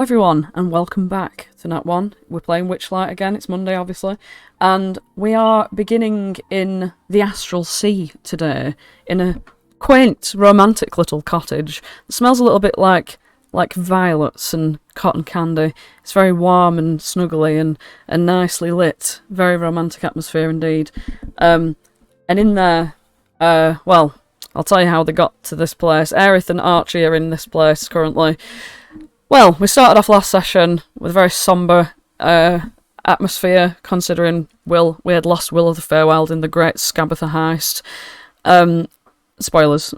Everyone, and welcome back to Nat One. We're playing Witchlight again. It's Monday, obviously, and we are beginning in the Astral Sea today, in a quaint, romantic little cottage. It smells a little bit like violets and cotton candy. It's very warm and snuggly and nicely lit. Very romantic atmosphere indeed. And in there, well, I'll tell you how they got to this place. Aerith and Archie are in this place currently. Well, we started off last session with a very sombre atmosphere, considering we had lost Will of the Feywild in the Great Scabatha heist. Spoilers.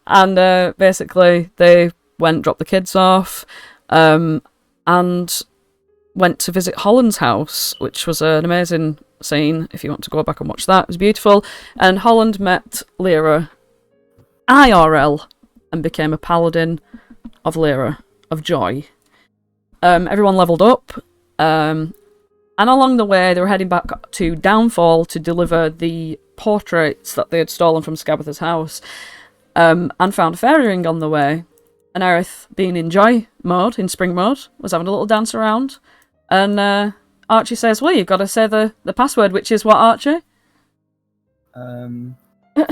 And basically they dropped the kids off, and went to visit Holland's house, which was an amazing scene. If you want to go back and watch that, it was beautiful. And Holland met Lyra IRL and became a Paladin of Lyra, of Joy. Everyone leveled up, and along the way they were heading back to Downfall to deliver the portraits that they had stolen from Scabatha's house, and found a fairy ring on the way. And Aerith, being in Joy mode, in spring mode, was having a little dance around, and Archie says, well, you've got to say the password, which is what, Archie?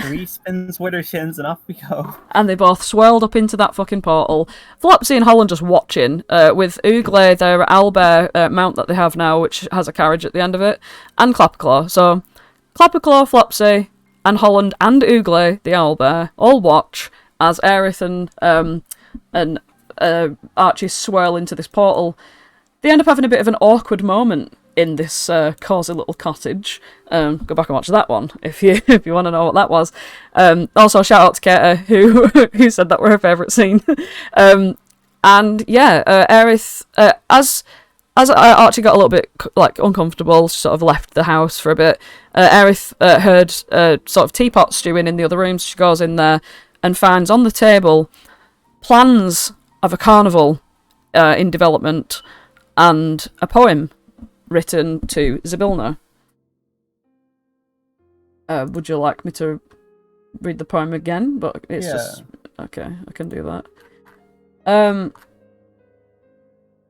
3 spins, widow shins, and off we go. And they both swirled up into that fucking portal. Flopsy and Holland just watching, with Oogle, their owlbear mount that they have now, which has a carriage at the end of it, and Clapperclaw. So, Clapperclaw, Flopsy, and Holland, and Oogle, the owlbear, all watch as Aerith and Archie swirl into this portal. They end up having a bit of an awkward moment in this cosy little cottage. Go back and watch that one if you want to know what that was. Also, shout out to Kata who said that were her favourite scene. And yeah, Aerith, as Archie got a little bit uncomfortable, she sort of left the house for a bit. Aerith heard sort of teapot stewing in the other room, so she goes in there and finds on the table plans of a carnival in development and a poem written to Zybilna. Would you like me to read the poem again? But it's just... Okay, I can do that.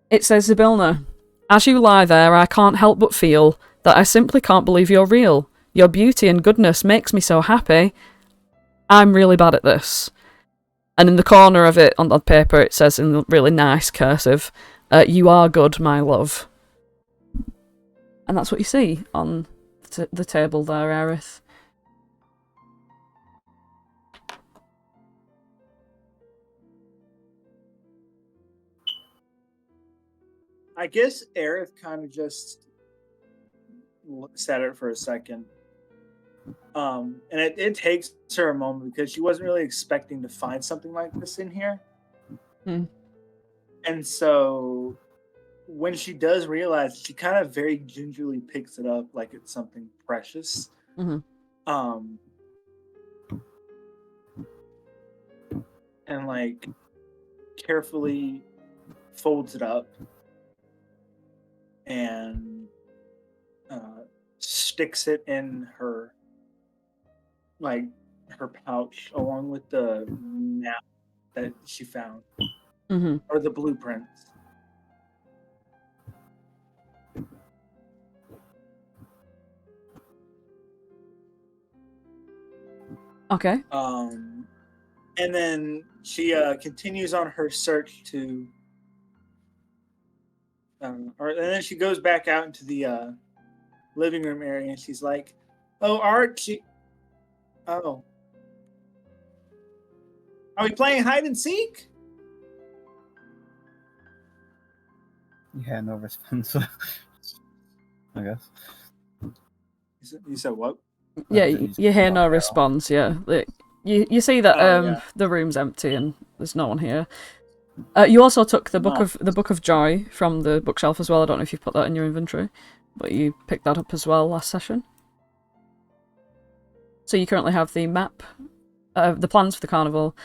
It says, Zybilna, as you lie there, I can't help but feel that I simply can't believe you're real. Your beauty and goodness makes me so happy. I'm really bad at this. And in the corner of it, on the paper, it says in really nice cursive, you are good, my love. And that's what you see on the table there, Aerith. I guess Aerith kind of just sat it for a second. And it takes her a moment because she wasn't really expecting to find something like this in here. Hmm. And so when she does realize, she kind of very gingerly picks it up like it's something precious. Mm-hmm. And like carefully folds it up and sticks it in her pouch along with the map that she found. Mm-hmm. Or the blueprints. Okay. And then she continues on her search to, and then she goes back out into the living room area, and she's like, "Oh, Archie, oh, are we playing hide and seek?" Yeah, no response. I guess. You said what? Yeah, you hear no response, yeah. You see that the room's empty and there's no one here. You also took the book of Joy from the bookshelf as well. I don't know if you've put that in your inventory, but you picked that up as well last session. So you currently have the map, the plans for the carnival,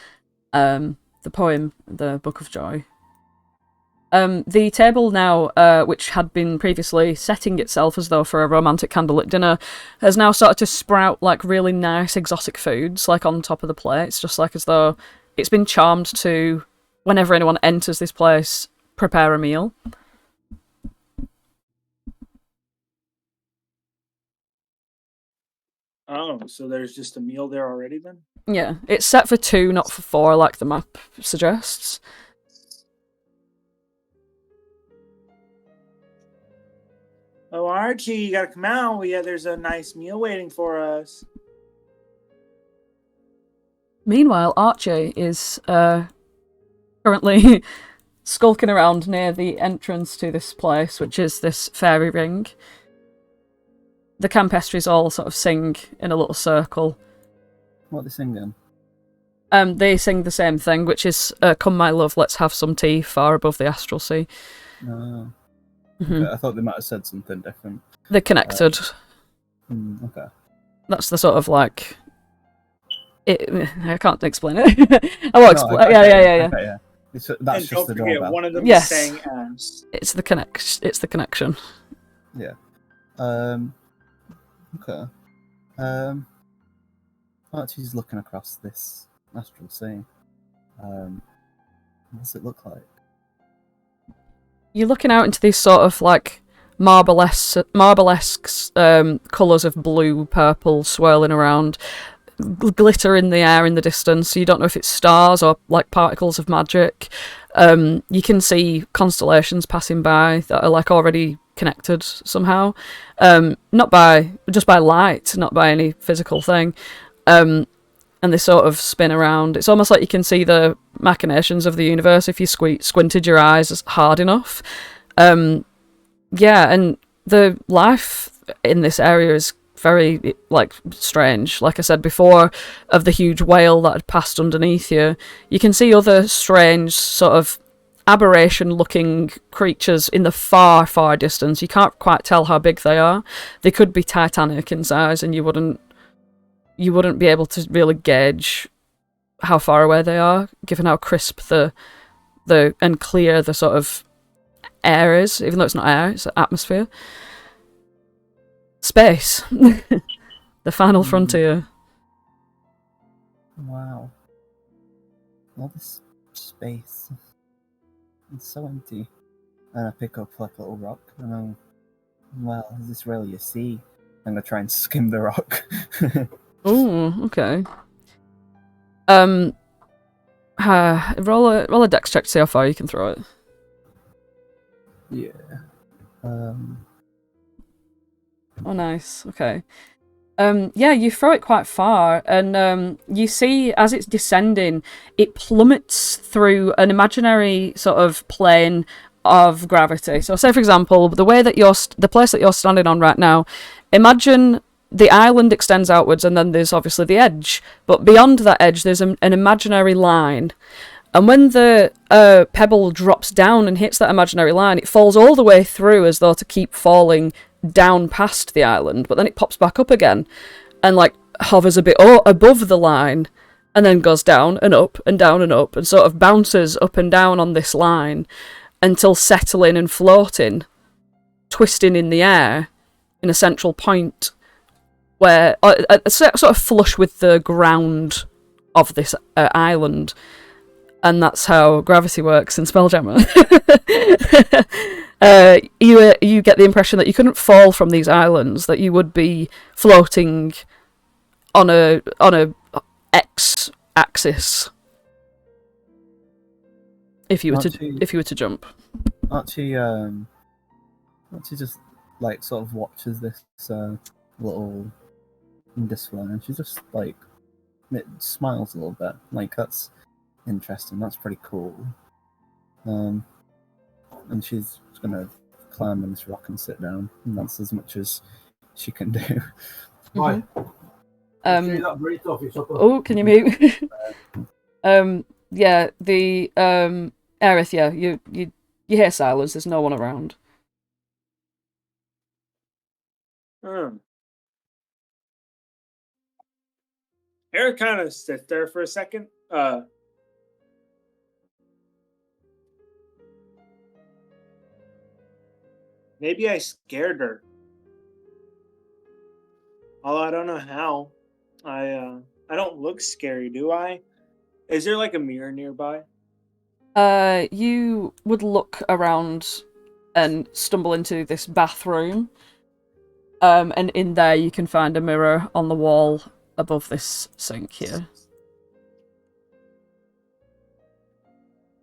the poem, the Book of Joy. The table now, which had been previously setting itself as though for a romantic candlelit dinner, has now started to sprout like really nice exotic foods like on top of the plates, just like as though it's been charmed to, whenever anyone enters this place, prepare a meal. Oh, so there's just a meal there already then? Yeah, it's set for 2, not for 4, like the map suggests. Oh, Archie, you gotta come out. There's a nice meal waiting for us. Meanwhile, Archie is currently skulking around near the entrance to this place, which is this fairy ring. The Campestries all sort of sing in a little circle. What are they singing? They sing the same thing, which is "Come, my love, let's have some tea far above the astral sea." No. Mhm. Okay, I thought they might have said something different. They're connected. Okay. That's the sort of like. I can't explain it. I won't explain. Yeah. Okay, yeah. That's And just don't the forget, doorbell. one of them Yes. is saying ass. It's the connection. Yeah. Okay. Archie's looking across this astral sea. What's it look like? You're looking out into these sort of like marblesque colours of blue, purple swirling around, glitter in the air in the distance. So you don't know if it's stars or like particles of magic. You can see constellations passing by that are like already connected somehow, just by light, not by any physical thing. And they sort of spin around. It's almost like you can see the machinations of the universe if you squinted your eyes hard enough. Yeah, and the life in this area is very, like, strange. Like I said before, of the huge whale that had passed underneath you, you can see other strange, sort of aberration-looking creatures in the far, far distance. You can't quite tell how big they are. They could be titanic in size, and you wouldn't be able to really gauge how far away they are, given how crisp the and clear the sort of air is, even though it's not air, it's atmosphere. Space. The final frontier. Wow. All this space. It's so empty. And I pick up like a little rock and I'm, well, is this really a sea? I'm gonna try and skim the rock. Oh, okay. Roll a dex check to see how far you can throw it. Yeah. Oh, nice. Okay. Yeah, you throw it quite far, and you see as it's descending, it plummets through an imaginary sort of plane of gravity. So, say for example, the way that the place that you're standing on right now, imagine the island extends outwards, and then there's obviously the edge. But beyond that edge, there's an imaginary line. And when the pebble drops down and hits that imaginary line, it falls all the way through as though to keep falling down past the island. But then it pops back up again and like hovers a bit above the line and then goes down and up and down and up and sort of bounces up and down on this line until settling and floating, twisting in the air in a central point where sort of flush with the ground of this island. And that's how gravity works in Spelljammer. You get the impression that you couldn't fall from these islands; that you would be floating on a X axis if you were to jump. Archie just like sort of watches this little display, and she just like it smiles a little bit. Like that's interesting. That's pretty cool. And she's gonna climb on this rock and sit down, and that's as much as she can do. Right. Oh, can you mute? Yeah, the Aerith, yeah, you hear silence. There's no one around. Eric kind of sits there for a second. Maybe I scared her. Although I don't know how. I don't look scary, do I? Is there like a mirror nearby? You would look around and stumble into this bathroom. And in there you can find a mirror on the wall above this sink here.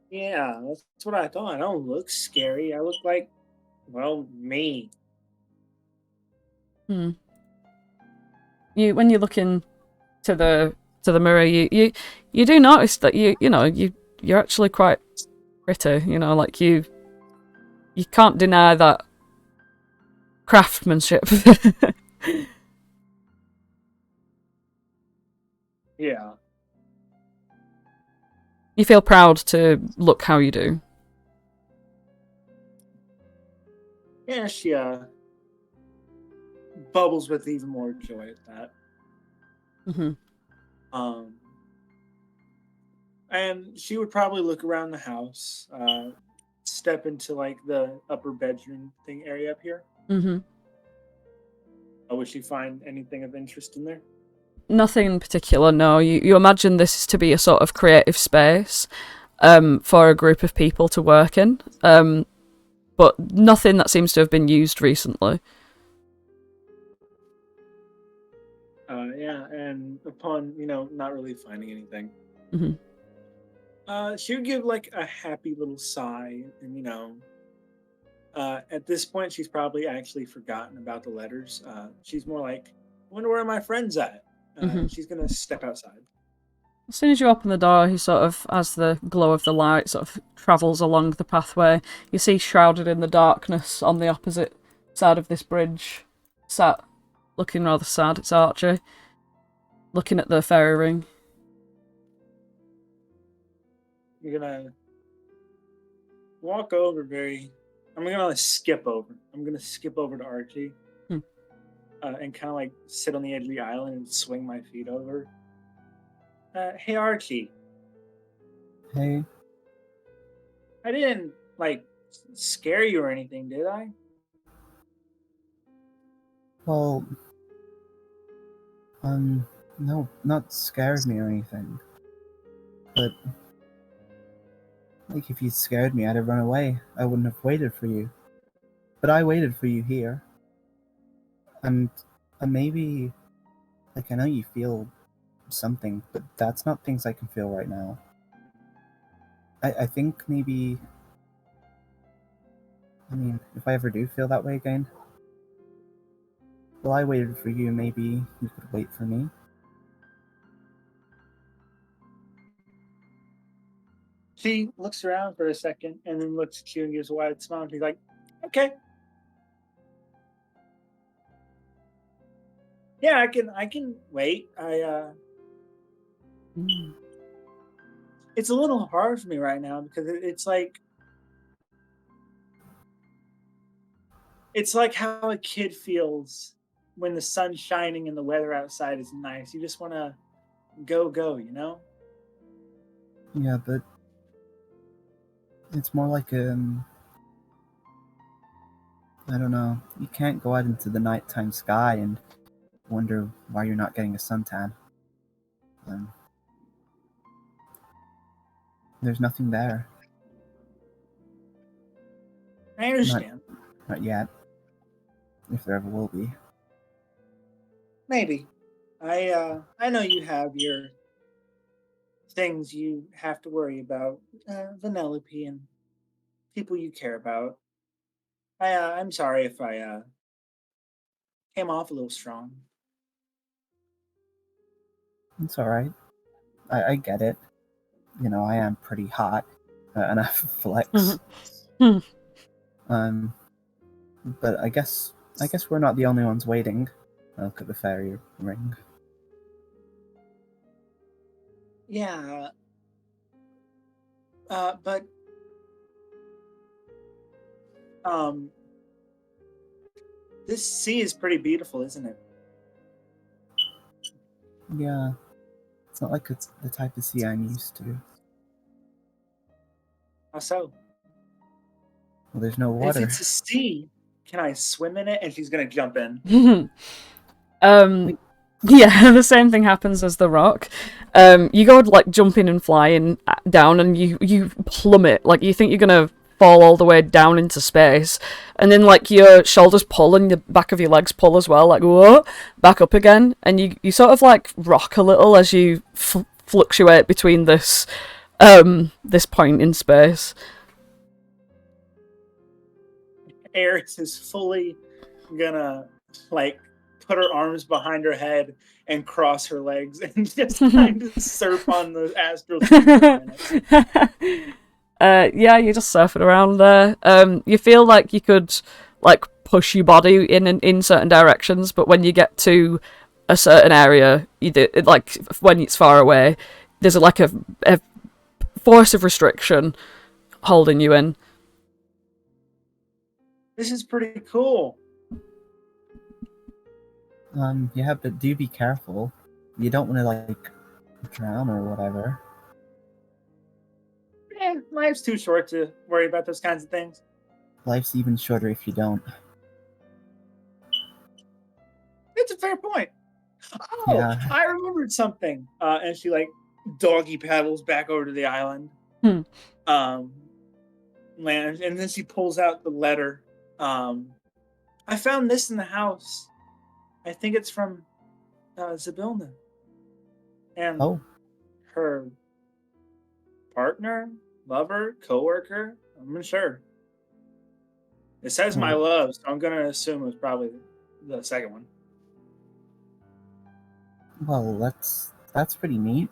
Yeah, that's what I thought. I don't look scary. I look like, well, me. When you look into the mirror, you do notice that you're actually quite pretty. Like you can't deny that craftsmanship. Yeah. You feel proud to look how you do. Yeah, she bubbles with even more joy at that. And she would probably look around the house, step into like the upper bedroom thing area up here. Would she find anything of interest in there? Nothing in particular, no. You imagine this is to be a sort of creative space for a group of people to work in, but nothing that seems to have been used recently. Yeah, and upon, not really finding anything, she would give like a happy little sigh, and at this point, she's probably actually forgotten about the letters. She's more like, I wonder where my friend's at. She's gonna step outside. As soon as you open the door, he sort of, as the glow of the light sort of travels along the pathway, you see shrouded in the darkness on the opposite side of this bridge, sat, looking rather sad, it's Archie, looking at the fairy ring. You're gonna walk over I'm gonna skip over. I'm gonna skip over to Archie. And kind of like sit on the edge of the island and swing my feet over. Hey Archie. Hey. I didn't like scare you or anything, did I? Well, no, not scared me or anything. But like if you scared me, I'd have run away. I wouldn't have waited for you. But I waited for you here. And maybe, like, I know you feel something, but that's not things I can feel right now. I think maybe, I mean, if I ever do feel that way again, well, I waited for you, maybe you could wait for me. She looks around for a second and then looks at you and gives a wide smile. And she's like, okay. Yeah, I can wait. It's a little hard for me right now because it's like how a kid feels when the sun's shining and the weather outside is nice. You just want to go, Yeah, but it's more like I don't know. You can't go out into the nighttime sky and wonder why you're not getting a suntan. There's nothing there. I understand. Not yet. If there ever will be. Maybe. I know you have your things you have to worry about, Vanellope and people you care about. I'm sorry if I came off a little strong. It's alright. I get it. I am pretty hot. And I flex. But I guess we're not the only ones waiting. Look at the fairy ring. Yeah. But this sea is pretty beautiful, isn't it? Yeah. It's not like it's the type of sea I'm used to. How so? Well, there's no water. If it's a sea, can I swim in it? And she's gonna jump in. Yeah, the same thing happens as the rock. You go like jumping and flying down, and you plummet. Like you think you're gonna fall all the way down into space, and then like your shoulders pull and the back of your legs pull as well. Like whoa, back up again, and you sort of like rock a little as you fluctuate between this point in space. Aerith is fully gonna like put her arms behind her head and cross her legs and just kind of surf on the astral sea for a minute. Yeah, you're just surfing around there. You feel like you could like push your body in certain directions, but when you get to a certain area, you do like when it's far away. There's like a force of restriction holding you in. This is pretty cool. Yeah, but do be careful. You don't want to like drown or whatever. Life's too short to worry about those kinds of things. Life's even shorter if you don't. It's a fair point. Oh, Yeah. I remembered something. And she like doggy paddles back over to the island. Lands, and then she pulls out the letter. I found this in the house. I think it's from Zybilna. And her partner, lover, co-worker, I'm unsure. It says my love, so I'm gonna assume it was probably the second one. Well, that's pretty neat.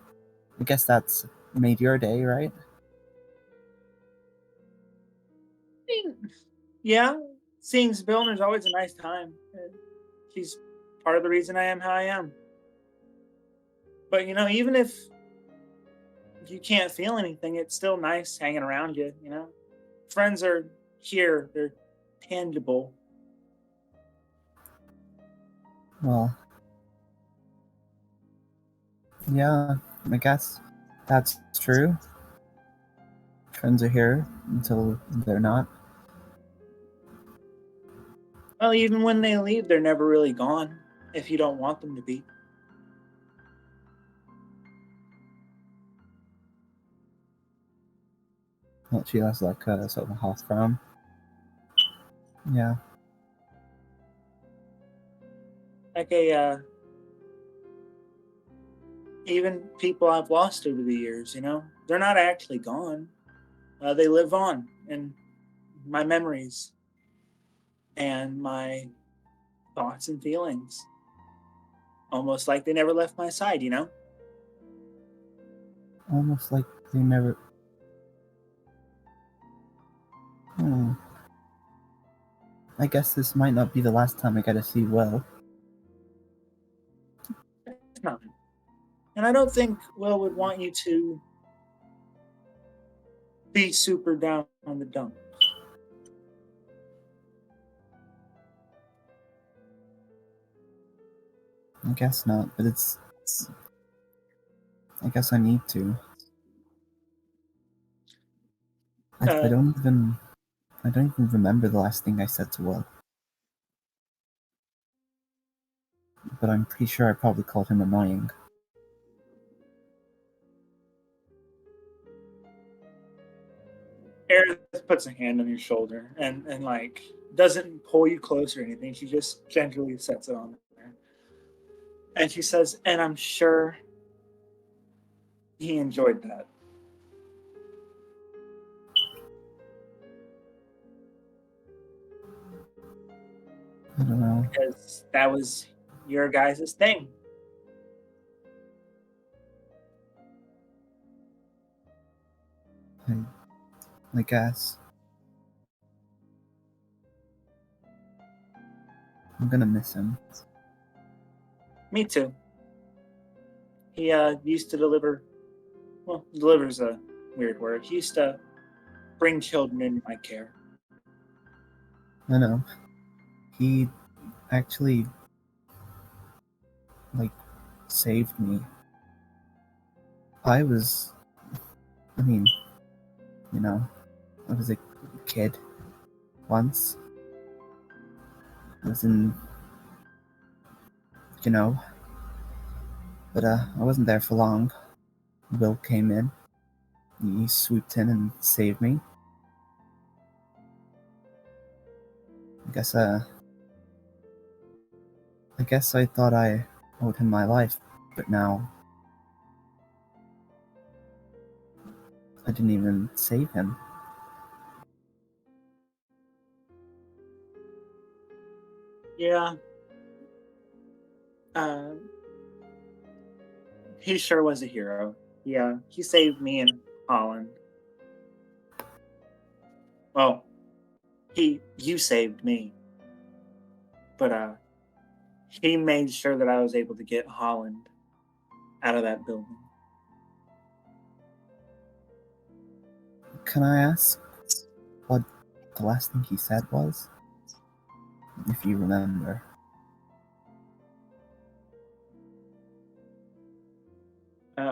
I guess that's made your day, right? I mean, yeah, seeing Zybilna is always a nice time. She's part of the reason I am how I am. But you know, even if you can't feel anything, it's still nice hanging around you, you know? Friends are here, they're tangible. Well, yeah, I guess that's true. Friends are here until they're not. Well, even when they leave, they're never really gone, if you don't want them to be. Well, she has like a sort of a half frown. Yeah. Like even people I've lost over the years, you know, they're not actually gone. They live on in my memories and my thoughts and feelings. Almost like they never left my side, you know? Almost like they never... I guess this might not be the last time I get to see Will. It's not. And I don't think Will would want you to be super down on the dumps. I guess not, but it's... I guess I need to. I don't even remember the last thing I said to Will. But I'm pretty sure I probably called him annoying. Aerith puts a hand on your shoulder and like doesn't pull you close or anything. She just gently sets it on there. And she says, and I'm sure he enjoyed that. I don't know. Because that was your guys' thing. I guess. I'm gonna miss him. Me too. He used to deliver. Well, deliver's a weird word. He used to bring children into my care. I know. He actually, like, saved me. I mean, you know, I was a kid once. I was in, you know, But I wasn't there for long. Will came in. He swooped in and saved me. I guess I thought I owed him my life, but now I didn't even save him. Yeah. He sure was a hero. Yeah, he saved me in Holland. Well, you saved me. But he made sure that I was able to get Holland out of that building. Can I ask what the last thing he said was? If you remember.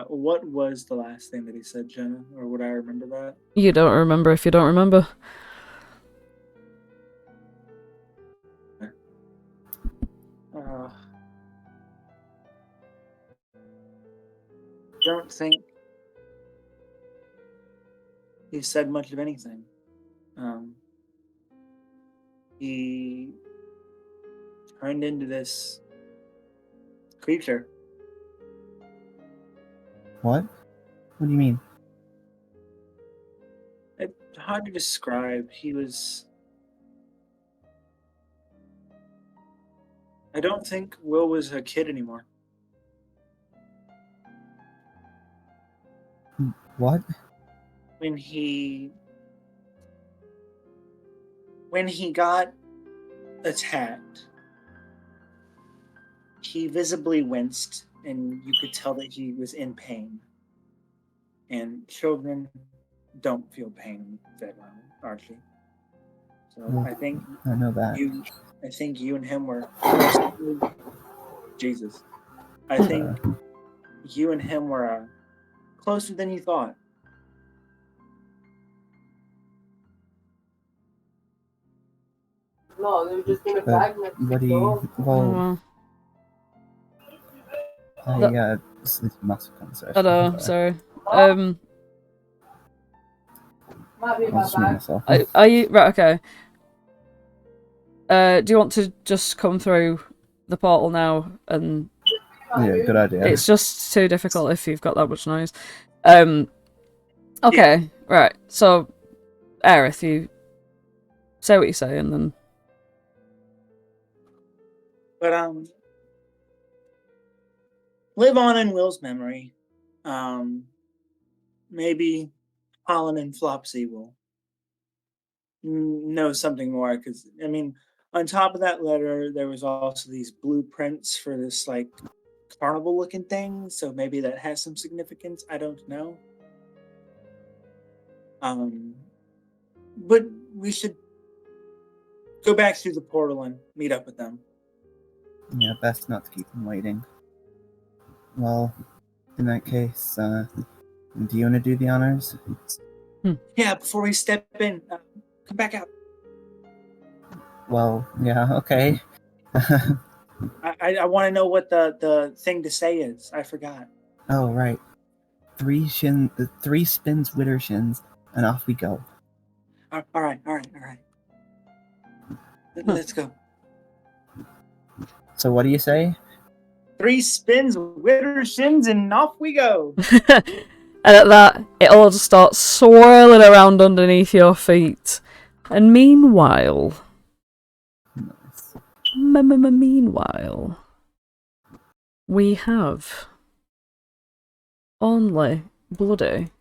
What was the last thing that he said, Jenna? Or would I remember that? You don't remember if you don't remember. Don't think he said much of anything. He turned into this creature. What? What do you mean? It's hard to describe. I don't think Will was a kid anymore. What? When he got attacked, he visibly winced, and you could tell that he was in pain. And children don't feel pain that well, Archie. So Well, I think I know that. you and him were Jesus. I think you and him were closer than you thought. No, they were just in a bag next to What do the door. you... Well, this is a massive conversation. I know, sorry. Might be I'll my just mute bag. myself. Are you... Right, okay. Do you want to just come through the portal now? And Yeah, good idea. it's just too difficult if you've got that much noise. Okay, right. So, Aerith, you say what you say, and then... But live on in Will's memory. Maybe Holland and Flopsy will know something more. Because I mean, on top of that letter, there was also these blueprints for this like carnival-looking thing. So maybe that has some significance. I don't know. But we should go back through the portal and meet up with them. Yeah, best not to keep them waiting. Well, in that case, do you want to do the honors? Yeah, before we step in, come back out. Well, yeah, okay. I want to know what the thing to say is. I forgot. Oh, right. 3 spins, witter shins, and off we go. All right. Let's go. So what do you say? 3 spins, witter shins, and off we go. And at that, it all just starts swirling around underneath your feet. And meanwhile... Nice. Meanwhile... We have... Only bloody...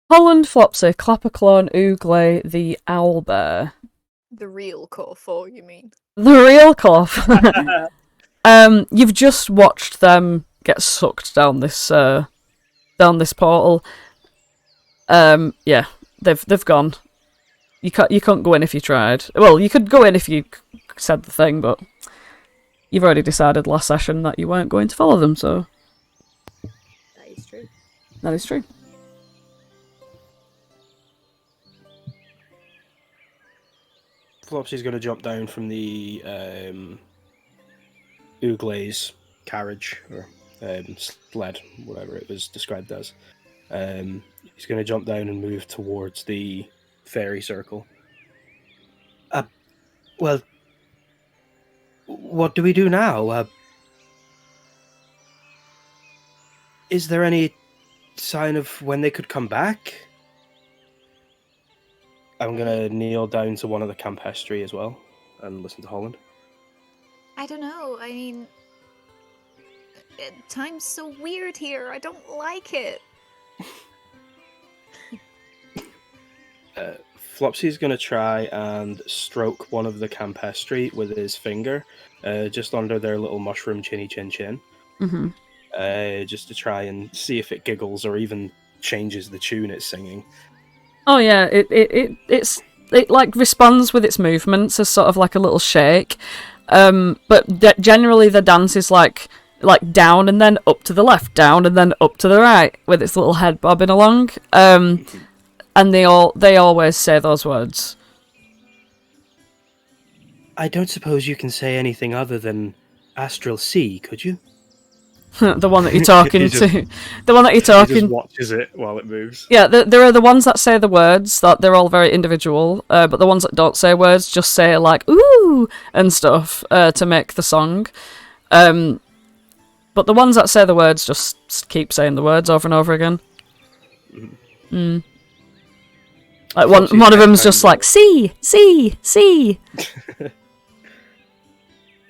Holland, Flopsy, Clapperclaw, and Ooglay, the owlbear. The real core 4, you mean? The real cough. You've just watched them get sucked down this portal. Yeah, they've gone. You can't go in if you tried. Well, you could go in if you said the thing, but you've already decided last session that you weren't going to follow them. So That is true. that is true. Flopsy's going to jump down from the Ooglay's carriage or sled, whatever it was described as. He's going to jump down and move towards the fairy circle. Well, what do we do now? Is there any sign of when they could come back? I'm going to kneel down to one of the campestry as well and listen to Holland. I don't know. I mean, time's so weird here. I don't like it. Flopsy's going to try and stroke one of the campestry with his finger, just under their little mushroom chinny chin chin. Mm-hmm. Just to try and see if it giggles or even changes the tune it's singing. Oh yeah, it like responds with its movements as sort of like a little shake. But generally the dance is like down and then up to the left, down and then up to the right, with its little head bobbing along. And they always say those words. I don't suppose you can say anything other than Astral Sea, could you? The one that you're talking to. The one that you're talking... He just watches it while it moves. Yeah, there are the ones that say the words, that they're all very individual, but the ones that don't say words just say, like, ooh, and stuff, to make the song. But the ones that say the words just keep saying the words over and over again. Mm. Like one of them's just like, see.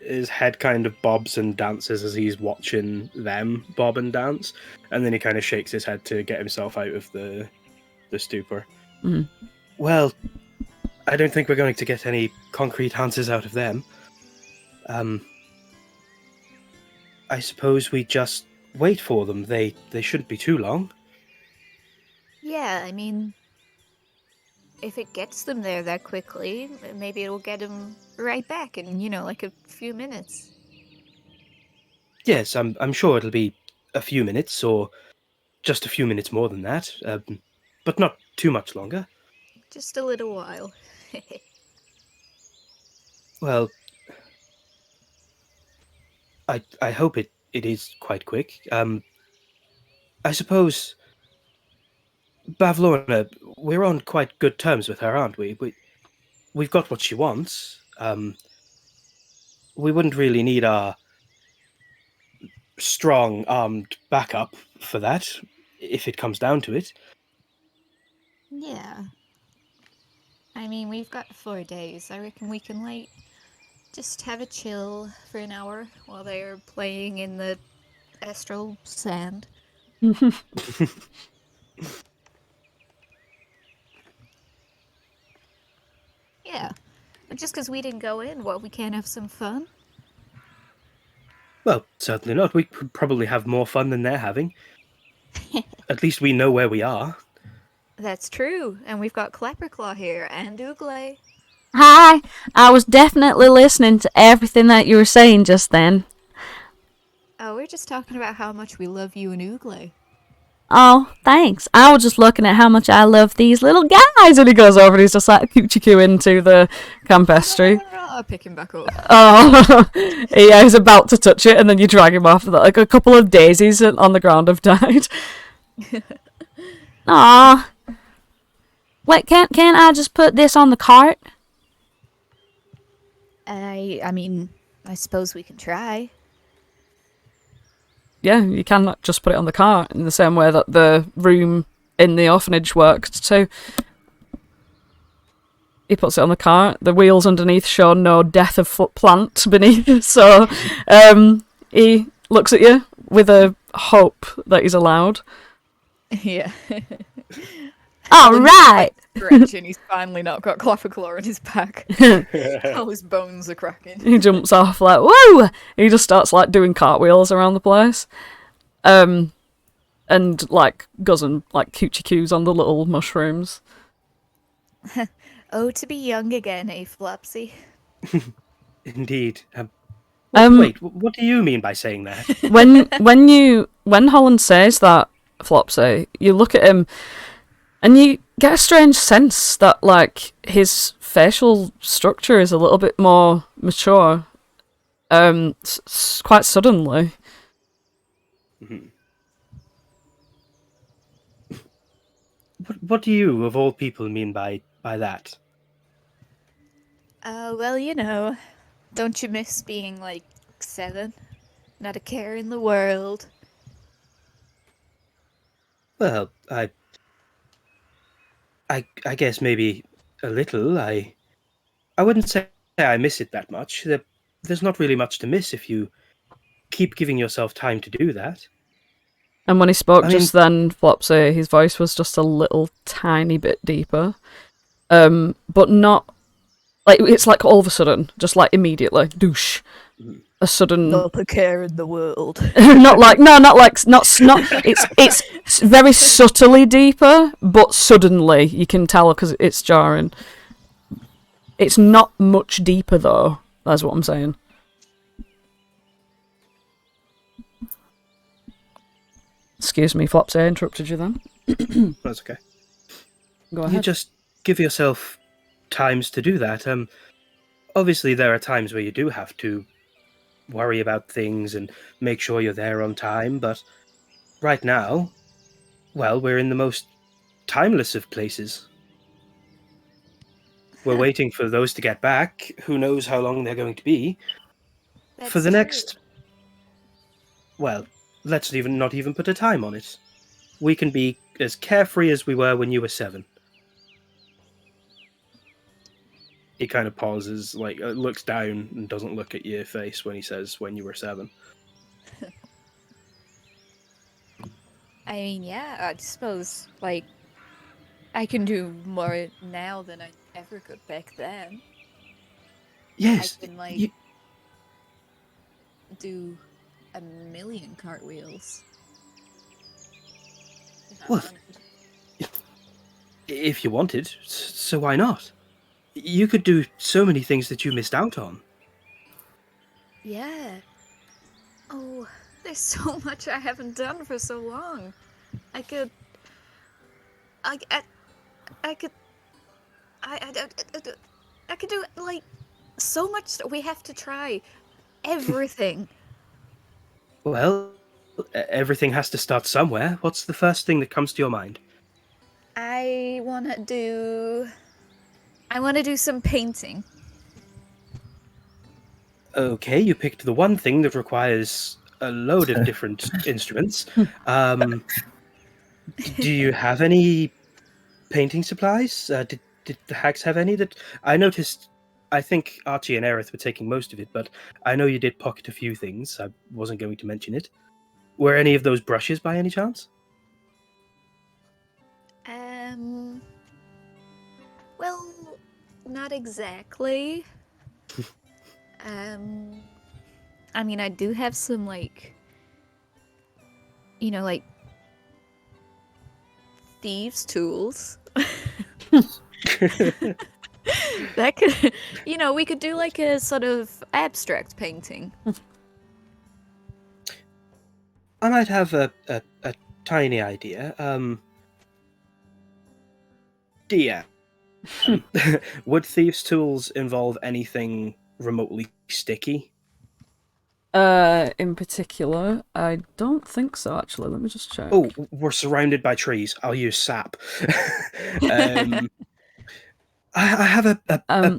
His head kind of bobs and dances as he's watching them bob and dance, and then he kind of shakes his head to get himself out of the stupor. Mm. Well, I don't think we're going to get any concrete answers out of them. I suppose we just wait for them. They shouldn't be too long. Yeah, I mean, if it gets them there that quickly, maybe it'll get them right back in, like a few minutes. Yes, I'm sure it'll be a few minutes, or just a few minutes more than that, but not too much longer. Just a little while. Well, I hope it is quite quick. I suppose, Bavlorna, we're on quite good terms with her, aren't we? We've got what she wants. We wouldn't really need our strong armed backup for that, if it comes down to it. Yeah. I mean, we've got 4 days. I reckon we can, just have a chill for an hour while they're playing in the astral sand. Yeah. But just because we didn't go in, we can't have some fun? Well, certainly not. We could probably have more fun than they're having. At least we know where we are. That's true. And we've got Clapperclaw here, and Ooglay. Hi, I was definitely listening to everything that you were saying just then. Oh, we're just talking about how much we love you and Ooglay. Oh, thanks. I was just looking at how much I love these little guys. And he goes over and he's just like coochie-coo into the campestry. I'll pick him back up. Oh, yeah, he's about to touch it and then you drag him off. Like a couple of daisies on the ground have died. Aw. Wait, can't I just put this on the cart? I mean, I suppose we can try. Yeah, you can just put it on the cart in the same way that the room in the orphanage worked too. He puts it on the cart. The wheels underneath show no death of foot plant beneath. So he looks at you with a hope that he's allowed. Yeah. All right. And he's finally not got Clapperclaw in his back. All his bones are cracking. He jumps off like, whoa! He just starts doing cartwheels around the place. And goes and coochie coos on the little mushrooms. Oh, to be young again, eh, Flopsy? Indeed. Wait, what do you mean by saying that? when Holland says that, Flopsy, you look at him and you get a strange sense that his facial structure is a little bit more mature. Quite suddenly. Mhm. What do you, of all people, mean by that? Well, you know, don't you miss being like 7? Not a care in the world. Well, I guess maybe a little. I wouldn't say I miss it that much. There's not really much to miss if you keep giving yourself time to do that. And when he spoke I mean- just then, Flopsy, his voice was just a little tiny bit deeper. But not like it's like all of a sudden, just like immediately, douche. A sudden, Not a care in the world. not it's very subtly deeper, but suddenly you can tell because it's jarring. It's not much deeper though. That's what I'm saying. Excuse me, Flopsy, I interrupted you then. That's okay. Go You ahead. just give yourself times to do that. Obviously, there are times where you do have to worry about things and make sure you're there on time, but right now, well, we're in the most timeless of places. We're waiting for those to get back. Who knows how long they're going to be? That's For the true. next... Well, let's not even put a time on it. We can be as carefree as we were when you were 7. He kind of pauses, like looks down and doesn't look at your face when he says when you were 7. I mean, yeah, I suppose, like, I can do more now than I ever could back then. Yes, I can, like, do a million cartwheels. If I Well, wanted. if you wanted, so why not? You could do so many things that you missed out on. Yeah. Oh, there's so much I haven't done for so long. I could do like so much. We have to try everything. Well, everything has to start somewhere. What's the first thing that comes to your mind? I want to do some painting. Okay, you picked the one thing that requires a load of different instruments. Do you have any painting supplies? Did the hags have any? That I noticed. I think Archie and Aerith were taking most of it, but I know you did pocket a few things. I wasn't going to mention it. Were any of those brushes by any chance? Well, not exactly. I mean, I do have some, like, like, thieves' tools. That could, we could do, like, a sort of abstract painting. I might have a tiny idea. DM. Would thieves' tools involve anything remotely sticky? In particular, I don't think so. Actually, let me just check. Oh, we're surrounded by trees. I'll use sap. I have a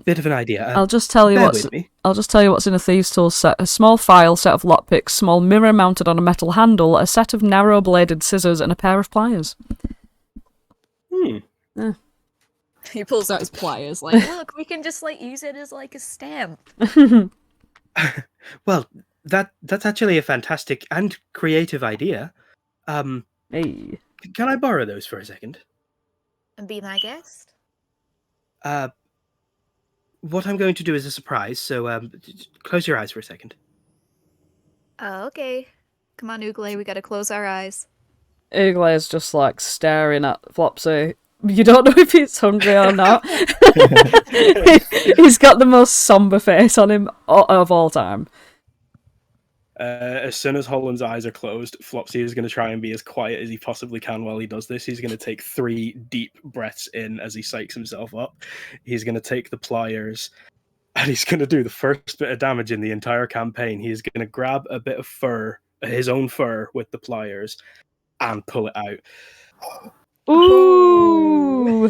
bit of an idea. I'll just tell you bear what's. with me. I'll just tell you what's in a thieves' tool set: a small file, set of lockpicks, small mirror mounted on a metal handle, a set of narrow-bladed scissors, and a pair of pliers. Yeah. He pulls out his pliers, like, look, we can just, like, use it as, like, a stamp. Well, that's actually a fantastic and creative idea. Hey. Can I borrow those for a second? And be my guest? What I'm going to do is a surprise, so close your eyes for a second. Oh, okay. Come on, Ooglay, we gotta close our eyes. Ooglay is just like staring at Flopsy. You don't know if he's hungry or not. He's got the most somber face on him of all time. As soon as Holland's eyes are closed, Flopsy is going to try and be as quiet as he possibly can while he does this. He's going to take 3 deep breaths in as he psychs himself up. He's going to take the pliers, and he's going to do the first bit of damage in the entire campaign. He's going to grab a bit of fur his own fur with the pliers and pull it out. Ooh.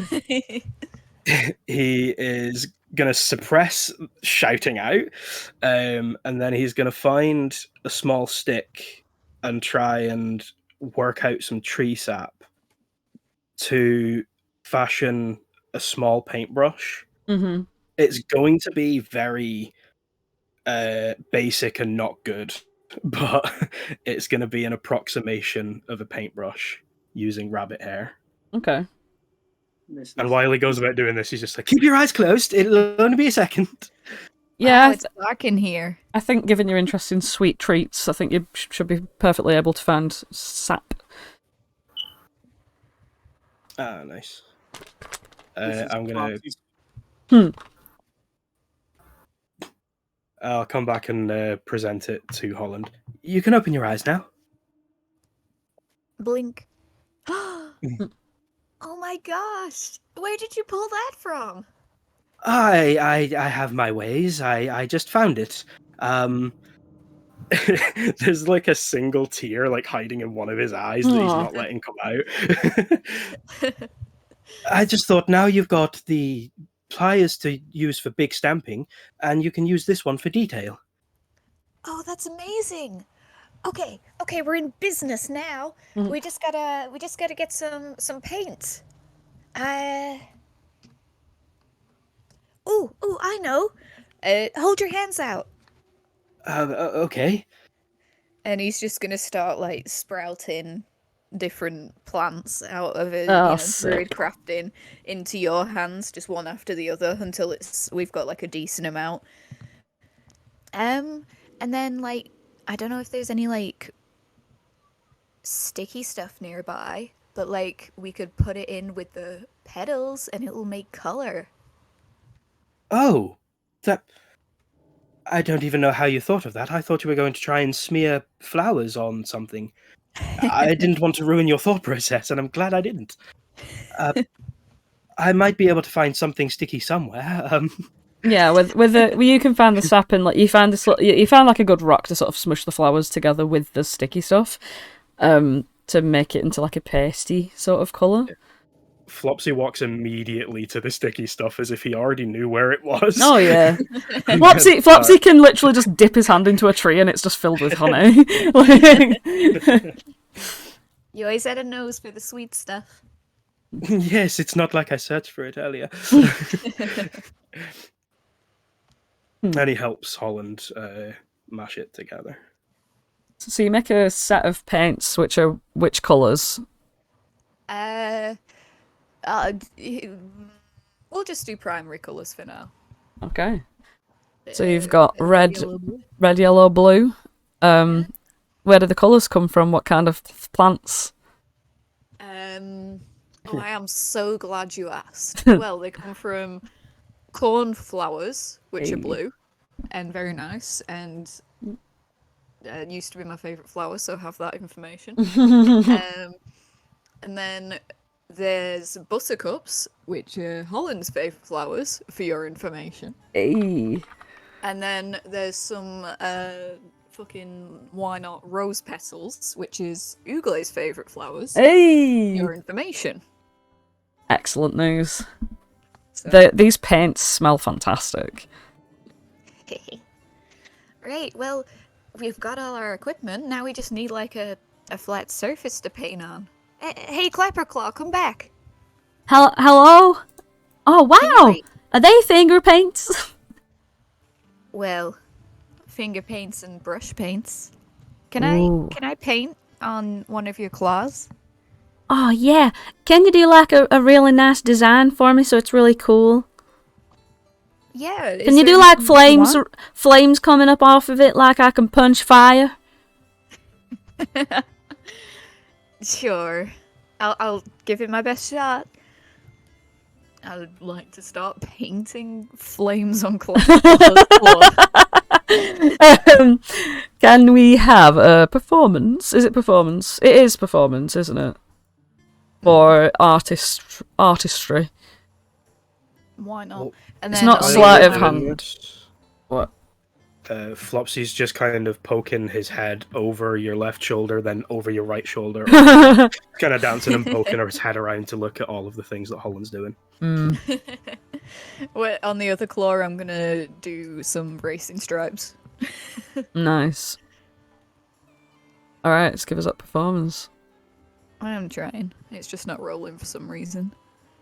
He is going to suppress shouting out, and then he's going to find a small stick and try and work out some tree sap to fashion a small paintbrush. Mm-hmm. It's going to be very basic and not good, but it's going to be an approximation of a paintbrush using rabbit hair. Okay. And while he goes about doing this, he's just like, keep your eyes closed, it'll only be a second. Yeah, Oh, it's dark in here. I think given your interest in sweet treats, I think you should be perfectly able to find sap. Ah, nice. I'm gonna... I'll come back and present it to Holland. You can open your eyes now. Blink. Oh my gosh! Where did you pull that from? I have my ways. I just found it. There's like a single tear like hiding in one of his eyes that he's not letting come out. I just thought now you've got the pliers to use for big stamping, and you can use this one for detail. Oh, that's amazing. Okay, we're in business now. Mhm. We just gotta get some paint. Ooh, I know. Hold your hands out. Okay. And he's just gonna start like sprouting different plants out of it, sick. druid crafting into your hands, just one after the other until we've got like a decent amount. And then like I don't know if there's any like sticky stuff nearby, but like we could put it in with the petals and it will make color. Oh, that... I don't even know how you thought of that. I thought you were going to try and smear flowers on something. I didn't want to ruin your thought process, and I'm glad I didn't. I might be able to find something sticky somewhere. Yeah, you can find the sap and like you found like a good rock to sort of smush the flowers together with the sticky stuff, to make it into like a pasty sort of colour. Flopsy walks immediately to the sticky stuff as if he already knew where it was. Oh yeah, Flopsy can literally just dip his hand into a tree and it's just filled with honey. You always had a nose for the sweet stuff. Yes, it's not like I searched for it earlier. And he helps Holland mash it together. So you make a set of paints, which are which colours? We'll just do primary colours for now. Okay. So you've got red, yellow, blue. Where do the colours come from? What kind of plants? I am so glad you asked. Well, they come from cornflowers, which are blue and very nice, and it used to be my favourite flower, so have that information. And then there's buttercups, which are Holland's favourite flowers, for your information. Hey. And then there's some fucking why not rose petals, which is Ugle's favourite flowers. Hey. For your information. Excellent news. So. These paints smell fantastic. Right, well, we've got all our equipment. Now we just need like a flat surface to paint on. Hey, Clapperclaw, come back. Hello? Oh, wow! Right. Are they finger paints? Well, finger paints and brush paints. Can I paint on one of your claws? Oh, yeah. Can you do like a really nice design for me so it's really cool? Yeah. Can you do like flames coming up off of it like I can punch fire? Sure. I'll give it my best shot. I'd like to start painting flames on claws. Can we have a performance? Is it performance? It is performance, isn't it? For artistry. Why not? Well, And it's then not on the sleight other of hand. What? Flopsy's just kind of poking his head over your left shoulder, then over your right shoulder, kind of dancing and poking his head around to look at all of the things that Holland's doing. Well, on the other claw, I'm gonna do some bracing stripes. Nice. All right, let's give us that performance. I'm trying. It's just not rolling for some reason.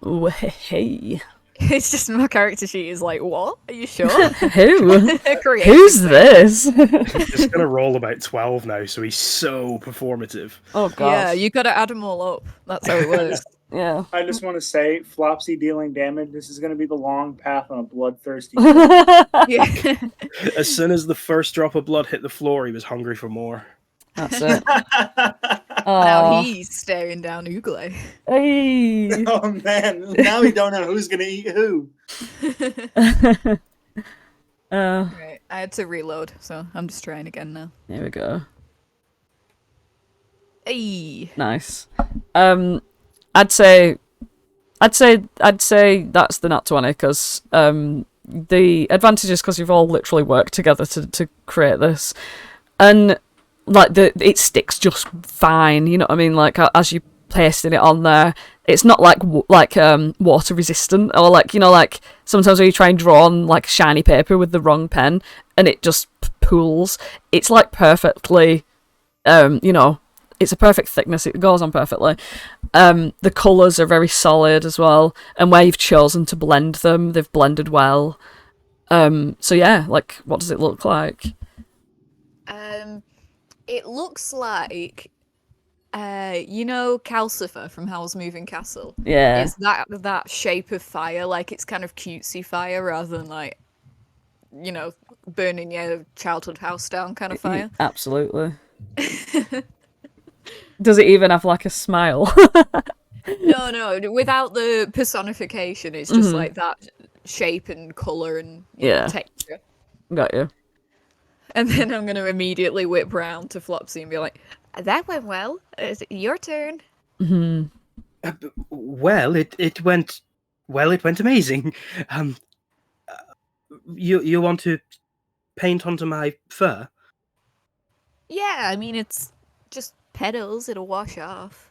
Ooh, hey. It's just my character sheet is like, what? Are you sure? Who? Creative. Who's this? He's gonna roll about 12 now, so he's so performative. Oh god. Yeah, you gotta add them all up. That's how it works. Yeah. I just want to say, Flopsy dealing damage. This is going to be the long path on a bloodthirsty. Yeah. As soon as the first drop of blood hit the floor, he was hungry for more. That's it. Now he's staring down Ugle. Hey. Oh man! Now we don't know who's going to eat who. Right, I had to reload, so I'm just trying again now. Here we go. Hey. Nice. I'd say that's the Nat 20 because the advantage is because you've all literally worked together to create this, and like it sticks just fine. You know what I mean? Like as you pasting it on there, it's not like water resistant or like like sometimes when you try and draw on like shiny paper with the wrong pen and it just pools. It's like perfectly, it's a perfect thickness. It goes on perfectly. The colours are very solid as well, and where you've chosen to blend them, they've blended well. So yeah, like, what does it look like? It looks like, Calcifer from Howl's Moving Castle. Yeah. It's that shape of fire, like it's kind of cutesy fire rather than like, burning your childhood house down kind of fire. Absolutely. Does it even have like a smile? No, without the personification, it's just like that shape and colour and texture. Got you. And then I'm going to immediately whip round to Flopsy and be like, that went well. Is it your turn? Well, it went amazing. You want to paint onto my fur? Yeah, I mean, it's just petals. It'll wash off.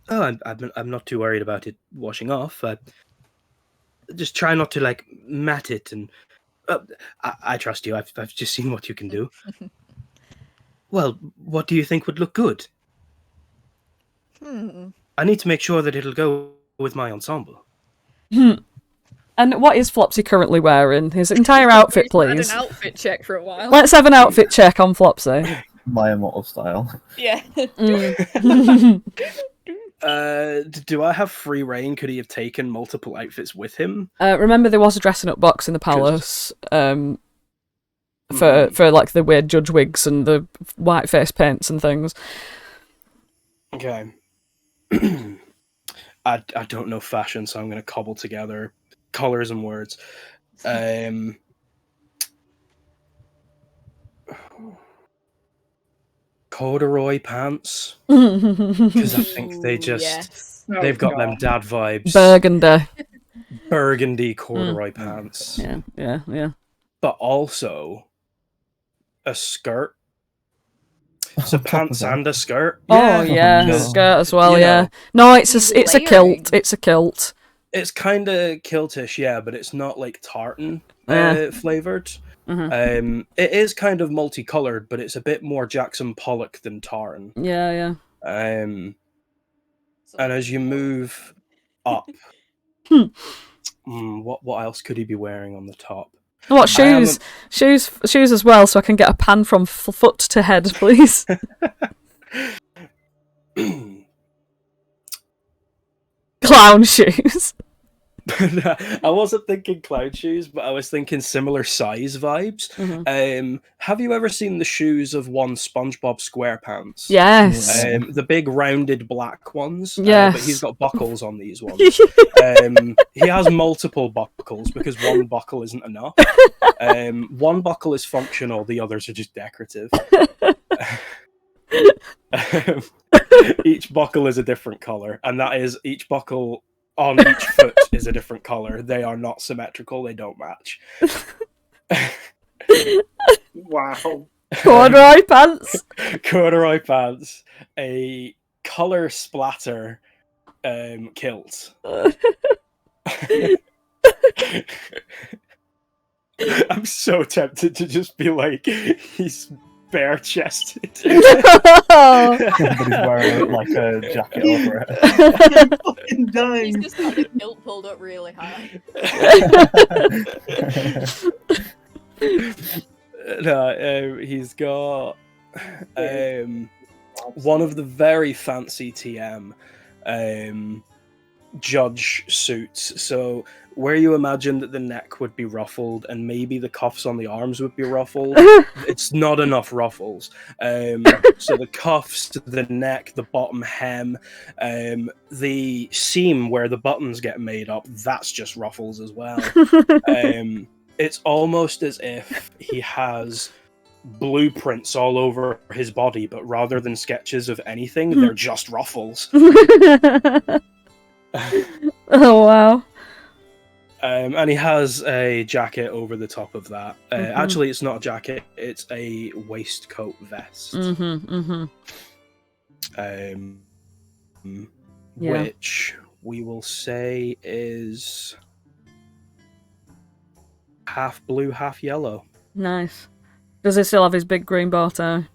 Oh, I'm not too worried about it washing off. Just try not to like mat it, and I trust you. I've just seen what you can do. Well, what do you think would look good? I need to make sure that it'll go with my ensemble. And what is Flopsy currently wearing? His entire outfit, He's had please. an outfit check for a while. Let's have an outfit check on Flopsy. My immortal style. Yeah. Do I have free reign? Could he have taken multiple outfits with him? Remember, there was a dressing up box in the palace. For like the weird judge wigs and the white face paints and things. Okay. I don't know fashion, so I'm going to cobble together colours and words. Corduroy pants, because I think they just they've got them dad vibes. Burgundy corduroy pants. Yeah. But also a skirt. So pants and a skirt. Oh yeah, skirt as well. Yeah. No, it's a kilt. It's a kilt. It's kind of kiltish, yeah, but it's not like tartan flavored. It is kind of multicolored, but it's a bit more Jackson Pollock than tartan. Yeah. And as you move up, what else could he be wearing on the top? What shoes? Shoes as well, so I can get a pan from foot to head, please. Clown shoes. I wasn't thinking clown shoes, but I was thinking similar size vibes. Have you ever seen the shoes of one SpongeBob SquarePants? Yes. The big rounded black ones. Yes. But he's got buckles on these ones. He has multiple buckles because one buckle isn't enough. One buckle is functional, the others are just decorative. Each buckle is a different color, and that is each buckle on each foot is a different color. They are not symmetrical. They don't match. Wow. Corduroy pants. Corduroy pants, a color splatter kilt. I'm so tempted to just be like, he's bare chested. But he's wearing like a jacket over it. Fucking He's dying. just got the kilt pulled up really high. No, he's got one of the very fancy TM judge suits. So where you imagine that the neck would be ruffled and maybe the cuffs on the arms would be ruffled, it's not enough ruffles. So the cuffs, the neck, the bottom hem, the seam where the buttons get made up, that's just ruffles as well. It's almost as if he has blueprints all over his body, but rather than sketches of anything, they're just ruffles. Oh wow. And he has a jacket over the top of that. Actually, it's not a jacket, it's a waistcoat vest. Which we will say is half blue, half yellow. Nice. Does he still have his big green bow tie?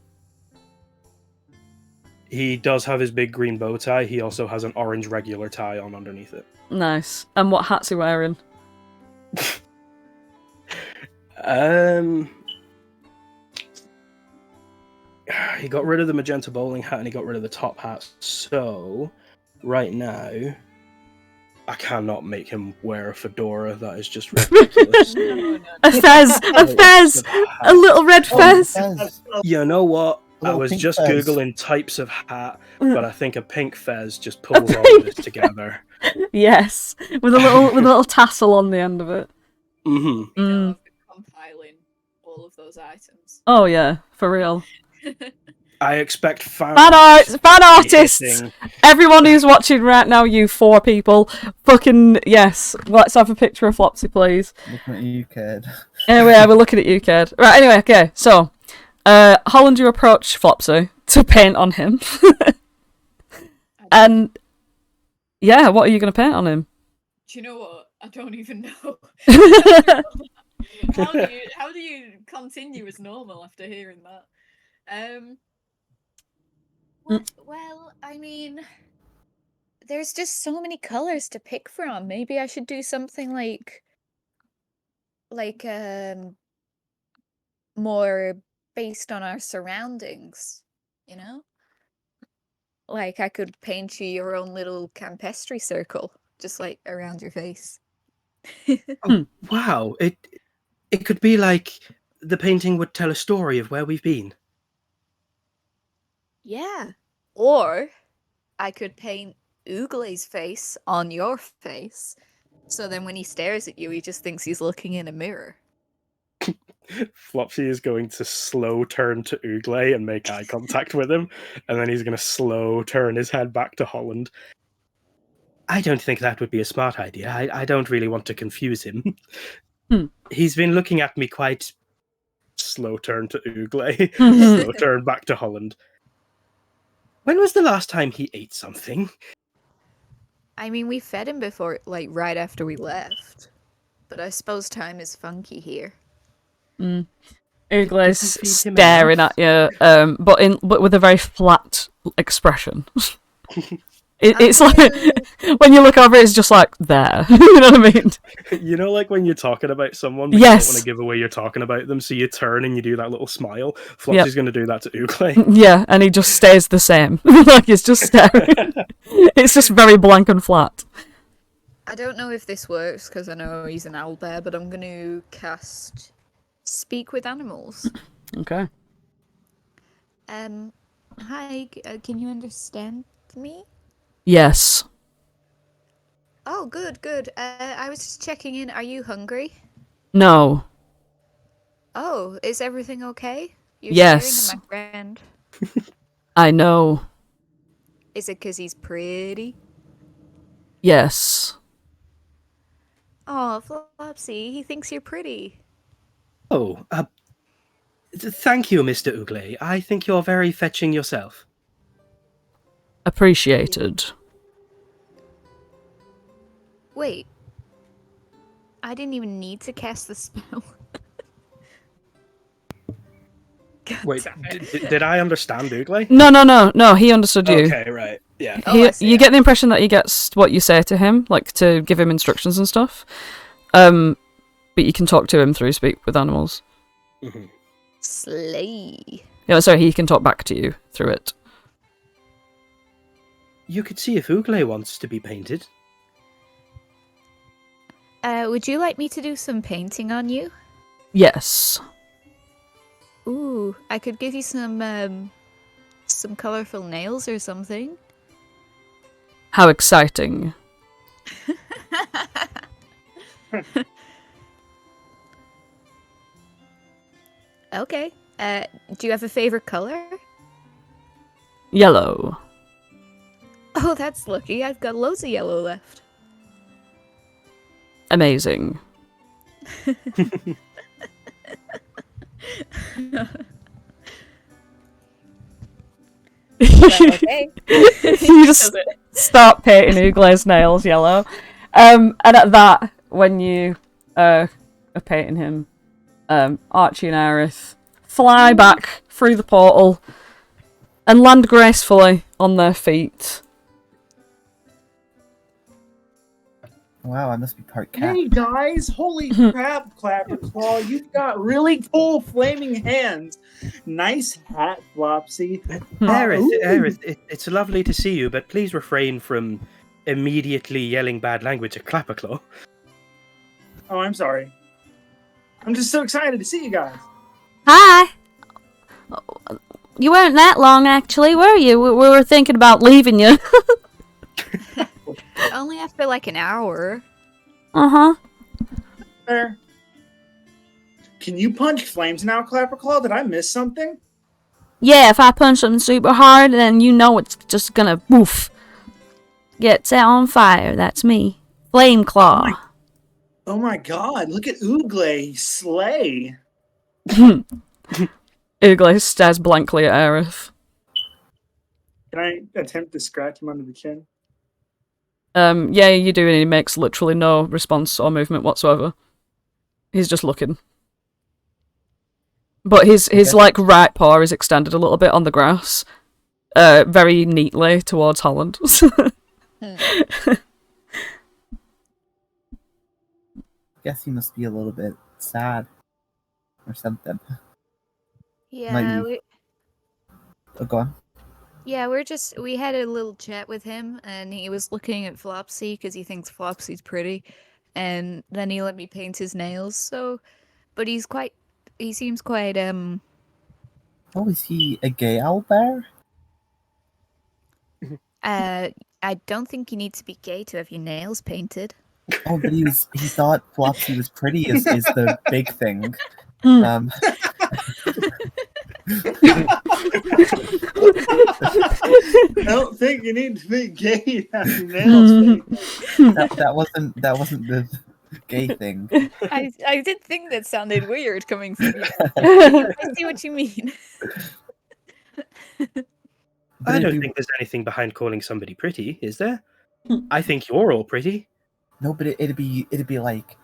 He does have his big green bow tie. He also has an orange regular tie on underneath it. Nice. And what hat's he wearing? He got rid of the magenta bowling hat and he got rid of the top hat. So, right now, I cannot make him wear a fedora. That is just ridiculous. A fez! A fez! A little red fez! You know what? I was pink just fez. Googling types of hat, but I think a pink fez just pulls all of this together. Yes. With a little tassel on the end of it. Mm-hmm. You know, I've been compiling all of those items. Oh yeah, for real. I expect fan artists! hitting. Everyone who's watching right now, you 4 people, fucking yes. Let's have a picture of Flopsy, please. Looking at you, kid. Anyway, we're looking at you, kid. Right, anyway, okay, so Holland, you approach Flopsy to paint on him. And yeah, what are you gonna paint on him? Do you know what? I don't even know. How do you continue as normal after hearing that? Well, I mean, there's just so many colors to pick from. Maybe I should do something like more based on our surroundings, you know? Like I could paint you your own little campestry circle, just like around your face. Oh, wow. It could be like the painting would tell a story of where we've been. Yeah. Or I could paint Ooglay's face on your face. So then when he stares at you, he just thinks he's looking in a mirror. Flopsy is going to slow turn to Ooglay and make eye contact with him, and then he's going to slow turn his head back to Holland. I don't think that would be a smart idea. I don't really want to confuse him. He's been looking at me quite... Slow turn to Ooglay. Slow turn back to Holland. When was the last time he ate something? I mean, we fed him before, like, right after we left. But I suppose time is funky here. Ooglay's Feed him staring enough. at you, but with a very flat expression. It's like when you look over, it's just like there. You know what I mean? You know, like when you're talking about someone, but Yes. you don't want to give away you're talking about them, so you turn and you do that little smile. Flopsy's going to do that to Ooglay. Yeah, and he just stays the same. Like he's just staring. It's just very blank and flat. I don't know if this works because I know he's an owlbear, but I'm going to cast Speak with Animals. Okay. Hi, can you understand me? Yes. Oh, good, good. I was just checking in. Are you hungry? No. Oh, is everything okay? You're Yes. staring at my friend. I know. Is it because he's pretty? Yes. Oh, Flopsy, he thinks you're pretty. Oh, Thank you, Mr. Ugle. I think you're very fetching yourself. Appreciated. Wait. I didn't even need to cast the spell. God Wait, damn it. did I understand Ugle? No, he understood you. Okay, right. Yeah. Oh, I see. You get the impression that he gets what you say to him, like to give him instructions and stuff. But you can talk to him through Speak with Animals. Mm-hmm. Slay. Yeah, sorry, he can talk back to you through it. You could see if Ugle wants to be painted. Would you like me to do some painting on you? Yes. Ooh, I could give you some colorful nails or something. How exciting. Okay. Do you have a favorite color? Yellow. Oh, that's lucky. I've got loads of yellow left. Amazing. Okay. You just start painting Ugle's nails yellow. And at that, when you are painting him, Archie and Aerith fly back through the portal and land gracefully on their feet. Wow, I must be part cat. Hey guys, holy crap, Clapperclaw, you've got really cool flaming hands. Nice hat, Flopsy. Aerith, it's lovely to see you, but please refrain from immediately yelling bad language at Clapperclaw. Oh, I'm sorry. I'm just so excited to see you guys. Hi. You weren't that long, actually, were you? We were thinking about leaving you. Only after like an hour. Uh-huh. There. Can you punch flames now, Clapperclaw? Did I miss something? Yeah, if I punch something super hard, then you know it's just gonna woof. Get set on fire. That's me. Flame Claw. Oh my god, look at Ugle. Slay. Ugle stares blankly at Aerith. Can I attempt to scratch him under the chin? Yeah, you do, and he makes literally no response or movement whatsoever. He's just looking. But his like right paw is extended a little bit on the grass, very neatly towards Holland. Guess he must be a little bit sad or something. Yeah, Maybe. Oh, go on. yeah, we had a little chat with him, and he was looking at Flopsy because he thinks Flopsy's pretty, and then he let me paint his nails. So, but he seems quite Oh, is he a gay owlbear? I don't think you need to be gay to have your nails painted. Oh, but he thought Flopsy was pretty is the big thing. Mm. I don't think you need to be gay to have your nails painted. that wasn't the gay thing. I did think that sounded weird coming from you. I see what you mean. I don't think there's anything behind calling somebody pretty, is there? I think you're all pretty. No, but it'd be like,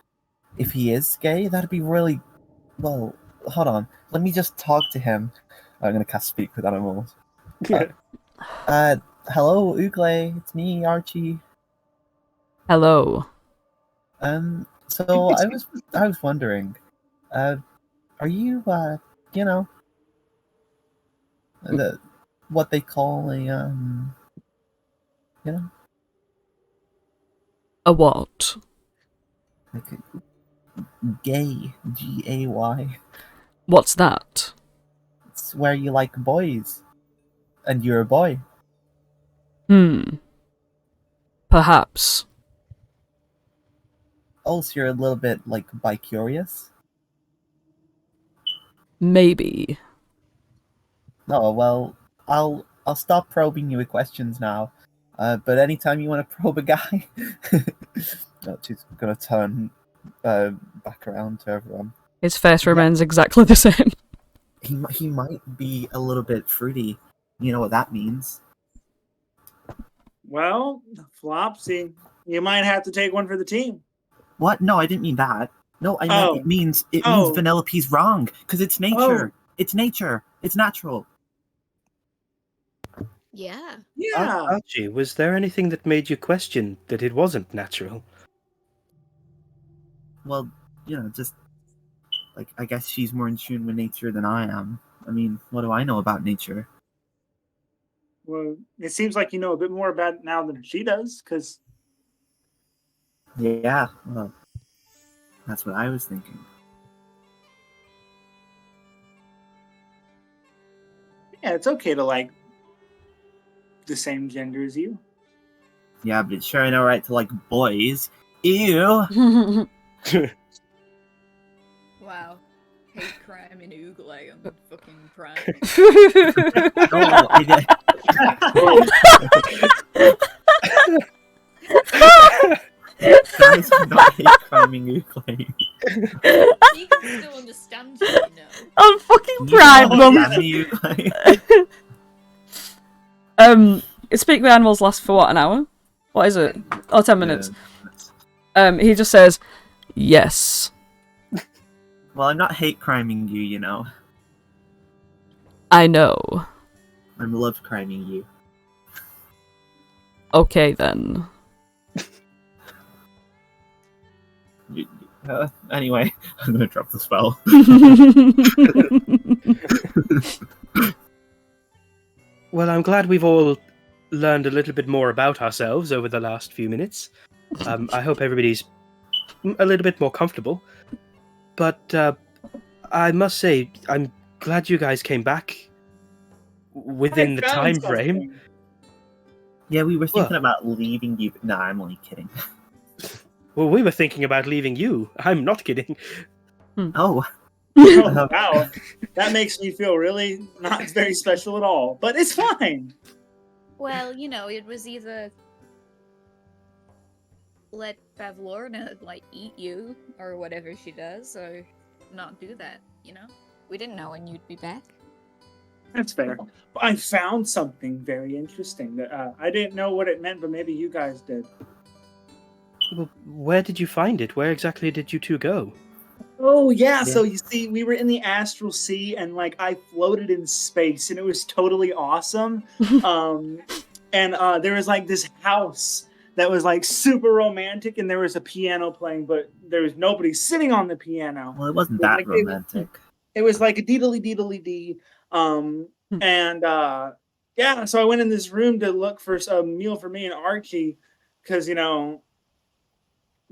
if he is gay, that'd be really, well, hold on. Let me just talk to him. I'm gonna cast Speak with Animals. Hello, Ugle. It's me, Archie. Hello. So I was wondering, are you, you know, what they call a, you know, A what? like a gay, Gay. What's that? It's where you like boys, and you're a boy. Perhaps. Also, you're a little bit like bi-curious. Maybe. Oh well, I'll stop probing you with questions now. But anytime you want to probe a guy, she's gonna turn back around to everyone. His face remains exactly the same. he might be a little bit fruity. You know what that means? Well, Flopsy, you might have to take one for the team. What? No, I didn't mean that. No, I meant it means Oh. Vanellope's wrong because it's nature. It's nature. It's natural. Yeah. Yeah. Archie, was there anything that made you question that it wasn't natural? Well, just like I guess she's more in tune with nature than I am. I mean, what do I know about nature? Well, it seems like you know a bit more about it now than she does, because Yeah, well, that's what I was thinking. yeah, it's okay to like the same gender as you. Yeah, but it's sure ain't alright to like boys. Ew. Wow. Hate crime in Ooglay on fucking Prime. Oh, I did. Guys, I'm not hate criming Ukulele. He can still understand you, you know. I'm fucking proud, mum. Speak with Animals lasts for what, an hour? What is it? Oh, 10 minutes. He just says, yes. Well, I'm not hate criming you, you know. I know. I'm love criming you. Okay, then. Anyway, I'm gonna drop the spell. Well, I'm glad we've all learned a little bit more about ourselves over the last few minutes. I hope everybody's a little bit more comfortable. But I must say, I'm glad you guys came back within the time frame. Yeah, we were thinking about leaving you. Nah, I'm only kidding. Well, we were thinking about leaving you. I'm not kidding. Oh. Oh, wow. That makes me feel really not very special at all. But it's fine. Well, you know, it was either let Pavlorna, like, eat you, or whatever she does, or not do that, you know? We didn't know when you'd be back. That's fair. I found something very interesting that I didn't know what it meant, but maybe you guys did. Well, where did you find it? Where exactly did you two go? Oh, yeah. So you see, we were in the astral sea and like I floated in space and it was totally awesome. And there was like this house that was like super romantic and there was a piano playing, but there was nobody sitting on the piano. Well, it wasn't that like, romantic. It was like a deedly-dee. And yeah, so I went in this room to look for a meal for me and Archie because, you know,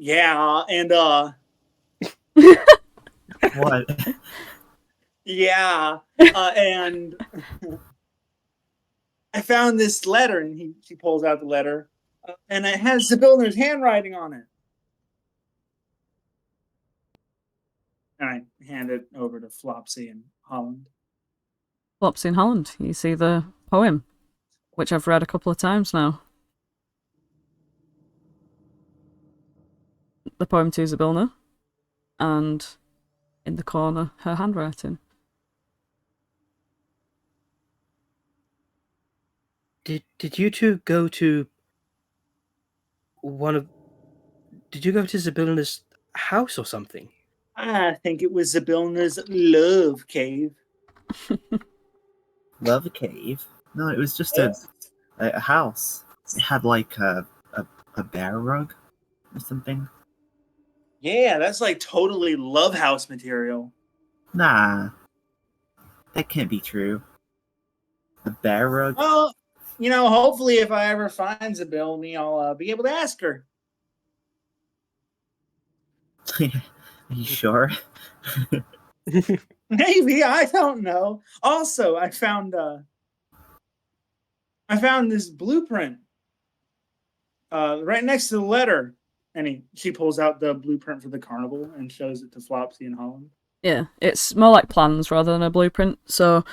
yeah, and What? yeah, and I found this letter, and she pulls out the letter, and it has Sibylla's handwriting on it. And I hand it over to Flopsy and Holland. Flopsy and Holland, you see the poem, which I've read a couple of times now. The poem to Zybilna, and in the corner, her handwriting. Did you two go to Did you go to Zybilna's house or something? I think it was Zybilna's love cave. Love cave? No, it was just a house. It had like a bear rug or something. Yeah, that's like totally love house material. Nah, that can't be true. A bear rug? Well, you know, hopefully if I ever find Zybilna, I'll be able to ask her. Are you sure? Maybe, I don't know. Also, I found this blueprint right next to the letter. And she pulls out the blueprint for the carnival and shows it to Flopsy and Holland. Yeah, it's more like plans rather than a blueprint. So,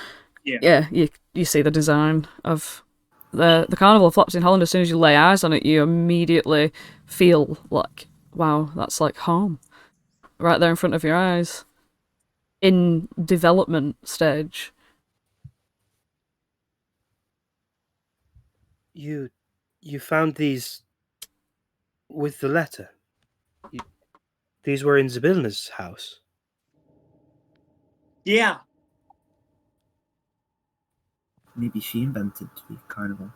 yeah, you see the design of the carnival of Flopsy and Holland. As soon as you lay eyes on it, you immediately feel like, wow, that's like home, right there in front of your eyes. in development stage. You found these with the letter. These were in Zabilna's house. Yeah. Maybe she invented the carnival.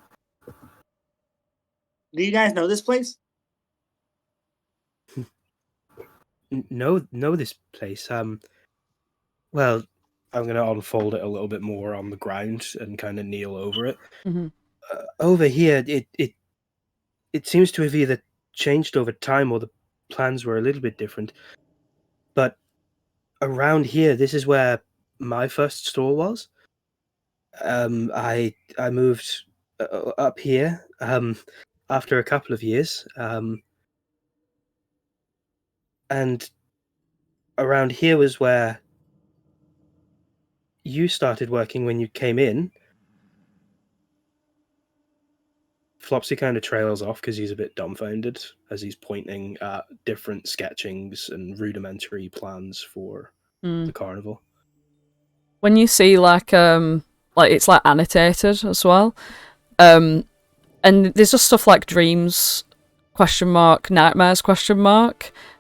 Do you guys know this place? Know this place. Well, I'm gonna unfold it a little bit more on the ground and kind of kneel over it. Mm-hmm. Over here, it seems to have either changed over time or the plans were a little bit different. But around here, this is where my first store was. I moved up here after a couple of years, and around here was where you started working when you came in. Flopsy kind of trails off because he's a bit dumbfounded as he's pointing at different sketchings and rudimentary plans for the carnival. When you see like it's like annotated as well, and there's just stuff like dreams ? Nightmares ?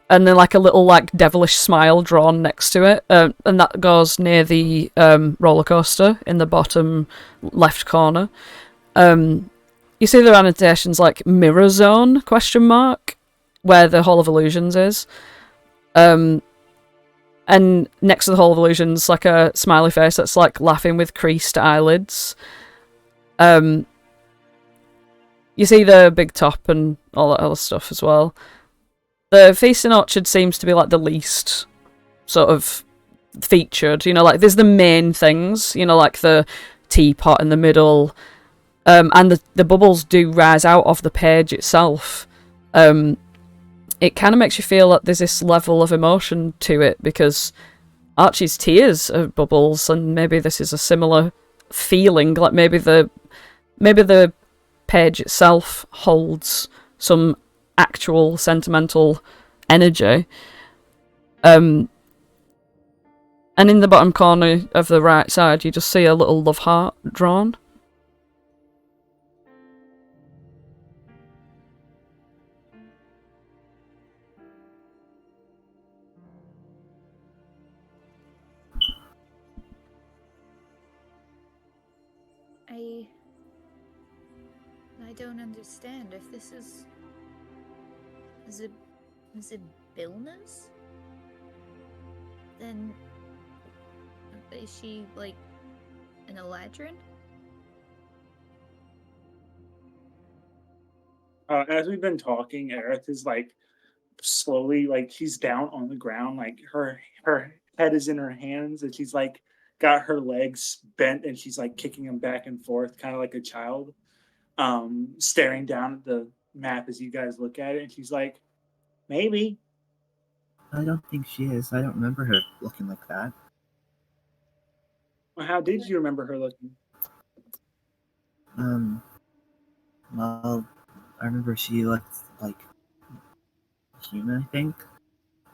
And then like a little like devilish smile drawn next to it, and that goes near the roller coaster in the bottom left corner. You see there are annotations like Mirror Zone ? Where the Hall of Illusions is. And next to the Hall of Illusions, like a smiley face that's like laughing with creased eyelids. You see the big top and all that other stuff as well. The Feasting Orchard seems to be like the least sort of featured. You know, like there's the main things, you know, like the teapot in the middle. And the bubbles do rise out of the page itself. It kind of makes you feel that there's this level of emotion to it because Archie's tears are bubbles, and maybe this is a similar feeling. Like maybe the page itself holds some actual sentimental energy. And in the bottom corner of the right side, you just see a little love heart drawn. I don't understand. If this is Zabilna's, then is she like an Eladrin? As we've been talking, Aerith is like slowly, like she's down on the ground, like her head is in her hands, and she's like got her legs bent, and she's like kicking them back and forth, kind of like a child, staring down at the map as you guys look at it, and she's like, maybe. I don't think she is. I don't remember her looking like that. Well, how did you remember her looking? Well, I remember she looked like human, I think.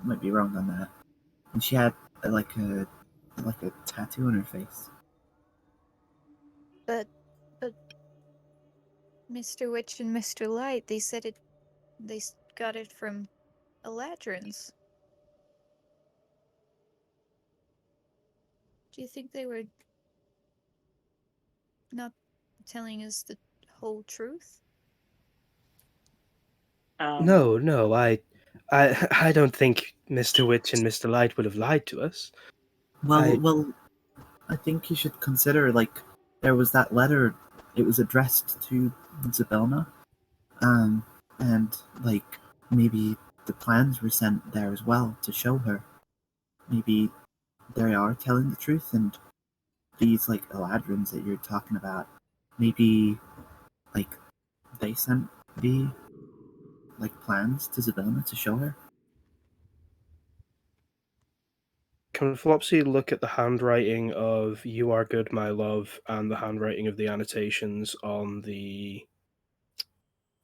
I might be wrong on that. And she had like a tattoo on her face. But Mr. Witch and Mr. Light, they said they got it from Eladrin's. Do you think they were not telling us the whole truth? No, I don't think Mr. Witch and Mr. Light would have lied to us. Well, I think you should consider, like, there was that letter. It was addressed to Zabilna, and like maybe the plans were sent there as well to show her. Maybe they are telling the truth, and these like Eladrins that you're talking about, maybe like they sent the like plans to Zabilna to show her. Can Flopsy look at the handwriting of "You are good, my love" and the handwriting of the annotations on the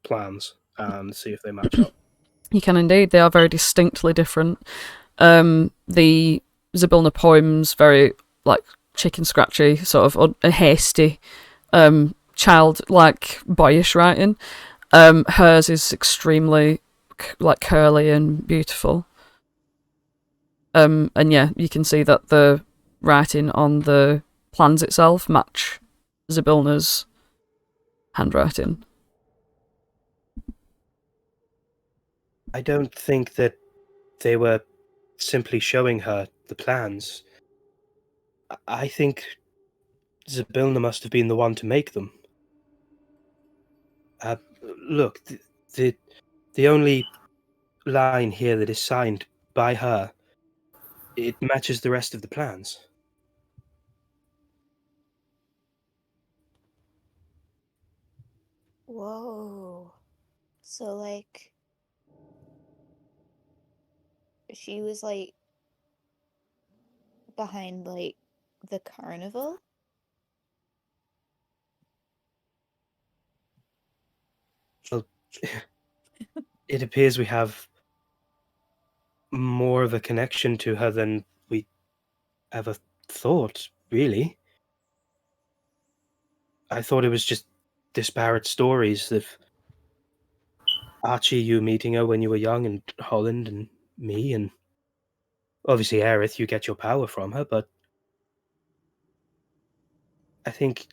plans and see if they match up? You can indeed. They are very distinctly different. The Zybilna poems, very like chicken scratchy, sort of hasty, childlike boyish writing. Hers is extremely like curly and beautiful. And yeah, you can see that the writing on the plans itself match Zybilna's handwriting. I don't think that they were simply showing her the plans. I think Zybilna must have been the one to make them. Look, the only line here that is signed by her, it matches the rest of the plans. Whoa. So, like, she was, like, behind, like, the carnival? Well, it appears we have more of a connection to her than we ever thought, really. I thought it was just disparate stories of Archie, you meeting her when you were young, and Holland and me, and obviously Aerith, you get your power from her, but I think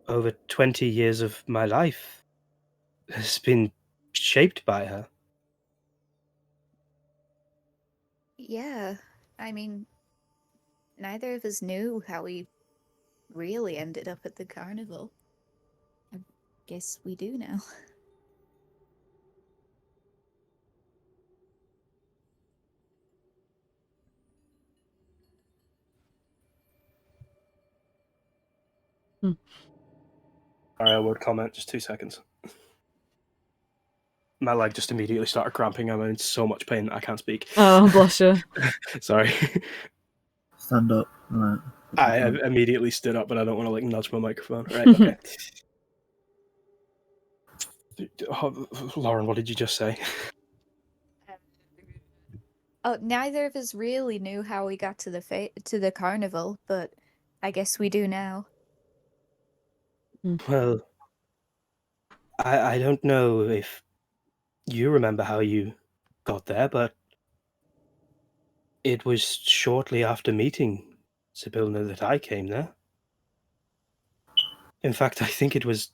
over 20 years of my life has been shaped by her. Yeah. I mean, neither of us knew how we really ended up at the carnival. I guess we do now. Sorry, I would comment, just 2 seconds. My leg just immediately started cramping. I'm in so much pain that I can't speak. Oh, bless you. Sorry. Stand up. Right. I immediately stood up, but I don't want to like nudge my microphone. Right, okay. Lauren, what did you just say? Oh, neither of us really knew how we got to the carnival, but I guess we do now. Well, I don't know if you remember how you got there, but it was shortly after meeting Zybilna that I came there. In fact, I think it was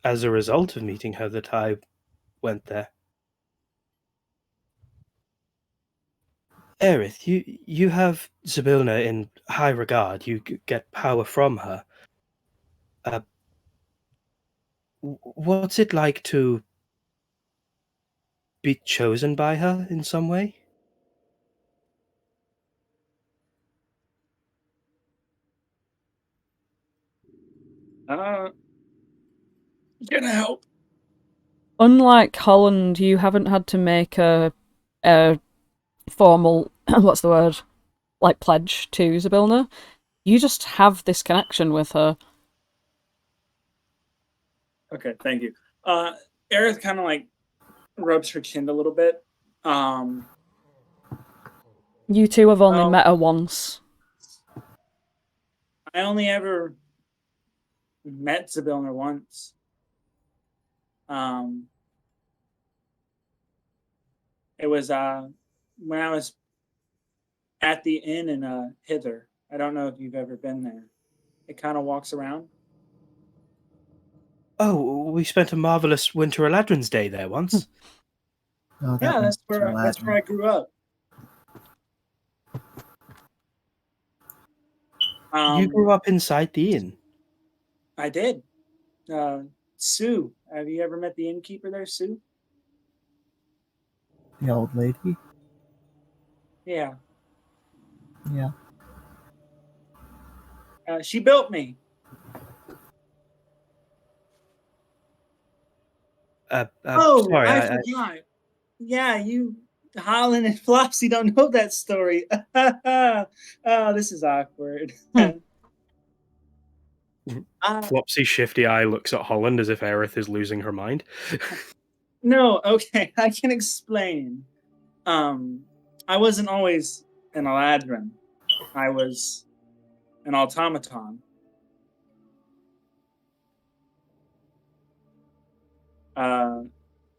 as a result of meeting her that I went there. Aerith, you have Zybilna in high regard. You get power from her. What's it like to be chosen by her in some way? Gonna help. Unlike Holland, you haven't had to make a formal what's the word, like pledge to Zybilna. You just have this connection with her. Okay, thank you. Aerith kind of like rubs her chin a little bit. You two have only met her once. I only ever met Zybilna once. It was when I was at the inn in Hither. I don't know if you've ever been there. It kind of walks around. Oh, we spent a marvelous winter Eladrin's day there once. Oh, Yeah, that's where I grew up. You grew up inside the inn? I did. Sue, have you ever met the innkeeper there, Sue? The old lady? Yeah. Yeah. She built me. Sorry, I forgot. Yeah, you, Holland and Flopsy don't know that story. Oh, this is awkward. Flopsy's shifty eye looks at Holland as if Aerith is losing her mind. No, okay, I can explain. I wasn't always an Eladrin. I was an automaton.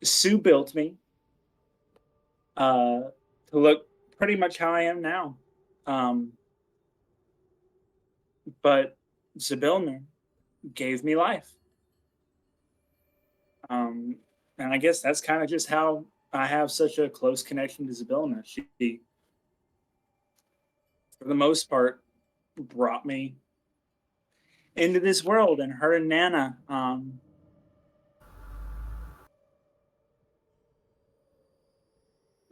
Sue built me to look pretty much how I am now. But Zybilna gave me life. And I guess that's kind of just how I have such a close connection to Zybilna. She, for the most part, brought me into this world, and her and Nana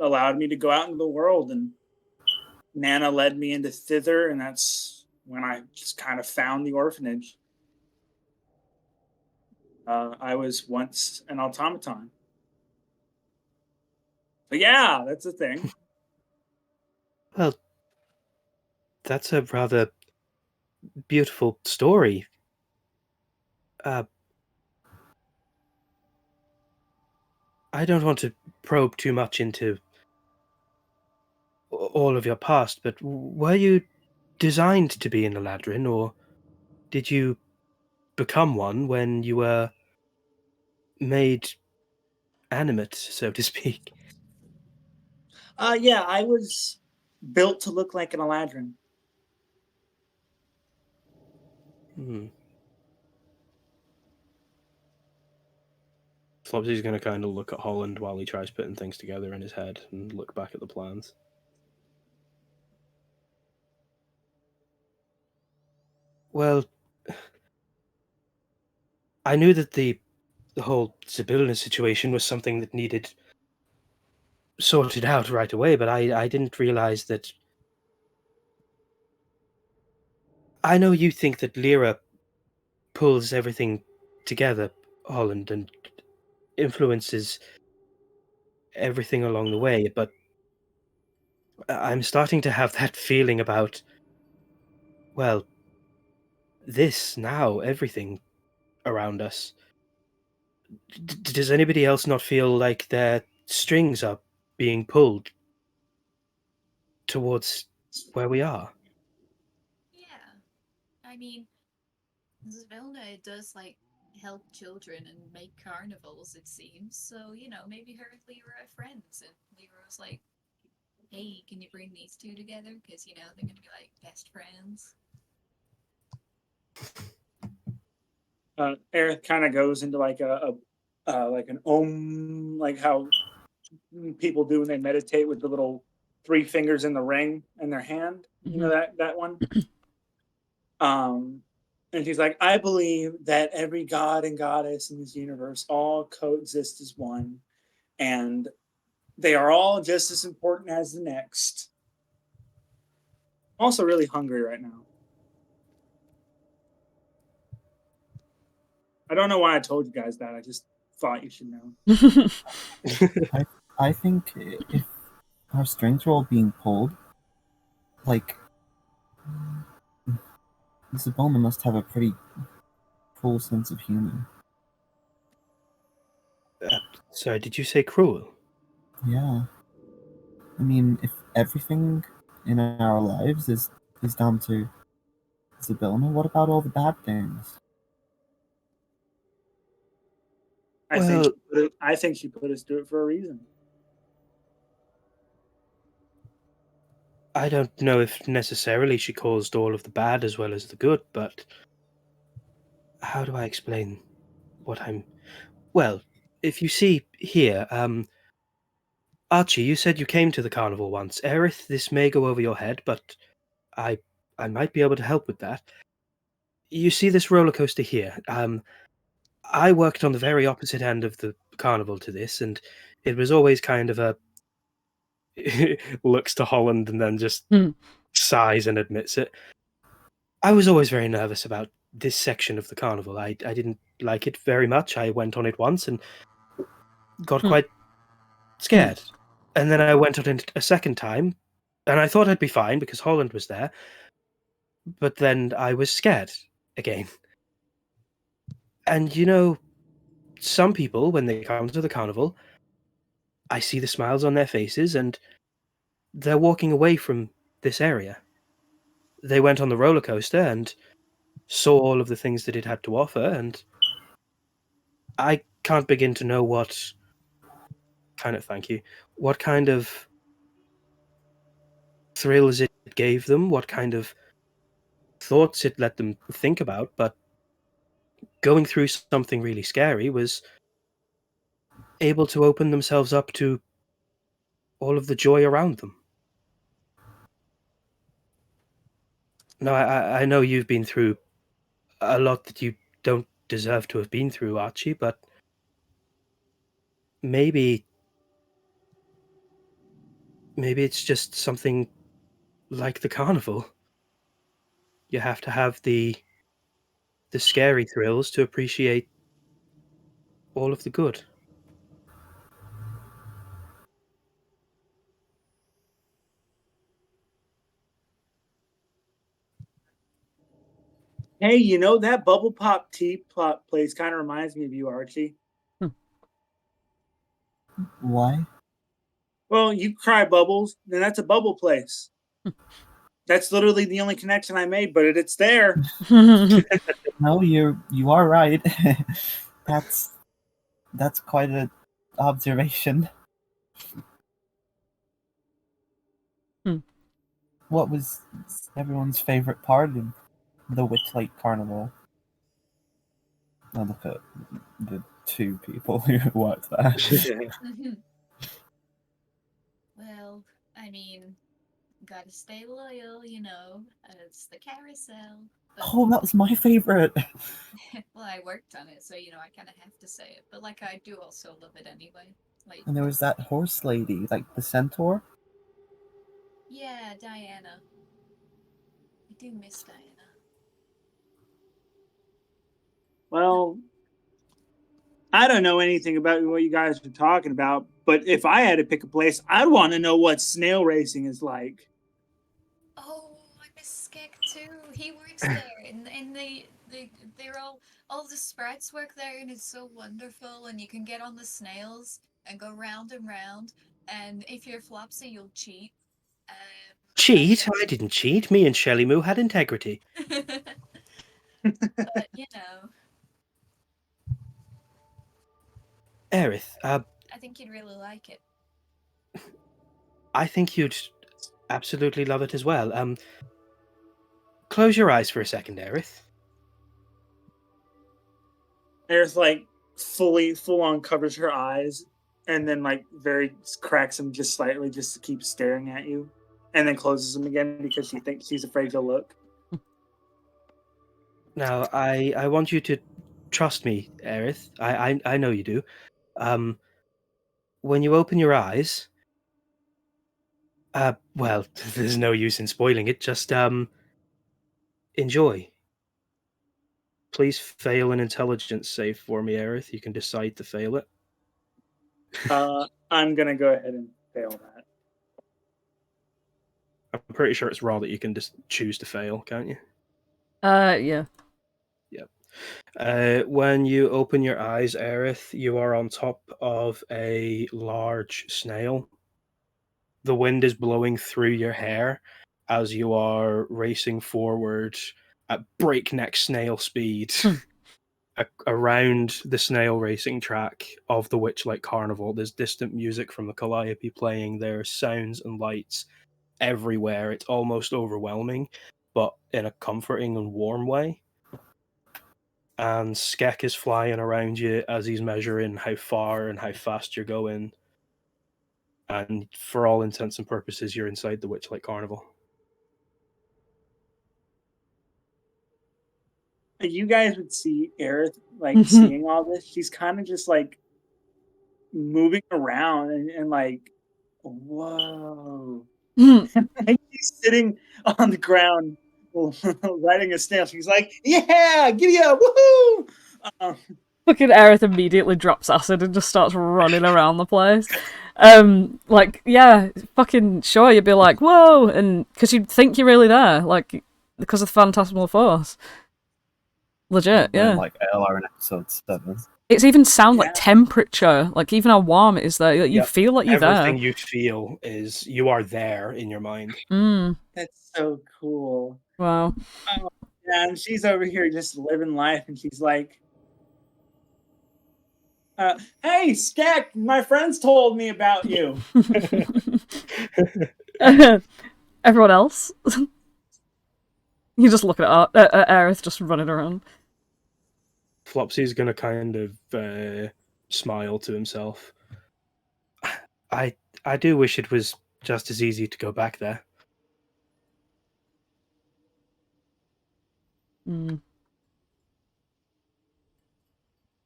allowed me to go out into the world, and Nana led me into thither, and that's when I just kind of found the orphanage. I was once an automaton. But yeah, that's a thing. Well, that's a rather beautiful story. I don't want to probe too much into all of your past, but were you designed to be an Eladrin, or did you become one when you were made animate, so to speak? Yeah, I was built to look like an Eladrin. Flopsy's going to kind of look at Holland while he tries putting things together in his head and look back at the plans. Well, I knew that the whole Zybilna situation was something that needed sorted out right away, but I didn't realize that... I know you think that Lyra pulls everything together, Holland, and influences everything along the way, but I'm starting to have that feeling about, well, this now, everything around us. Does anybody else not feel like their strings are being pulled towards where we are? Yeah. I mean, Zvelda does like help children and make carnivals, it seems. So, maybe her and Lyra are friends, and Lyra was like, hey, can you bring these two together? Because, they're going to be like best friends. Aerith kind of goes into like like an om, like how people do when they meditate with the little 3 fingers in the ring in their hand. You know that one. And she's like, I believe that every god and goddess in this universe all coexist as one, and they are all just as important as the next. I'm also really hungry right now. I don't know why I told you guys that. I just thought you should know. I think if our strings are all being pulled, like, Zybilna must have a pretty cool sense of humor. Sorry, did you say cruel? Yeah. I mean, if everything in our lives is down to Zybilna, what about all the bad things? I think she put us through it for a reason. I don't know if necessarily she caused all of the bad as well as the good, but how do I explain what I'm... Well, if you see here, Archie, you said you came to the carnival once. Aerith, this may go over your head, but I might be able to help with that. You see this roller coaster here. I worked on the very opposite end of the carnival to this, and it was always kind of a... looks to Holland and then just sighs and admits it. I was always very nervous about this section of the carnival. I didn't like it very much. I went on it once and got quite scared. And then I went on it a second time, and I thought I'd be fine because Holland was there. But then I was scared again. And some people, when they come to the carnival, I see the smiles on their faces, and they're walking away from this area. They went on the roller coaster and saw all of the things that it had to offer, and I can't begin to know what kind of thrills it gave them, what kind of thoughts it let them think about, but going through something really scary was able to open themselves up to all of the joy around them. No, I know you've been through a lot that you don't deserve to have been through, Archie, but maybe it's just something like the carnival. You have to have the scary thrills to appreciate all of the good. Hey, you know that bubble pop tea plot place kind of reminds me of you, Archie. Why? Well, you cry bubbles, then that's a bubble place. That's literally the only connection I made, but it's there. No, you are right. That's quite an observation. What was everyone's favorite part of the Witchlight Carnival? Now look at the two people who worked there. Well, I mean, gotta stay loyal, you know. It's the carousel. But, Oh, that was my favorite. well, I worked on it, so you know I kind of have to say it. But like, I do also love it anyway. Like, And there was that horse lady, like the centaur. yeah, Diana. I do miss Diana. Well, I don't know anything about what you guys were talking about, but if I had to pick a place, I'd want to know what snail racing is like. Oh, I miss Skek too. He works there, and they're all the sprites work there, and it's so wonderful. And you can get on the snails and go round and round. And if you're Flopsy, you'll cheat. Cheat? I didn't cheat. Me and Shelly Moo had integrity. But you know, Aerith, I think you'd really like it. I think you'd absolutely love it as well. Close your eyes for a second, Aerith. Aerith like full on covers her eyes and then like very cracks them just slightly just to keep staring at you, and then closes them again because she thinks she's afraid to look. Now, I want you to trust me, Aerith. I know you do. When you open your eyes, well, there's no use in spoiling it. Just enjoy. Please fail an intelligence save for me, Aerith. You can decide to fail it. I'm gonna go ahead and fail that. I'm pretty sure it's raw that you can just choose to fail, can't you? Yeah. Yep. When you open your eyes, Aerith, you are on top of a large snail. The wind is blowing through your hair as you are racing forward at breakneck snail speed around the snail racing track of the Witchlight Carnival. There's distant music from the Calliope playing. There are sounds and lights everywhere. It's almost overwhelming, but in a comforting and warm way. And Skek is flying around you as he's measuring how far and how fast you're going. And for all intents and purposes, you're inside the Witchlight Carnival. You guys would see Aerith like seeing all this. She's kind of just like moving around and like, whoa. And she's sitting on the ground riding a snail. She's like, yeah, giddy up, woohoo! Fucking Aerith immediately drops acid and just starts running around the place. Like, yeah, fucking sure, you'd be like, whoa, and because you'd think you're really there, like, because of the Phantasmal Force. Legit, yeah. Like LR in episode 7. It's even sound like Yeah. temperature, like even how warm it is there. You Yep. feel like you're Everything there. you feel is you are there in your mind. That's so cool. Wow. Oh, yeah, and she's over here just living life, and she's like, "Hey, Skek, my friends told me about you." Everyone else? You just look at Aerith just running around. Flopsy's gonna kind of smile to himself. I do wish it was just as easy to go back there.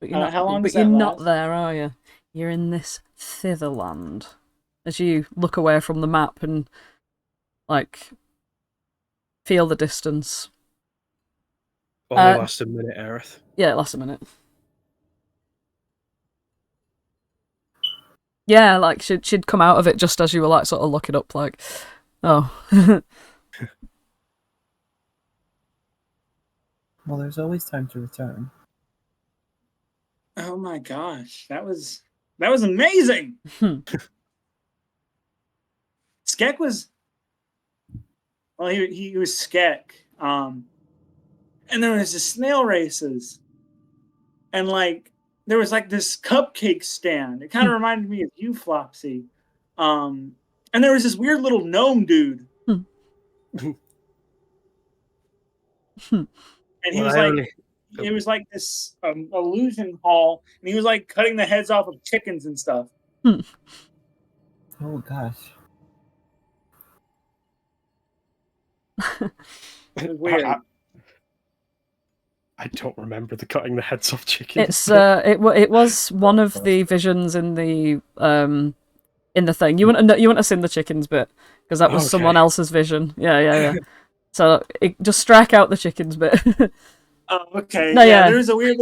But How long does you're that not last? there, are you? You're in this thitherland. As you look away from the map and, like, feel the distance. Only lasts a minute, Aerith. Yeah, it lasts a minute. Yeah, like, she'd come out of it just as you were, like, sort of looking up, like, oh. Well, there's always time to return. Oh my gosh, that was amazing. Skek was, well, he was Skek, and there was the snail races, and like there was like this cupcake stand. It kind of reminded me of you, Flopsy, and there was this weird little gnome dude, and he was like. It was like this illusion hall, and he was like cutting the heads off of chickens and stuff. Oh gosh. It was weird. I don't remember the cutting the heads off chickens. It's it was one of the visions in the thing. You wouldn't have seen the chickens bit because that was someone else's vision. Yeah. So just strike out the chickens bit. Oh, okay. No, yeah. There was a weird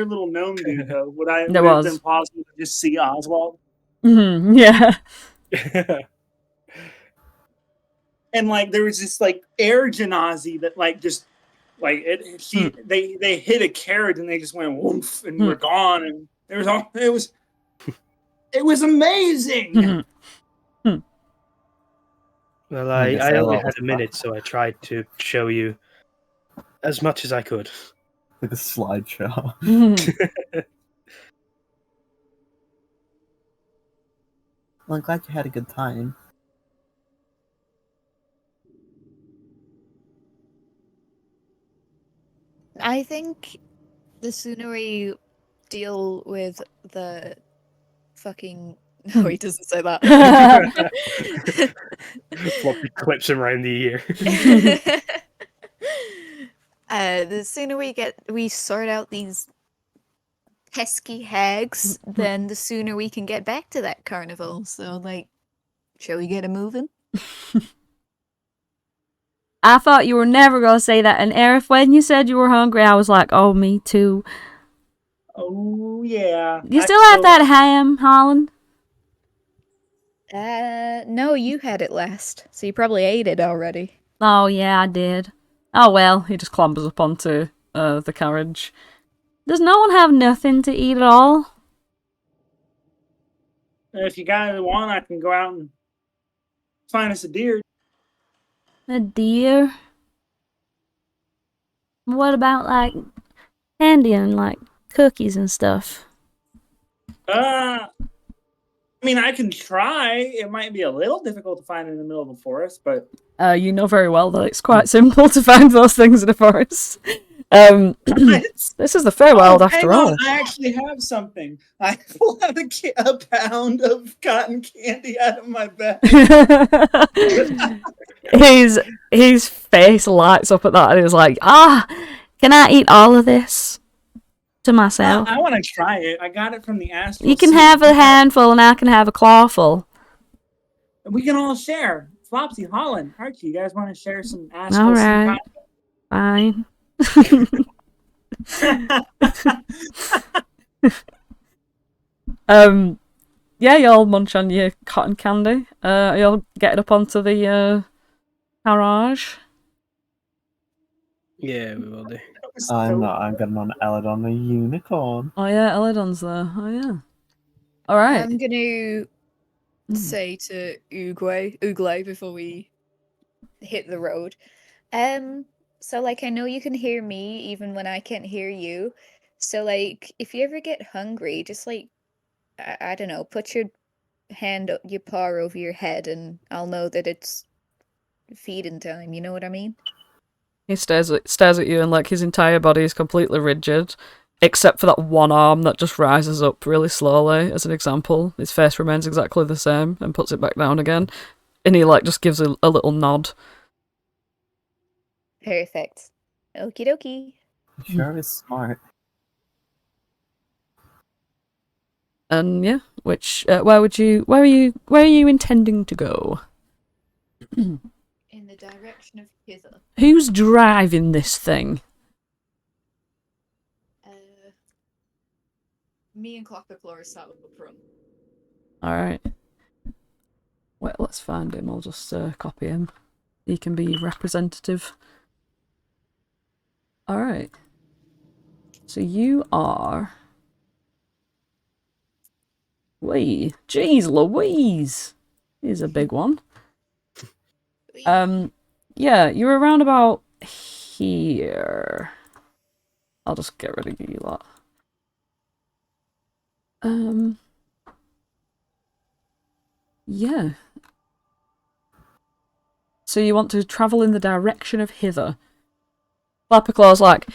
little gnome dude though. Would have been possible to just see Oswald? Yeah. And like there was this like air genasi that like just like they hit a carriage and they just went woof and were gone, and it was amazing. Well, I only had a minute, so I tried to show you as much as I could. Like a slideshow. Well, I'm glad you had a good time. I think the sooner we deal with the fucking... No, he doesn't say that. Floppy clips him around the ear. The sooner we sort out these pesky hags, then the sooner we can get back to that carnival. So, like, shall we get a moving? I thought you were never gonna say that, and Aerith, when you said you were hungry, I was like, oh, me too. Oh yeah. You still have that ham, Holland? No, you had it last, so you probably ate it already. Oh, yeah, I did. Oh well, he just clambers up onto the carriage. Does no one have nothing to eat at all? If you guys want, I can go out and find us a deer. A deer? What about, like, candy and, like, cookies and stuff? I mean, I can try. It might be a little difficult to find in the middle of the forest, but You know very well that it's quite simple to find those things in a forest. This is the Feywild after all. I actually have something. I pull out a pound of cotton candy out of my bag. His face lights up at that, and he's like, can I eat all of this to myself? I want to try it. I got it from the astral. You can have a handful, and I can have a clawful. We can all share. Flopsy, Holland, Archie, you guys want to share some astral? All right. Fine. Yeah, y'all munch on your cotton candy. Y'all get it up onto the garage. Yeah, we will do. I'm not. I'm getting on Eladrin the unicorn. Oh yeah, Eladrin's there. Oh yeah. All right. I'm gonna Hmm. say to Ugle before we hit the road. So like I know you can hear me even when I can't hear you. So like if you ever get hungry, just like I don't know, put your your paw over your head and I'll know that it's feeding time, you know what I mean? He stares at you, and like his entire body is completely rigid, except for that one arm that just rises up really slowly. As an example, his face remains exactly the same and puts it back down again, and he like just gives a little nod. Perfect. Okie dokie. Sure is smart. And yeah, where are you intending to go? In the direction of hither. Who's driving this thing? Me and Clockerclaw are sat up front. Alright. Well, let's find him. I'll just copy him. He can be representative. Alright. So you are... Jeez Louise! Here's a big one. Yeah, you're around about here. I'll just get rid of you lot. Yeah. So you want to travel in the direction of hither. Flapperclaw's like,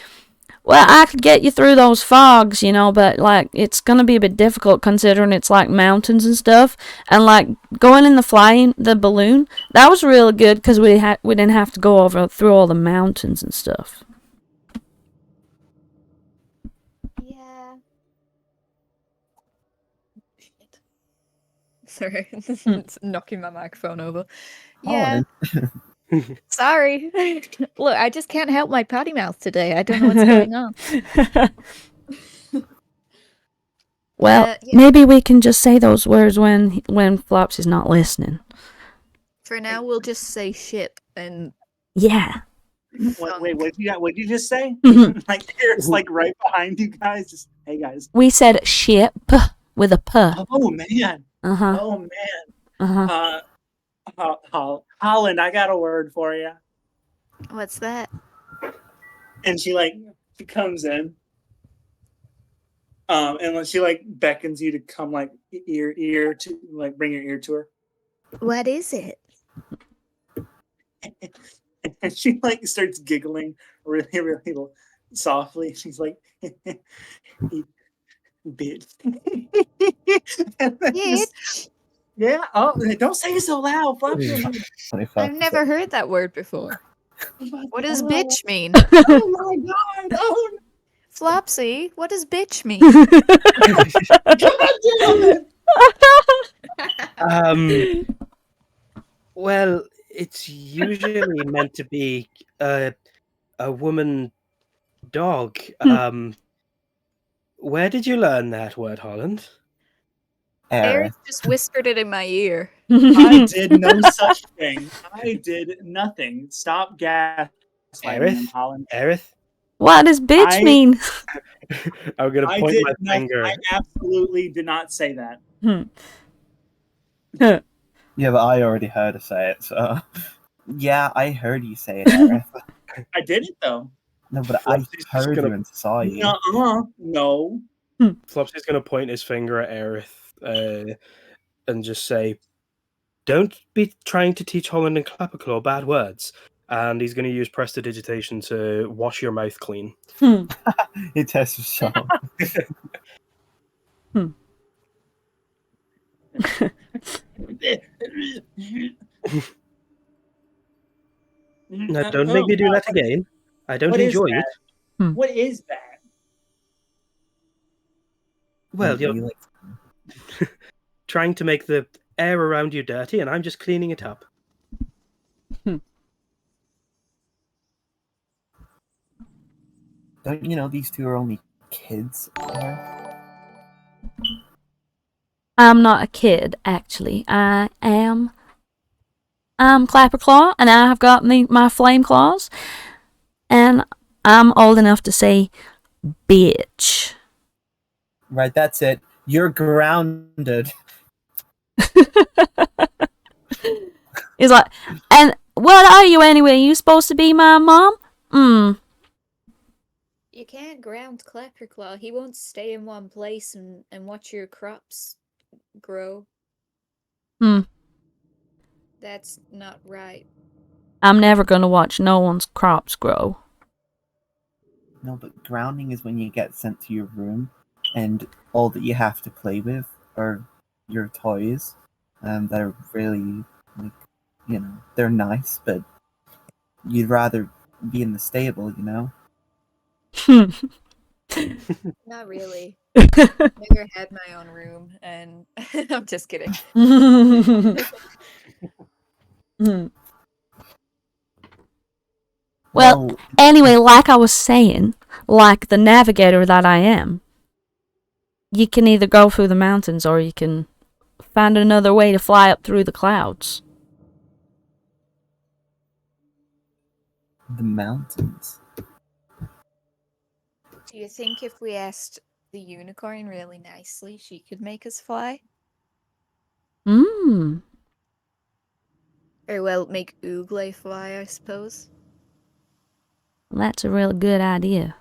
well, I could get you through those fogs, you know, but, like, it's gonna be a bit difficult considering it's, like, mountains and stuff. And, like, going in the balloon, that was really good because we didn't have to go through all the mountains and stuff. Yeah. Shit. Sorry, it's knocking my microphone over. Yeah. Sorry. Look, I just can't help my potty mouth today. I don't know what's going on. Well, yeah. maybe we can just say those words when Flopsy's not listening. For now, we'll just say ship and... Yeah. Wait, what did you just say? Like, it's like right behind you guys. Just, hey, guys. We said ship with a P. Oh, man. Uh-huh. Oh, man. Uh-huh. Holland, I got a word for you. What's that? And she comes in, and she beckons you to come ear to bring your ear to her. What is it? And she starts giggling really, really softly. She's like, bitch. Bitch? Yeah. Oh, don't say it so loud. I've never heard that word before. What does bitch mean? Oh my god! Oh, Flopsy, what does bitch mean? Well, it's usually meant to be a woman dog. Where did you learn that word, Holland? Aerith just whispered it in my ear. I did no such thing. I did nothing. Stop gaslighting, Holland. Aerith? What does bitch mean? I'm going to point my finger. I absolutely did not say that. Yeah, but I already heard her say it, so... Yeah, I heard you say it, Aerith. I didn't, though. No, but I heard you and saw you. No. Flopsy's going to point his finger at Aerith and just say, don't be trying to teach Holland and Clapperclaw bad words. And he's going to use prestidigitation to wash your mouth clean. It tests for sure. Now, don't make me do that again. I don't enjoy it. What is that? Well, you're trying to make the air around you dirty, and I'm just cleaning it up. Don't you know these two are only kids? I'm not a kid, actually. I'm Clapperclaw, and I have got my flame claws, and I'm old enough to say bitch. Right, that's it. You're grounded. He's like, and what are you anyway? You supposed to be my mom? You can't ground Clapperclaw. He won't stay in one place and watch your crops grow. That's not right. I'm never gonna watch no one's crops grow. No, but grounding is when you get sent to your room and all that you have to play with are your toys. That are really, like, you know, they're nice, but you'd rather be in the stable, you know? Not really. Never had my own room, and I'm just kidding. Well, anyway, like I was saying, like the navigator that I am, you can either go through the mountains or you can find another way to fly up through the clouds. The mountains. Do you think if we asked the unicorn really nicely, she could make us fly? Or, well, make Ooglay fly, I suppose? That's a really good idea.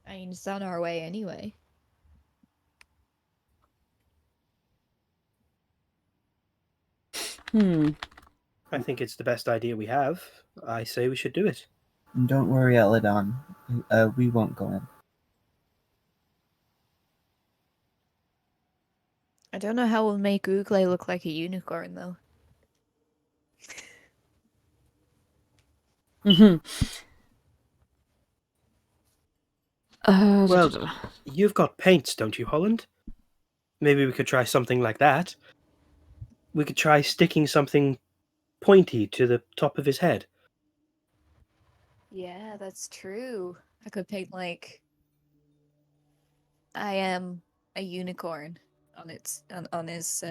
I mean, it's on our way anyway. I think it's the best idea we have. I say we should do it. Don't worry, Eladrin. We won't go in. I don't know how we'll make Ooglay look like a unicorn, though. Well, you've got paints, don't you, Holland? Maybe we could try something like that. We could try sticking something pointy to the top of his head. Yeah, that's true. I could paint, like, I am a unicorn on his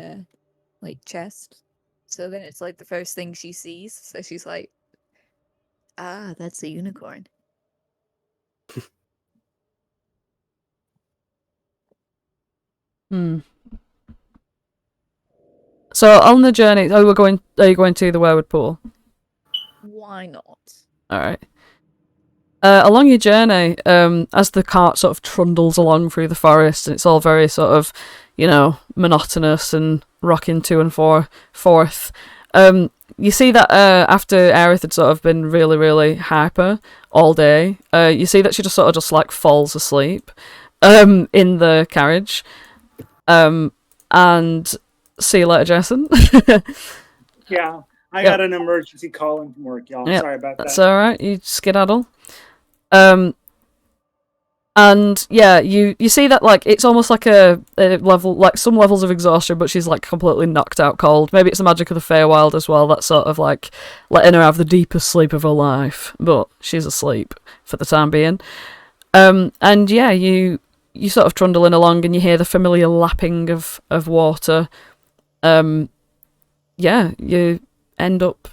like chest. So then it's like the first thing she sees. So she's like, ah, that's a unicorn. So on the journey, are you going to the Werewood Pool? Why not? All right. Along your journey, as the cart sort of trundles along through the forest, and it's all very sort of, you know, monotonous and rocking to and forth. You see that after Aerith had sort of been really, really hyper all day, you see that she just sort of just like falls asleep in the carriage. And see you later, Jason. Yeah, I got an emergency call in from work, y'all. Yep, Sorry about that. That's all right. You skedaddle. And yeah, you see that like it's almost like a level, like some levels of exhaustion, but she's like completely knocked out cold. Maybe it's the magic of the Feywild as well. That's sort of like letting her have the deepest sleep of her life, but she's asleep for the time being. And yeah, you sort of trundling along, and you hear the familiar lapping of water. Yeah, you end up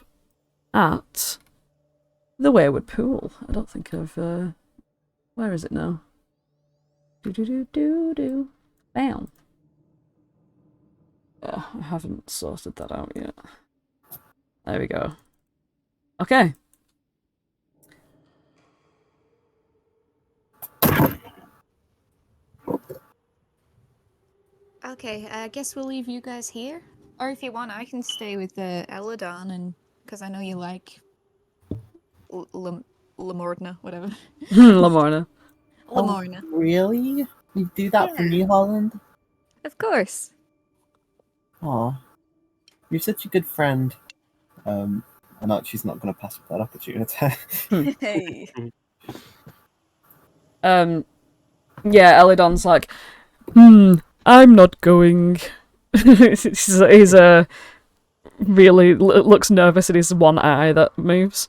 at the Werewood Pool. I don't think I've where is it now? Bam. Yeah, I haven't sorted that out yet. There we go. Okay. Okay, I guess we'll leave you guys here. Or if you want, I can stay with Eladrin, and because I know you like Lamorna, whatever. Lamorna. Lamorna. Oh, really? You do that for me, Holland? Of course. Aw. You're such a good friend. And Archie's not going to pass up that opportunity. Hey. Yeah, Eladon's like, I'm not going. he's really looks nervous in his one eye that moves.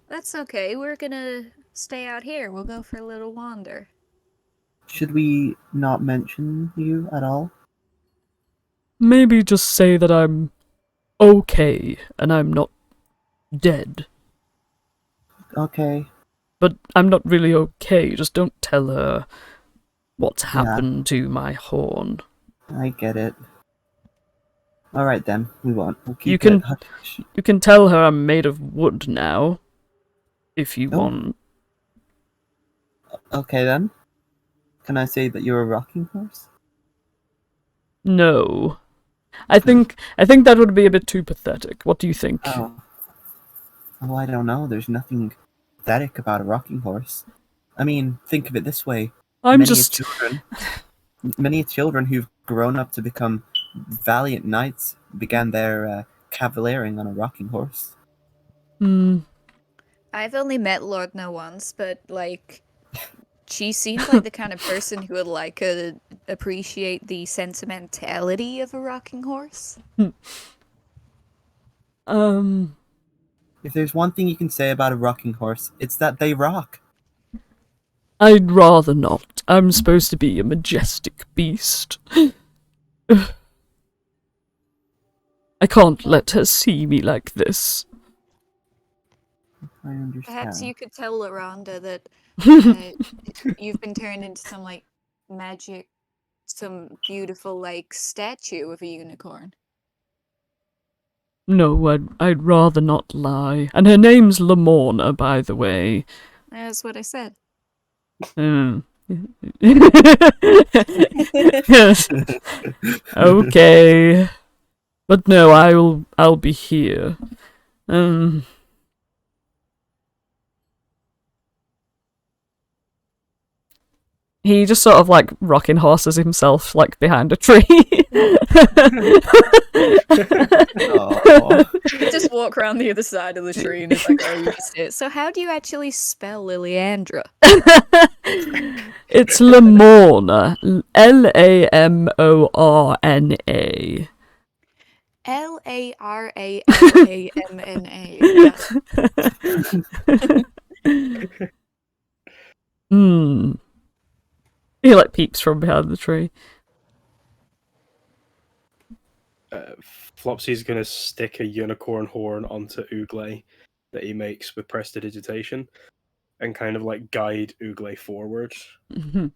That's okay. We're gonna stay out here. We'll go for a little wander. Should we not mention you at all? Maybe just say that I'm okay and I'm not dead. Okay. But I'm not really okay. Just don't tell her what's Yeah. happened to my horn. I get it. All right then. We won't. We'll keep You can- it hush. You can tell her I'm made of wood now, if you Oh. want. Okay then. Can I say that you're a rocking horse? No. I think that would be a bit too pathetic. What do you think? Oh. Oh, I don't know. There's nothing pathetic about a rocking horse. I mean, think of it this way. Many children who've grown up to become valiant knights began their cavaliering on a rocking horse. I've only met Lordna once, but like, she seemed like the kind of person who would like appreciate the sentimentality of a rocking horse. If there's one thing you can say about a rocking horse, it's that they rock. I'd rather not. I'm supposed to be a majestic beast. I can't let her see me like this. I understand. Perhaps you could tell Laranda that you've been turned into some like magic, some beautiful like statue of a unicorn. No, I'd rather not lie. And her name's Lamorna, by the way. That's what I said. Yes. Okay. But no, I'll be here. He just sort of like rocking horses himself, like behind a tree. Aw. You just walk around the other side of the tree and it's like, oh, you missed it. So how do you actually spell Liliandra? It's Lamorna. Lamorna. Laramma. He like peeks from behind the tree. Flopsy's gonna stick a unicorn horn onto Ooglay that he makes with prestidigitation and kind of like guide Ooglay forward. Usually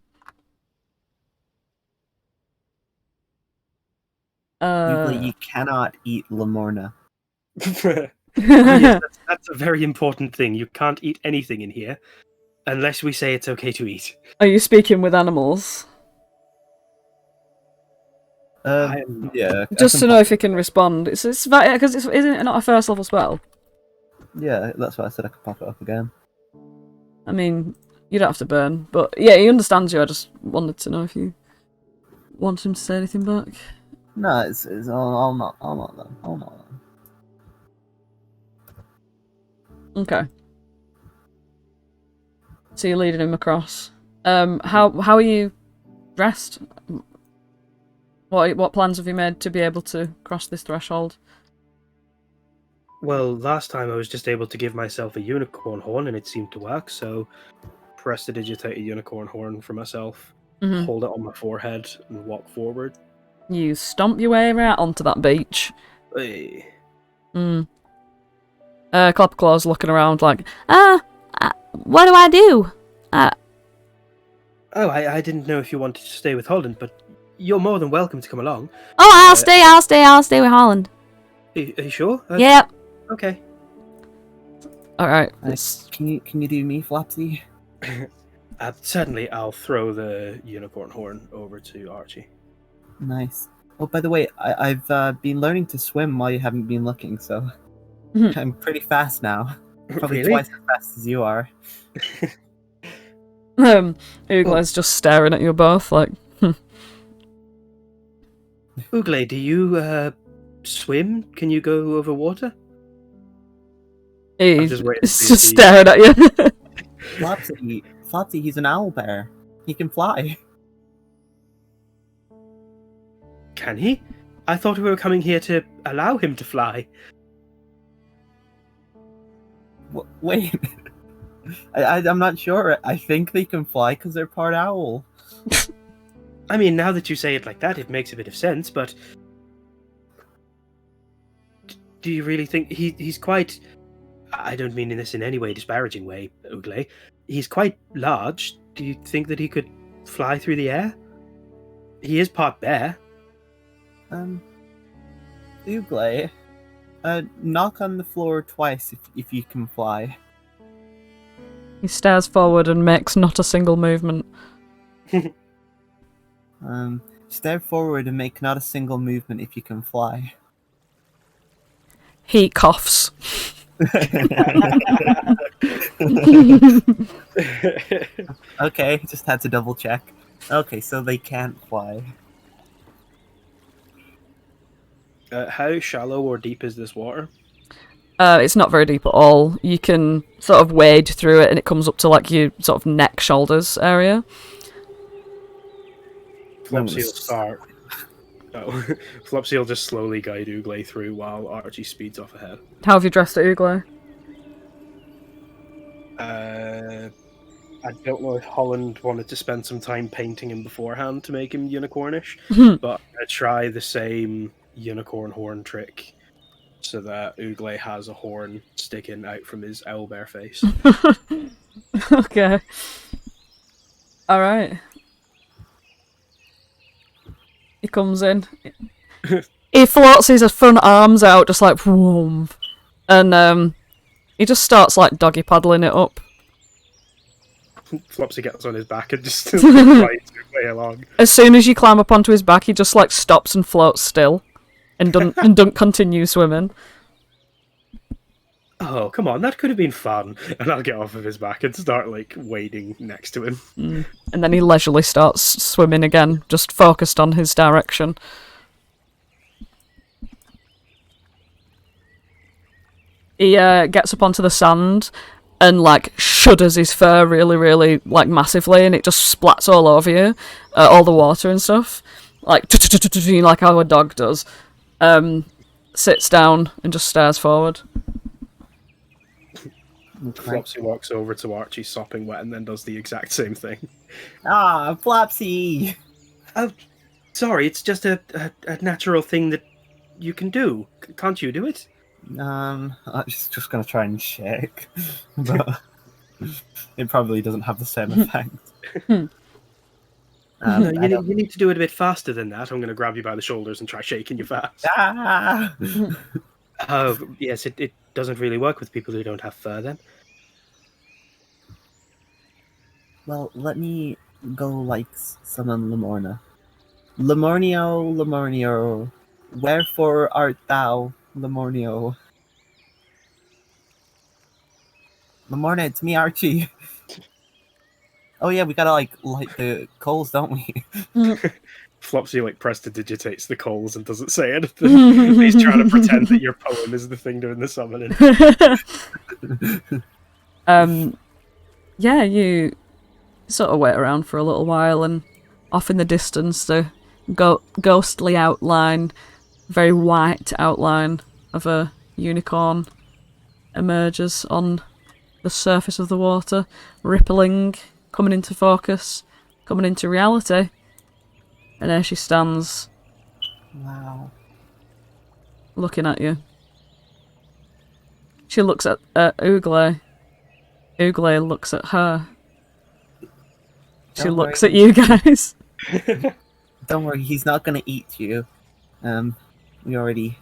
you cannot eat Lamorna. Yes, that's a very important thing. You can't eat anything in here unless we say it's okay to eat. Are you speaking with animals? Yeah. Just to know if you can respond. It's because isn't it not a first level spell? Yeah, that's why I said I could pop it up again. I mean, you don't have to burn, but yeah, he understands you. I just wanted to know if you want him to say anything back. No, I'll not then. Okay. So you're leading him across. How are you dressed? What plans have you made to be able to cross this threshold? Well, last time I was just able to give myself a unicorn horn and it seemed to work, so prestidigitate a unicorn horn for myself, hold it on my forehead, and walk forward. You stomp your way right onto that beach. Hey. Clapperclaw's looking around like, what do I do? Oh, I didn't know if you wanted to stay with Holland, but you're more than welcome to come along. Oh, I'll stay with Holland. Are you sure? Yep. Okay. alright. Can you do me, Flopsy? Certainly, I'll throw the unicorn horn over to Archie. Nice. Oh, by the way, I've been learning to swim while you haven't been looking, so I'm pretty fast now. Probably Really? twice as fast as you are. Ooglay's just staring at you both like, Ooglay, do you swim? Can you go over water? he's just waiting to see just if he- staring at you. Flopsy, he's an owl bear. He can fly. Can he? I thought we were coming here to allow him to fly. Wait. I'm not sure. I think they can fly because they're part owl. I mean, now that you say it like that, it makes a bit of sense, but... Do you really think... He's quite I don't mean this in any way disparaging way, Ugle. He's quite large. Do you think that he could fly through the air? He is part bear. Ugle, knock on the floor twice if you can fly. He stares forward and makes not a single movement. Step forward and make not a single movement if you can fly. He coughs. Okay, just had to double check. Okay, so they can't fly. How shallow or deep is this water? It's not very deep at all. You can sort of wade through it and it comes up to like your sort of neck, shoulders area. Flopsy will start. Oh, Flopsy will just slowly guide Ugle through while Archie speeds off ahead. How have you dressed it, Ugle? I don't know if Holland wanted to spend some time painting him beforehand to make him unicornish, but I try the same unicorn horn trick so that Ugle has a horn sticking out from his owlbear face. Okay. Alright. He comes in. He floats his front arms out, just like whoom, and he just starts like doggy paddling it up. Flopsy gets on his back and just rides Ugle along. As soon as you climb up onto his back, he just like stops and floats still, and don't continue swimming. Oh, come on, that could have been fun. And I'll get off of his back and start like wading next to him. And then he leisurely starts swimming again, just focused on his direction. He gets up onto the sand and like shudders his fur really, really like massively, and it just splats all over you, all the water and stuff, like like how a dog does. Sits down and just stares forward. Flopsy walks over to Archie sopping wet and then does the exact same thing. Ah, Flopsy! Oh, sorry, it's just a natural thing that you can do. Can't you do it? I was just gonna try and shake, but it probably doesn't have the same effect. You need to do it a bit faster than that. I'm going to grab you by the shoulders and try shaking you fast. Ah! Oh, yes, it doesn't really work with people who don't have fur, then. Well, let me go like summon Lamorna. Lamornio, Lamornio, wherefore art thou, Lamornio? Lamorna, it's me, Archie. Oh yeah, we gotta like light the coals, don't we? Flopsy like prestidigitates the coals and doesn't say anything. He's trying to pretend that your poem is the thing doing the summoning. Yeah, you sort of wait around for a little while, and off in the distance, the ghostly outline, very white outline of a unicorn emerges on the surface of the water, rippling, coming into focus, coming into reality. And there she stands. Wow. Looking at you. She looks at Ugle. Ugle looks at her. She Don't looks worry. at you guys. Don't worry, he's not gonna eat you. We already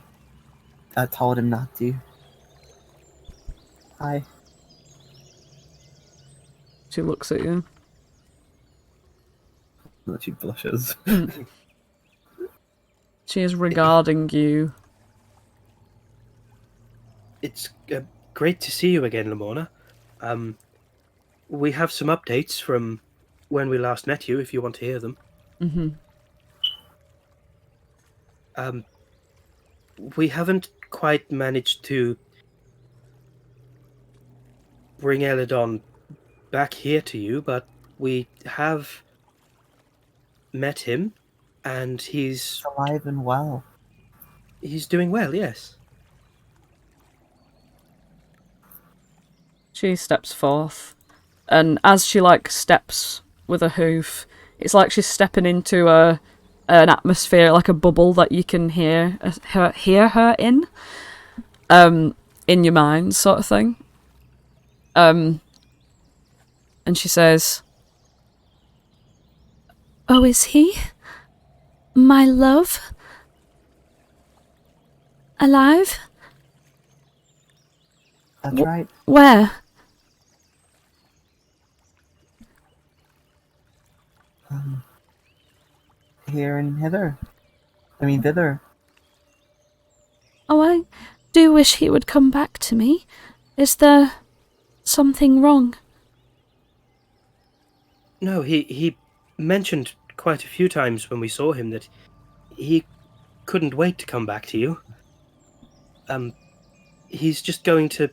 told him not to. Hi. She looks at you. And she blushes. She is regarding you. It's great to see you again, Lamorna. We have some updates from when we last met you, if you want to hear them. We haven't quite managed to bring Eladrin back here to you, but we have met him, and he's Alive and well. He's doing well, yes. She steps forth, and as she like steps with a hoof, it's like she's stepping into an atmosphere, like a bubble that you can hear her in. in your mind sort of thing. And she says, Oh, is he? My love? Alive? That's right. Where? Here and hither. I mean, thither. Oh, I do wish he would come back to me. Is there something wrong? No, he mentioned quite a few times when we saw him that he couldn't wait to come back to you. He's just going to...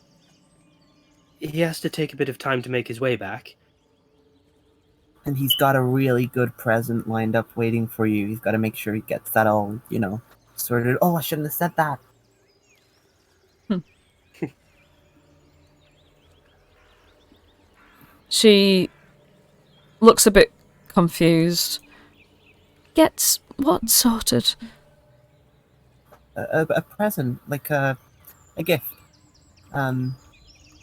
He has to take a bit of time to make his way back. And he's got a really good present lined up waiting for you. He's got to make sure he gets that all, sorted. Oh, I shouldn't have said that. she looks a bit confused. Gets what sorted? A present, like a gift.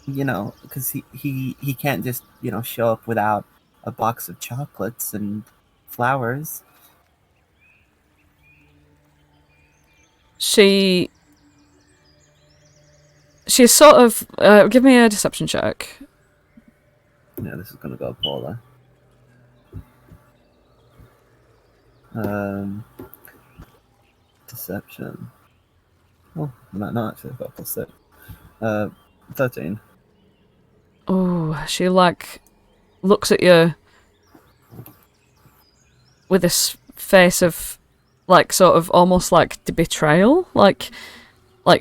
Because he can't just, show up without a box of chocolates and flowers. She's sort of give me a deception check. Yeah, this is gonna go poorly. Deception. Oh, not actually. I've got plus 6. 13. Oh, she looks at you with this face of sort of almost like betrayal, like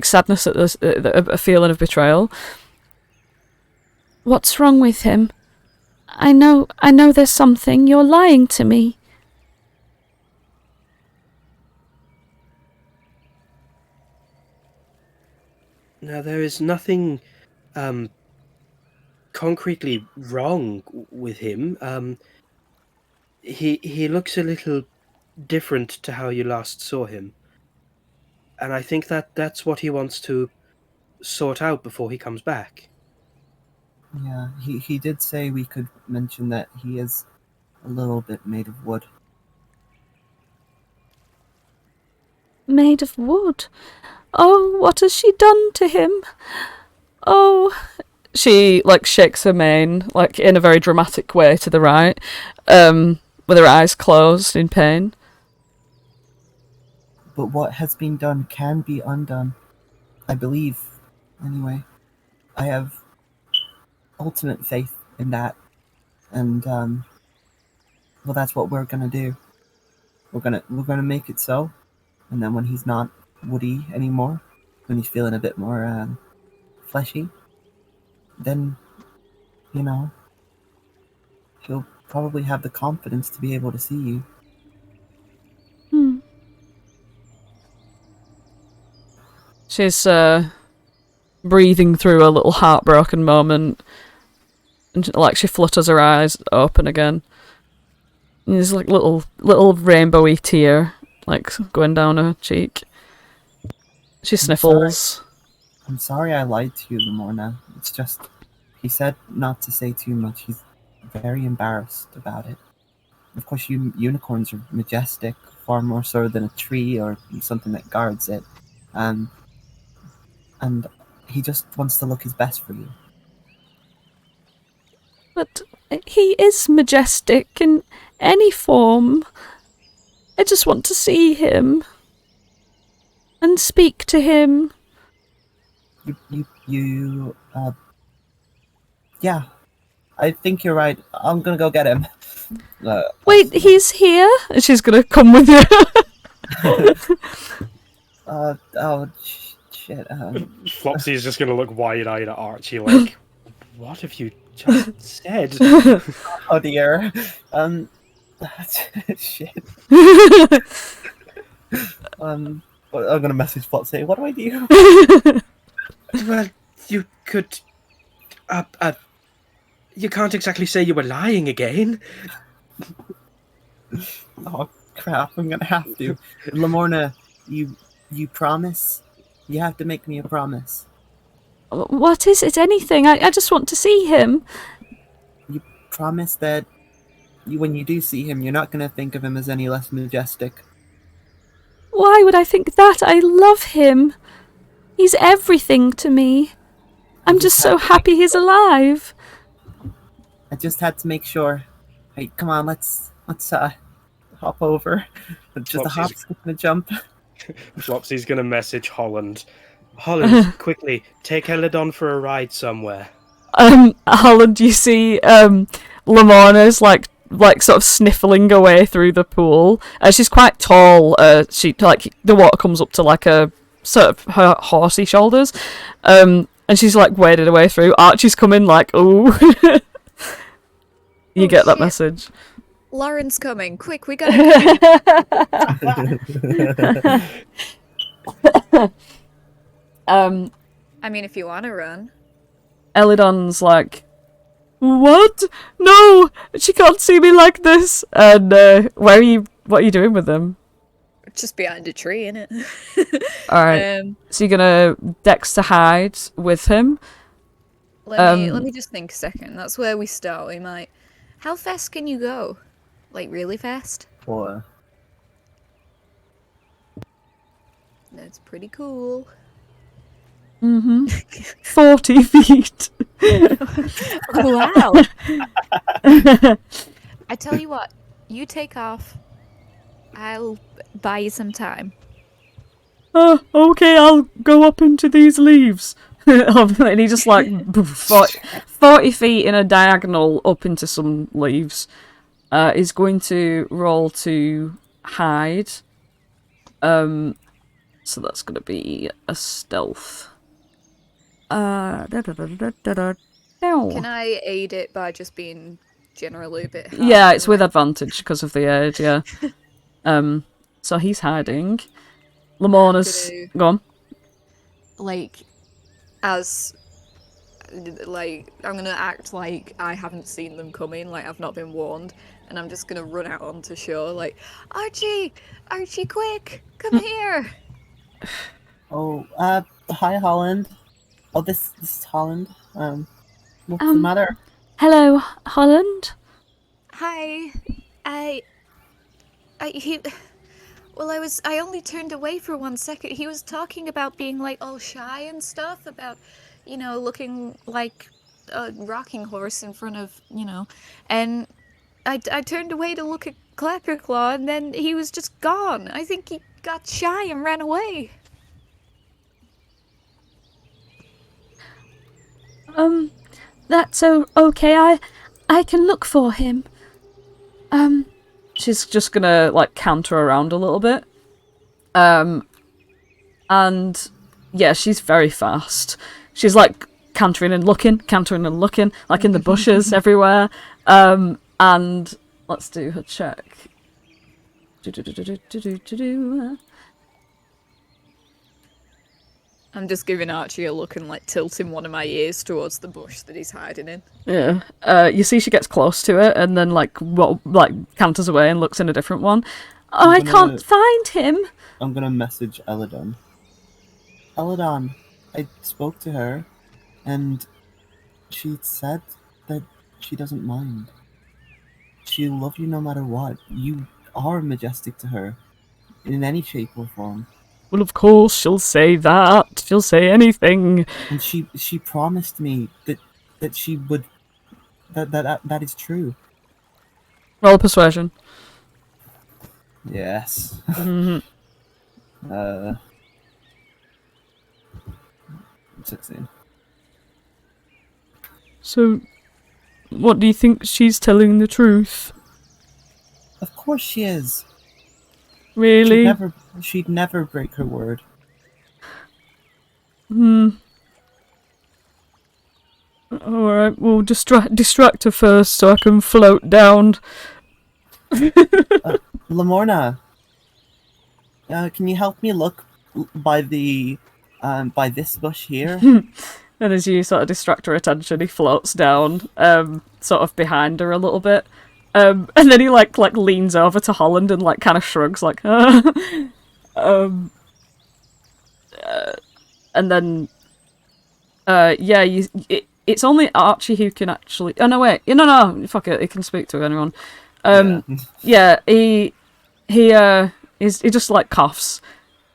sadness at this, a feeling of betrayal. What's wrong with him? I know there's something. You're lying to me. Now, there is nothing concretely wrong with him. He looks a little different to how you last saw him. And I think that's what he wants to sort out before he comes back. Yeah, he did say we could mention that he is a little bit made of wood. Made of wood? Oh, what has she done to him? Oh... She shakes her mane in a very dramatic way to the right, with her eyes closed in pain. But what has been done can be undone. I believe, anyway. I have ultimate faith in that. And, well, that's what we're gonna do. We're gonna make it so. And then when he's not woody anymore, when he's feeling a bit more, fleshy, then, he'll probably have the confidence to be able to see you. She's breathing through a little heartbroken moment, and she flutters her eyes open again. And there's little rainbowy tear going down her cheek. She sniffles. I'm sorry I lied to you, Lamorna. It's just, he said not to say too much. He's very embarrassed about it. Of course, unicorns are majestic, far more so than a tree or something that guards it. And he just wants to look his best for you. But he is majestic in any form. I just want to see him. And speak to him. Yeah. I think you're right. I'm gonna go get him. Wait, he's here? And she's gonna come with you. Shit. Flopsy is just gonna look wide-eyed at Archie like, what have you just said? Oh dear. Shit. I'm gonna message Flopsy. What do I do? Well, you could... you can't exactly say you were lying again. Oh crap, I'm gonna have to. Lamorna, you promise? You have to make me a promise. What is it? Anything? I just want to see him. You promise that when you do see him, you're not going to think of him as any less majestic. Why would I think that? I love him. He's everything to me. I'm just so happy he's alive. I just had to make sure. Hey, come on, let's hop over. Just a hop, skip, and a jump. Flopsy's gonna message Holland. Holland, quickly, take Eladrin for a ride somewhere. Holland, you see, Lamorna's like sort of sniffling away through the pool. She's quite tall. She like the water comes up to like a sort of her horsey shoulders. And she's like waded away through. Archie's coming like, ooh. You get that message. Lauren's coming. Quick, we gotta go. I mean, if you want to run. Eladrin's like, what? No! She can't see me like this! And, what are you doing with them? Just behind a tree, innit? Alright. So you're gonna dex to hide with him? Let me just think a second. That's where we start. We might... How fast can you go? Like, really fast? 4. That's pretty cool. 40 feet. Wow. I tell you what, you take off. I'll buy you some time. Okay, I'll go up into these leaves. And he just like 40 feet in a diagonal up into some leaves. Is going to roll to hide. So that's going to be a stealth. Can I aid it by just being generally a bit hard? Yeah, it's with advantage because of the aid, yeah. So he's hiding. Lamorna's gone. Like, I'm gonna act like I haven't seen them coming, like I've not been warned, and I'm just gonna run out onto shore, like, Archie, quick, come here. Oh, hi, Holland. Oh, this is Holland. What's the matter? Hello, Holland. Hi. I only turned away for 1 second. He was talking about being like all shy and stuff, about, you know, looking like a rocking horse in front of, you know, and I turned away to look at Clapperclaw, and then he was just gone. I think he got shy and ran away. That's okay. I can look for him. She's just gonna like canter around a little bit. And yeah, she's very fast. She's like cantering and looking, like in the bushes everywhere. And let's do her check. I'm just giving Archie a look and like tilting one of my ears towards the bush that he's hiding in. Yeah. You see she gets close to it and then like canters away and looks in a different one. Oh, I can't find him. I'm gonna message Eladrin. Eladrin, I spoke to her, and she said that she doesn't mind. She'll love you no matter what. You are majestic to her, in any shape or form. Well, of course she'll say that. She'll say anything. And she promised me that she would. That is true. Roll persuasion. Yes. 16. So, what do you think? She's telling the truth? Of course she is. Really? She'd never break her word. Alright, we'll distract her first so I can float down. Lamorna, can you help me look by the by this bush here? And as you sort of distract her attention, he floats down, sort of behind her a little bit. And then he like leans over to Holland and like kind of shrugs like, and then Yeah, it's only Archie who can actually. Oh no, wait, no, fuck it, he can speak to anyone. Yeah, he just like coughs,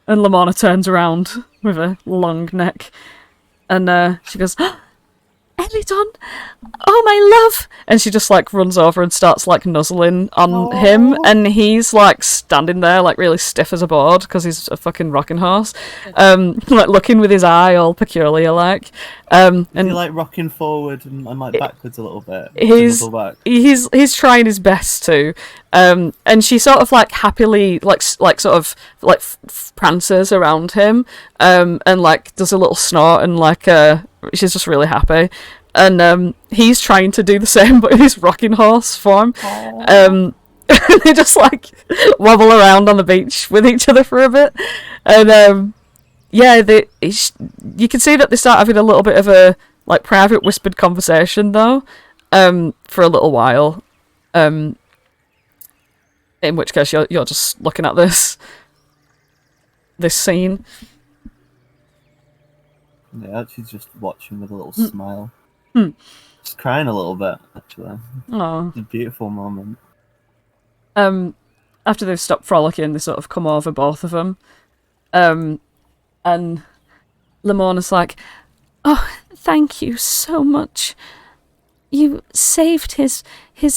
and Lamona turns around with a long neck, and she goes, Eladrin, oh my love! And she just like runs over and starts like nuzzling on him, and he's like standing there like really stiff as a board because he's a fucking rocking horse, like looking with his eye all peculiar like, and he like rocking forward and like backwards a little bit. He's trying his best to, and she sort of like happily like sort of like prances around him, and like does a little snort and like she's just really happy, and he's trying to do the same but in his rocking horse form. They just like wobble around on the beach with each other for a bit, and yeah, you can see that they start having a little bit of a like private whispered conversation though, for a little while, in which case you're just looking at this scene. Yeah, she's just watching with a little smile. Just crying a little bit, actually. Oh, It's a beautiful moment. After they've stopped frolicking, they sort of come over, both of them. And Lamona's like, oh, thank you so much. You saved his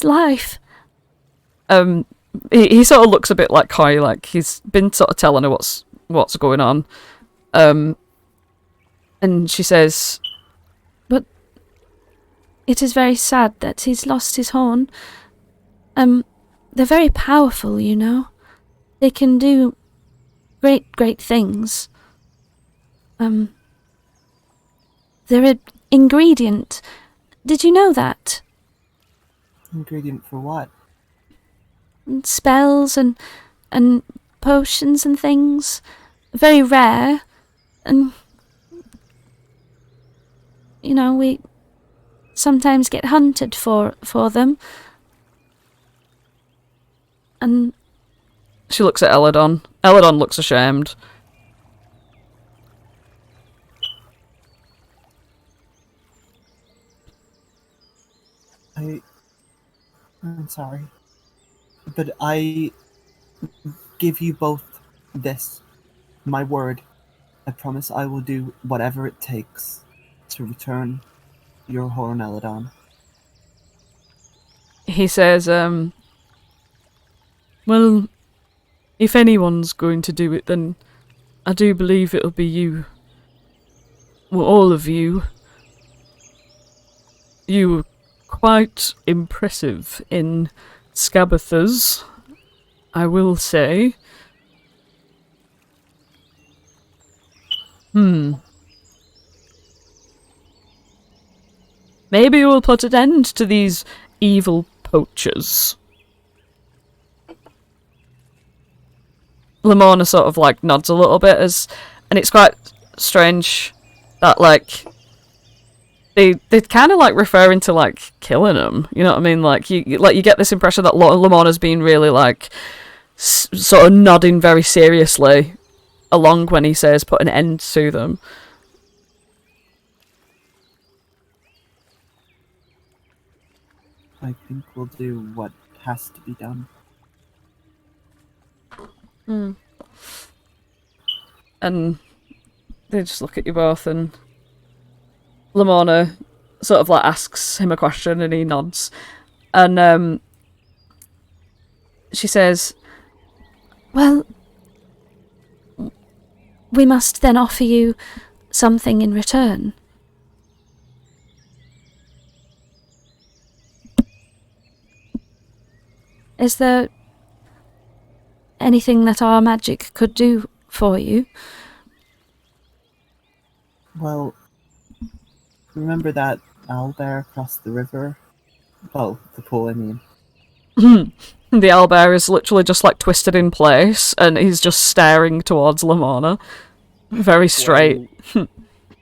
life. He sort of looks a bit like coy, like he's been sort of telling her what's going on. And she says, but it is very sad that he's lost his horn. They're very powerful, you know. They can do great things. They're an ingredient. Did you know that? Ingredient for what? Spells and potions and things. Very rare. And you know, we sometimes get hunted for them. And she looks at Eladrin. Eladrin looks ashamed. I'm sorry. But I give you both this. My word. I promise I will do whatever it takes to return your horn, Eladrin. He says, well, if anyone's going to do it, then I do believe it'll be you. Well, all of you. You were quite impressive in Scabathas, I will say. Maybe we'll put an end to these evil poachers. Lamona sort of like nods a little bit and it's quite strange that like they kind of like referring to like killing him, you know what I mean? Like you get this impression that Lamona's been really like sort of nodding very seriously along when he says put an end to them. I think we'll do what has to be done. And they just look at you both, and Lamona sort of like asks him a question and he nods. And she says, well, we must then offer you something in return. Is there anything that our magic could do for you? Well, remember that owlbear across the river? Oh, the pool, I mean. The owlbear is literally just like twisted in place, and he's just staring towards Lamona. Very straight.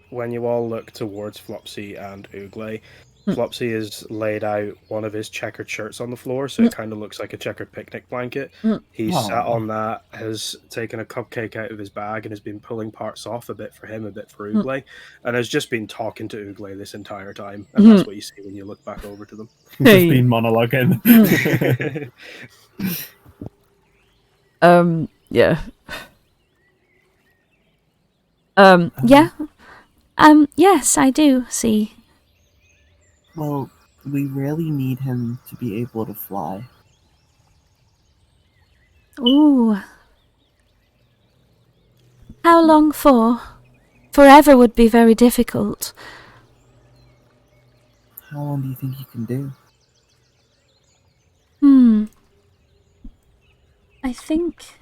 When you all look towards Flopsy and Ooglay, Flopsy has laid out one of his checkered shirts on the floor, so it kind of looks like a checkered picnic blanket. He's sat Aw. on that, has taken a cupcake out of his bag, and has been pulling parts off, a bit for him, a bit for Ugle, and has just been talking to Ugle this entire time. And that's what you see when you look back over to them. He's just been monologuing. Yeah. Yeah. Yes, I do see. Well, we really need him to be able to fly. Ooh. How long for? Forever would be very difficult. How long do you think he can do? I think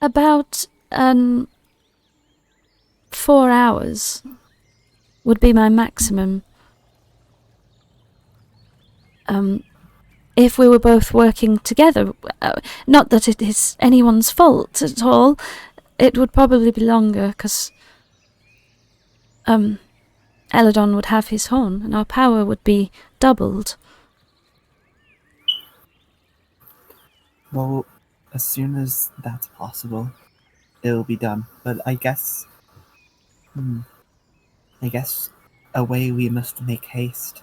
about 4 hours would be my maximum. If we were both working together, not that it is anyone's fault at all, it would probably be longer, because Eladrin would have his horn, and our power would be doubled. Well, as soon as that's possible, it'll be done. But I guess away we must make haste.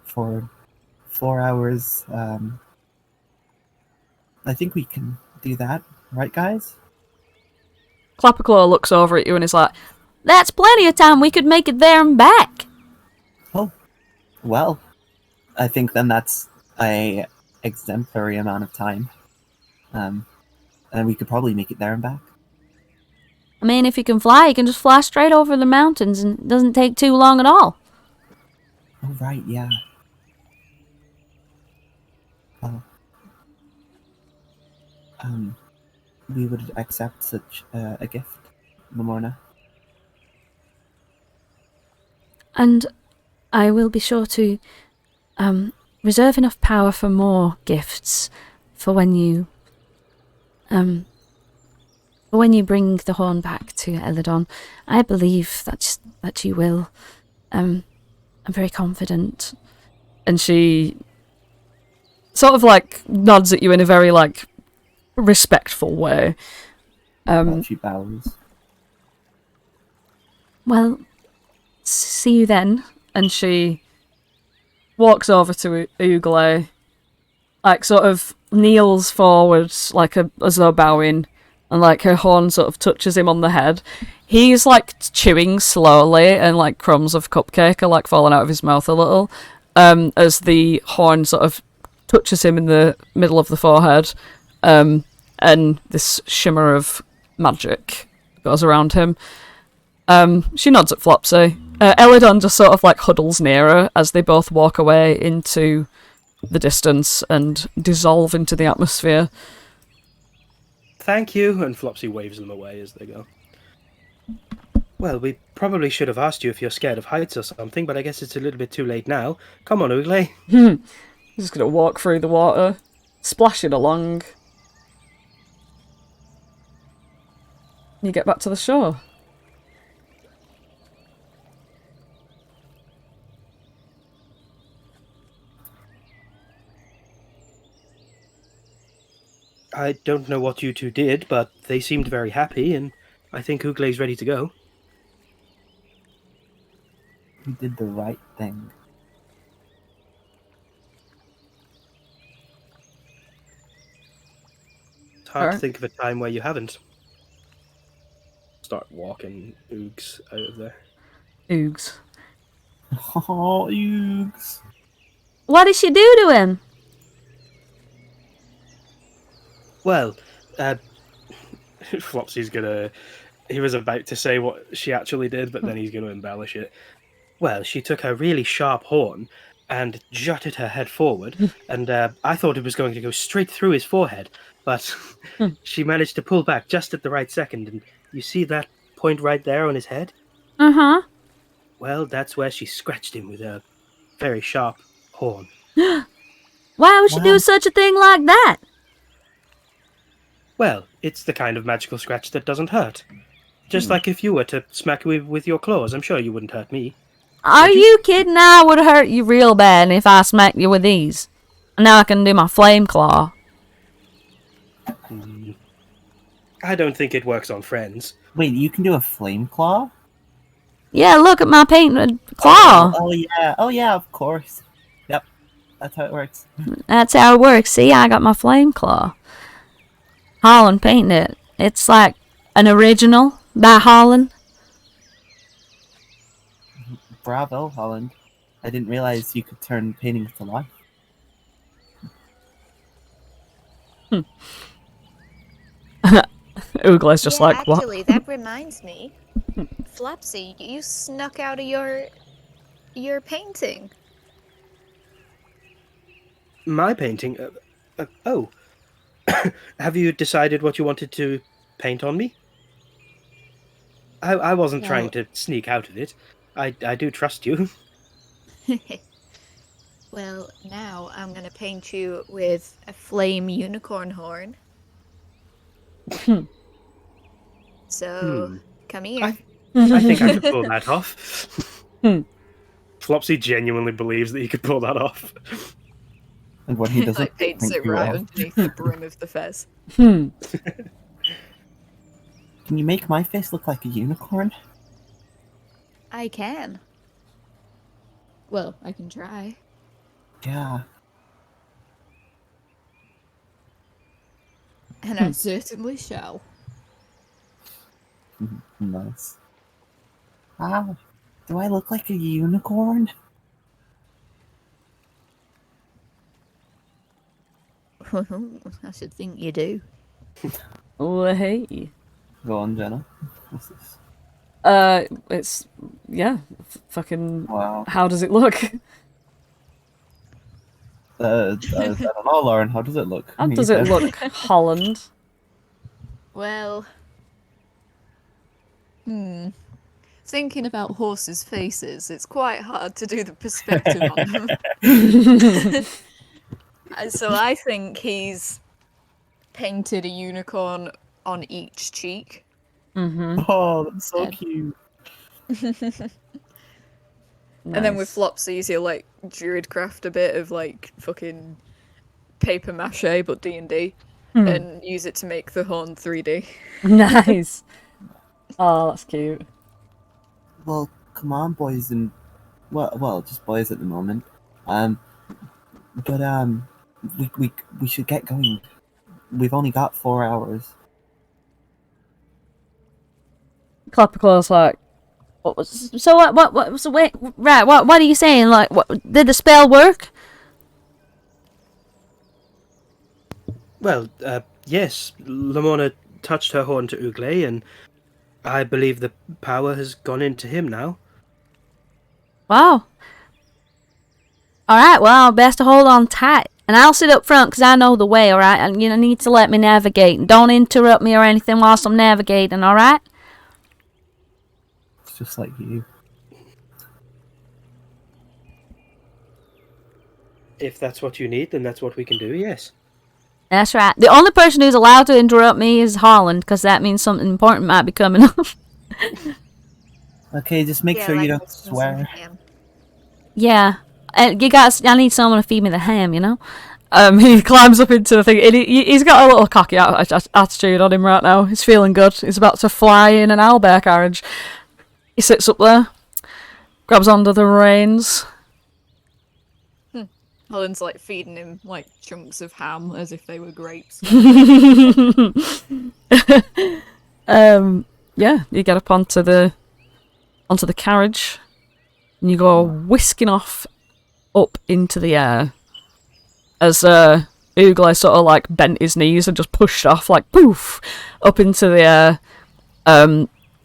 For 4 hours, I think we can do that, right, guys? Clapperclaw looks over at you and is like, That's plenty of time. We could make it there and back. Oh, well, I think then that's a exemplary amount of time. And we could probably make it there and back. I mean, if you can fly, you can just fly straight over the mountains, and it doesn't take too long at all. Oh, right, yeah. Well, we would accept such a gift, Lamorna. And I will be sure to reserve enough power for more gifts for when you bring the horn back to Eladrin. I believe that you will. I'm very confident. and she sort of like nods at you in a very like respectful way. She bows. Well, see you then. And she walks over to Ugle, like sort of kneels forward, like as though bowing, and like her horn sort of touches him on the head. He's like chewing slowly, and like crumbs of cupcake are like falling out of his mouth a little, as the horn sort of touches him in the middle of the forehead, and this shimmer of magic goes around him. She nods at Flopsy. Eladrin just sort of like huddles near her as they both walk away into the distance and dissolve into the atmosphere. Thank you, and Flopsy waves them away as they go. Well, we probably should have asked you if you're scared of heights or something, but I guess it's a little bit too late now. Come on, Ugle. He's just gonna walk through the water, splashing along. You get back to the shore. I don't know what you two did, but they seemed very happy, and I think Ugle's ready to go. We did the right thing. It's hard to Alright. think of a time where you haven't. Start walking Oogs out of there. Oogs. Oh, Oogs. What did she do to him? Well, Flopsy's gonna... He was about to say what she actually did, but then he's gonna embellish it. Well, she took her really sharp horn and jutted her head forward, and I thought it was going to go straight through his forehead, but she managed to pull back just at the right second, and you see that point right there on his head? Uh-huh. Well, that's where she scratched him with a very sharp horn. Why would she do such a thing like that? Well, it's the kind of magical scratch that doesn't hurt. Just like if you were to smack me with your claws, I'm sure you wouldn't hurt me. Are you kidding? I would hurt you real bad if I smacked you with these. And now I can do my flame claw. I don't think it works on friends. Wait, you can do a flame claw? Yeah, look at my painted claw. Oh yeah, of course. Yep, that's how it works. That's how it works. See, I got my flame claw. Holland painted it. It's like an original by Holland. Bravo, Holland. I didn't realize you could turn paintings to life. Oogle's just like, what? Actually, that reminds me. Flopsy, you snuck out of your painting. My painting? Oh. Have you decided what you wanted to paint on me? I wasn't trying to sneak out of it. I do trust you. Well, now I'm gonna paint you with a flame unicorn horn. So, come here. I think I could pull that off. Flopsy genuinely believes that he could pull that off. And when he doesn't, Like paints it right underneath the brim of the fez. Can you make my face look like a unicorn? I can. Well, I can try. Yeah. And I certainly shall. Nice. Ah, do I look like a unicorn? I should think you do. Oh, hey. Go on, Jenna. What's this? It's, yeah, fucking, Wow. how does it look? I don't know, Lauren. How does it look? How does it look, Holland? Well, thinking about horses' faces, it's quite hard to do the perspective on them. So I think he's painted a unicorn on each cheek. Oh, that's so cute. And then with Flopsies, he'll like druidcraft a bit of like fucking paper mache, but D&D, and use it to make the horn 3D. Nice. Oh, that's cute. Well, come on, boys, and well, just boys at the moment. But we should get going. We've only got 4 hours. Clapperclaw's like, So what, so wait, right, what are you saying? Like, what, did the spell work? Well, yes. Lamorna touched her horn to Ugle, and I believe the power has gone into him now. Wow. Alright, well, best to hold on tight. And I'll sit up front because I know the way, alright? And you need to let me navigate. And don't interrupt me or anything whilst I'm navigating, alright? It's just like you. If that's what you need, then that's what we can do, yes. That's right. The only person who's allowed to interrupt me is Holland, because that means something important might be coming up. Okay, just make sure you don't swear. Yeah. And I need someone to feed me the ham, you know? he climbs up into the thing, and he's got a little cocky attitude on him right now. He's feeling good. He's about to fly in an owlbear carriage. He sits up there, grabs onto the reins. Holland's like feeding him like chunks of ham as if they were grapes. Yeah, you get up onto the carriage, and you go whisking off up into the air as Ugle sort of like bent his knees and just pushed off like poof up into the air.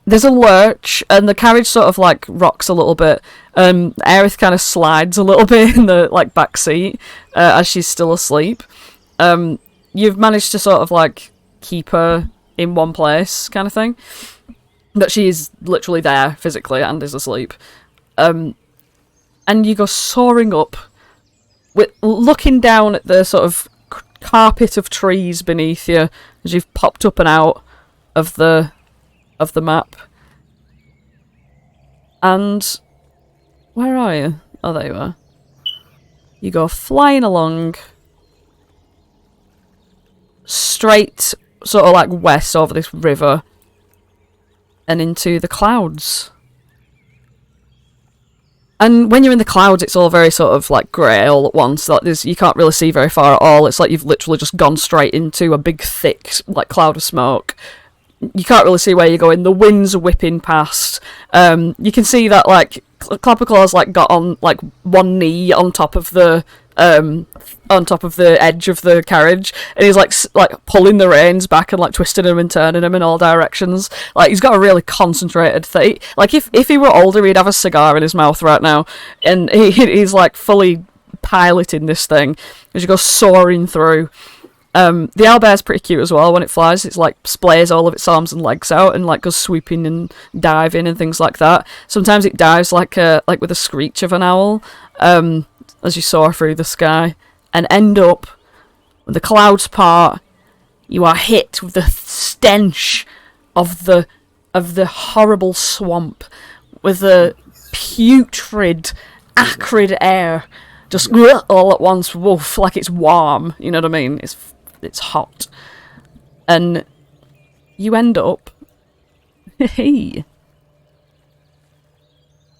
There's a lurch, and the carriage sort of like rocks a little bit. Aerith kind of slides a little bit in the like back seat as she's still asleep. You've managed to sort of like keep her in one place, kind of thing. That she is literally there physically and is asleep. And you go soaring up, looking down at the sort of carpet of trees beneath you as you've popped up and out of the of the map. And where are you? Oh, there you are. You go flying along straight, sort of like west over this river and into the clouds. And when you're in the clouds, it's all very sort of like grey all at once. Like you can't really see very far at all. It's like you've literally just gone straight into a big, thick, like cloud of smoke. You can't really see where you're going. The wind's whipping past. You can see that like Clapperclaw's like got on like one knee on top of the edge of the carriage, and he's like pulling the reins back and like twisting them and turning them in all directions. Like he's got a really concentrated thing. Like if he were older, he'd have a cigar in his mouth right now, and he's like fully piloting this thing as you go soaring through. The owlbear's pretty cute as well when it flies. It's like splays all of its arms and legs out and like goes swooping and diving and things like that. Sometimes it dives like with a screech of an owl as you soar through the sky and end up when the clouds part. You are hit with the stench of the horrible swamp, with the putrid, acrid air just all at once. Woof, like it's warm. You know what I mean? It's hot, and you end up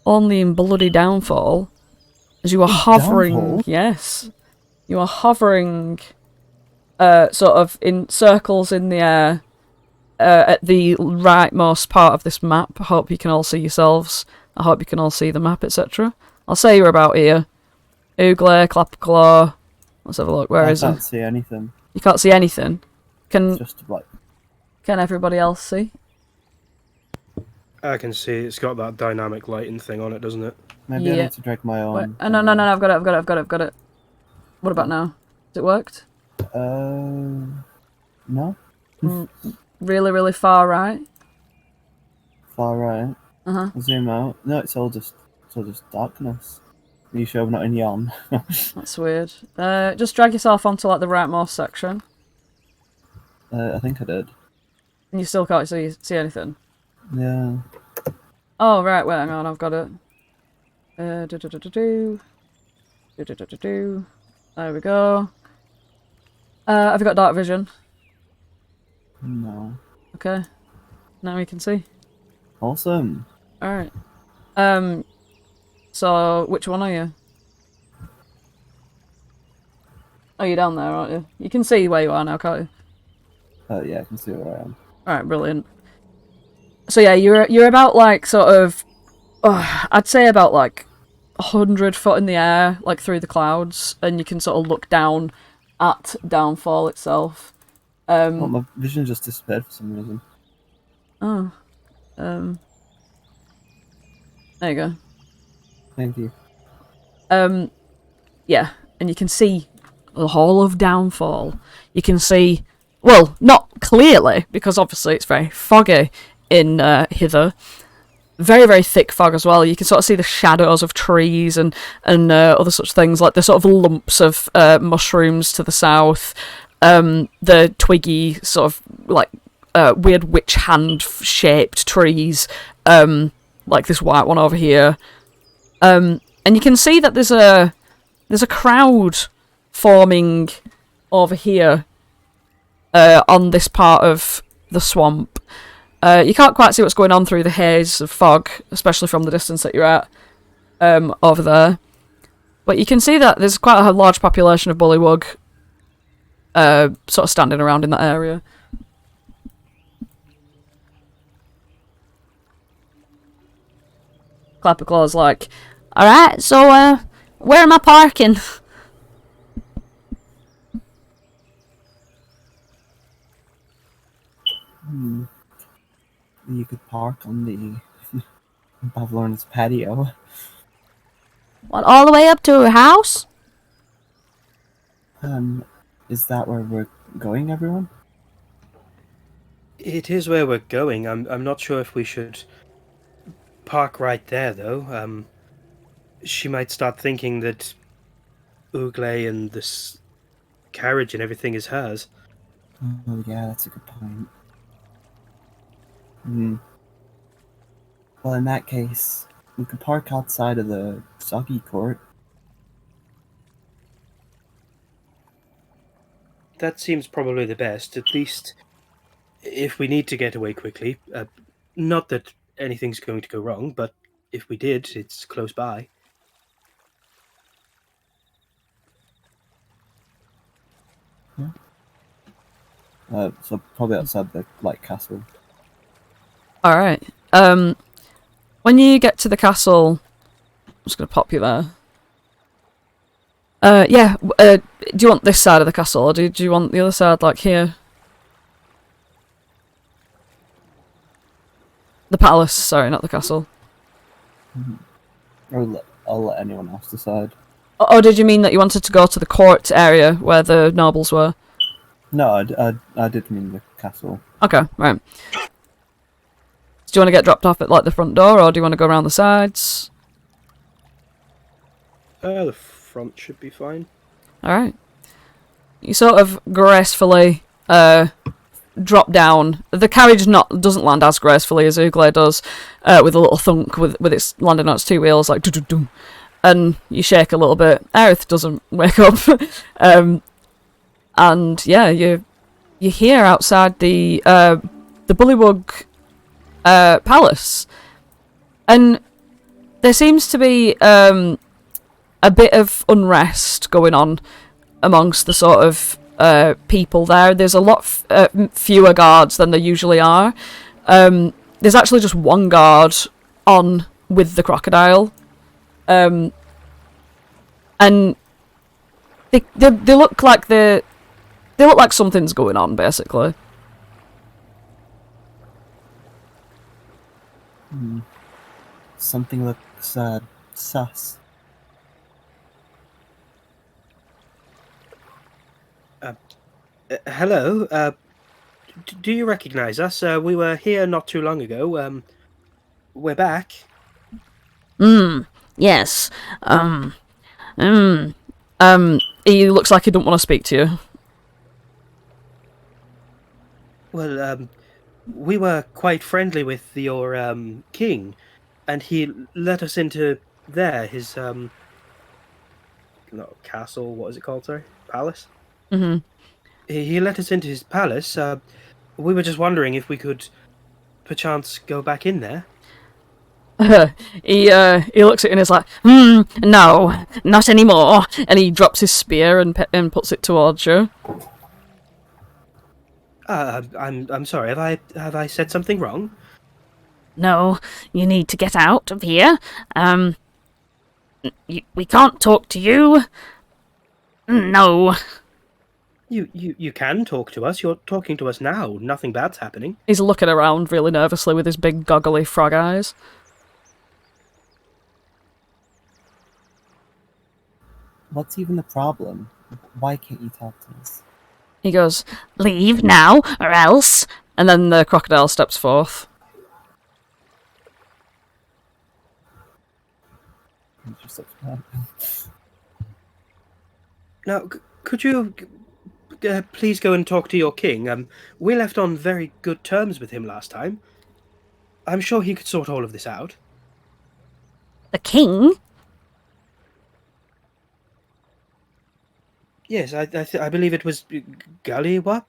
only in bloody downfall as you are hovering. Downfall? Yes, you are hovering, sort of in circles in the air, at the rightmost part of this map. I hope you can all see yourselves. I hope you can all see the map, etc. I'll say you're about here. Ooglay, Clapperclaw. Let's have a look. Where is it? I can't see anything. You can't see anything. It's just like... Can everybody else see? I can see it's got that dynamic lighting thing on it, doesn't it? Maybe I Yeah. need to drag my Wait, own. no, I've got it. What about now? Has it worked? No. Really, really far right? Far right. Uh-huh. Zoom out. No, it's all just darkness. Are you sure we're not in Yon? That's weird. Just drag yourself onto like the rightmost section. I think I did. And you still can't see anything? Yeah. Oh, right, wait, hang on, I've got it. There we go. Have you got dark vision? No. Okay. Now we can see. Awesome. Alright. So, which one are you? Oh, you're down there, aren't you? You can see where you are now, can't you? Yeah, I can see where I am. Alright, brilliant. So yeah, you're about like sort of, I'd say about like 100 foot in the air, like through the clouds, and you can sort of look down at Downfall itself. My vision just disappeared for some reason. Oh. There you go. Thank you. Yeah, and you can see the whole of Downfall. You can see, well, not clearly, because obviously it's very foggy in hither. Very, very thick fog as well. You can sort of see the shadows of trees and other such things, like the sort of lumps of mushrooms to the south, the twiggy sort of like weird witch hand shaped trees, like this white one over here. And you can see that there's a crowd forming over here on this part of the swamp. You can't quite see what's going on through the haze of fog, especially from the distance that you're at over there. But you can see that there's quite a large population of bullywug sort of standing around in that area. Clapperclaw's like, alright, so where am I parking? You could park on the Bavlorn's patio. What, all the way up to her house? Is that where we're going, everyone? It is where we're going. I'm not sure if we should park right there, though. She might start thinking that Ooglay and this carriage and everything is hers. Oh yeah, that's a good point. Hmm. Well, in that case, we could park outside of the soggy court. That seems probably the best, at least if we need to get away quickly. Not that anything's going to go wrong, but if we did, it's close by. So probably outside the castle. All right. When you get to the castle, I'm just gonna pop you there. Yeah. Do you want this side of the castle, or do you want the other side, like here? The palace. Sorry, not the castle. I'll let anyone else decide. Or did you mean that you wanted to go to the court area where the nobles were? No, I did mean the castle. Okay, right. Do you want to get dropped off at like the front door, or do you want to go around the sides? The front should be fine. Alright. You sort of gracefully drop down. The carriage doesn't land as gracefully as Ugle does, with a little thunk with its landing on its two wheels, like doo-doo-doo. And you shake a little bit. Aerith doesn't wake up. And yeah, you hear outside the Bullywug palace, and there seems to be a bit of unrest going on amongst the sort of people there. There's a lot fewer guards than there usually are. There's actually just one guard on with the crocodile, and they look like they look like something's going on, basically. Something looks sus. Hello. Do you recognize us? We were here not too long ago. We're back. Yes. He looks like he don't want to speak to you. Well, we were quite friendly with your king, and he let us into his castle. What is it called? Sorry, palace. Mm-hmm. He let us into his palace. We were just wondering if we could, perchance, go back in there. He looks at it and is like, no, not anymore. And he drops his spear and puts it towards you. I'm sorry. Have I said something wrong? No, you need to get out of here. We can't talk to you. No. You can talk to us. You're talking to us now. Nothing bad's happening. He's looking around really nervously with his big goggly frog eyes. What's even the problem? Why can't you talk to us? He goes, Leave now, or else. and then the crocodile steps forth. Just looks bad. Now, could you please go and talk to your king? We left on very good terms with him last time. I'm sure he could sort all of this out. The king? Yes, I believe it was Gullywup.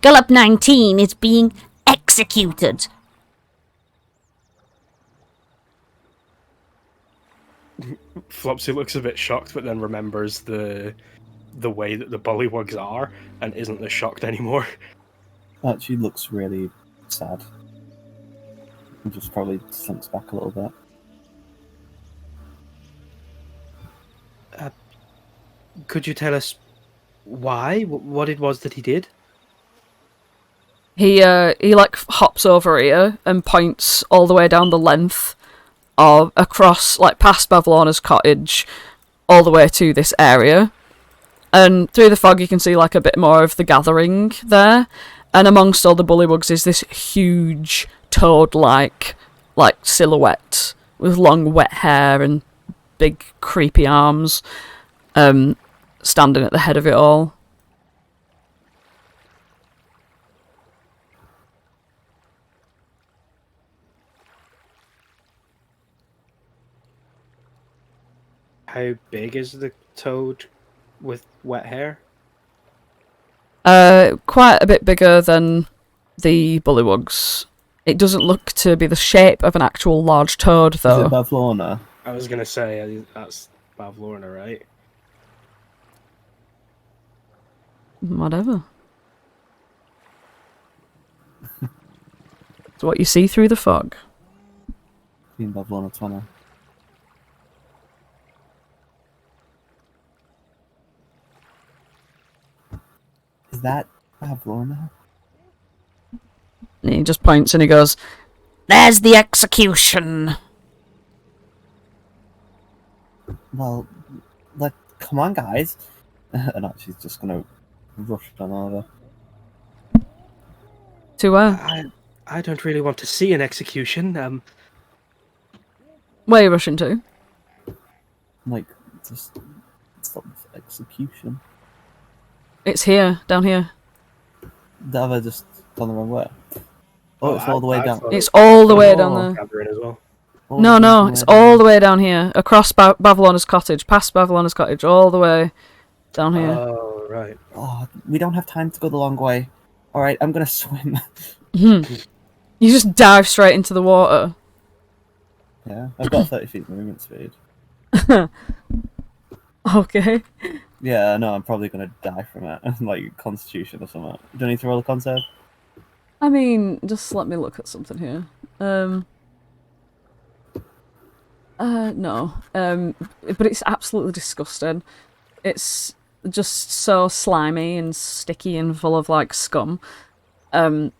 Gullup 19 is being executed. Flopsy looks a bit shocked, but then remembers the way that the bullywugs are, and isn't as shocked anymore. Archie looks really sad. He just probably slumps back a little bit. Could you tell us why? What it was that he did? He like hops over here and points all the way down the length of across, like past Bavlona's cottage, all the way to this area. And through the fog you can see like a bit more of the gathering there. And amongst all the bullywugs is this huge toad-like silhouette with long wet hair and big creepy arms, standing at the head of it all. How big is the toad with wet hair? Quite a bit bigger than the bullywugs. It doesn't look to be the shape of an actual large toad, Is though. it Bavlorna? I was gonna say that's Bavlorna, right? Whatever. It's what you see through the fog. Being Bavlorna Twana. Is that Bavlorna? And he just points and he goes, "There's the execution." Well, come on, guys. And Archie's just gonna rush on over. To where? I don't really want to see an execution. Where are you rushing to? Like, just stop this execution. It's here, down here. The other just gone the wrong way. Oh, it's all the way down. It's all the way down there. Gathering as well. All No, the way it's down. all the way down here, across Bavlona's cottage, past Bavlona's cottage, all the way down here. Oh, right. Oh, we don't have time to go the long way. Alright, I'm gonna swim. You just dive straight into the water. Yeah, I've got 30 feet movement speed. Okay. Yeah, no, I'm probably gonna die from it. Like, constitution or something. Do I need to roll a con save? I mean, just let me look at something here. No. But it's absolutely disgusting. It's just so slimy and sticky and full of, like, scum. And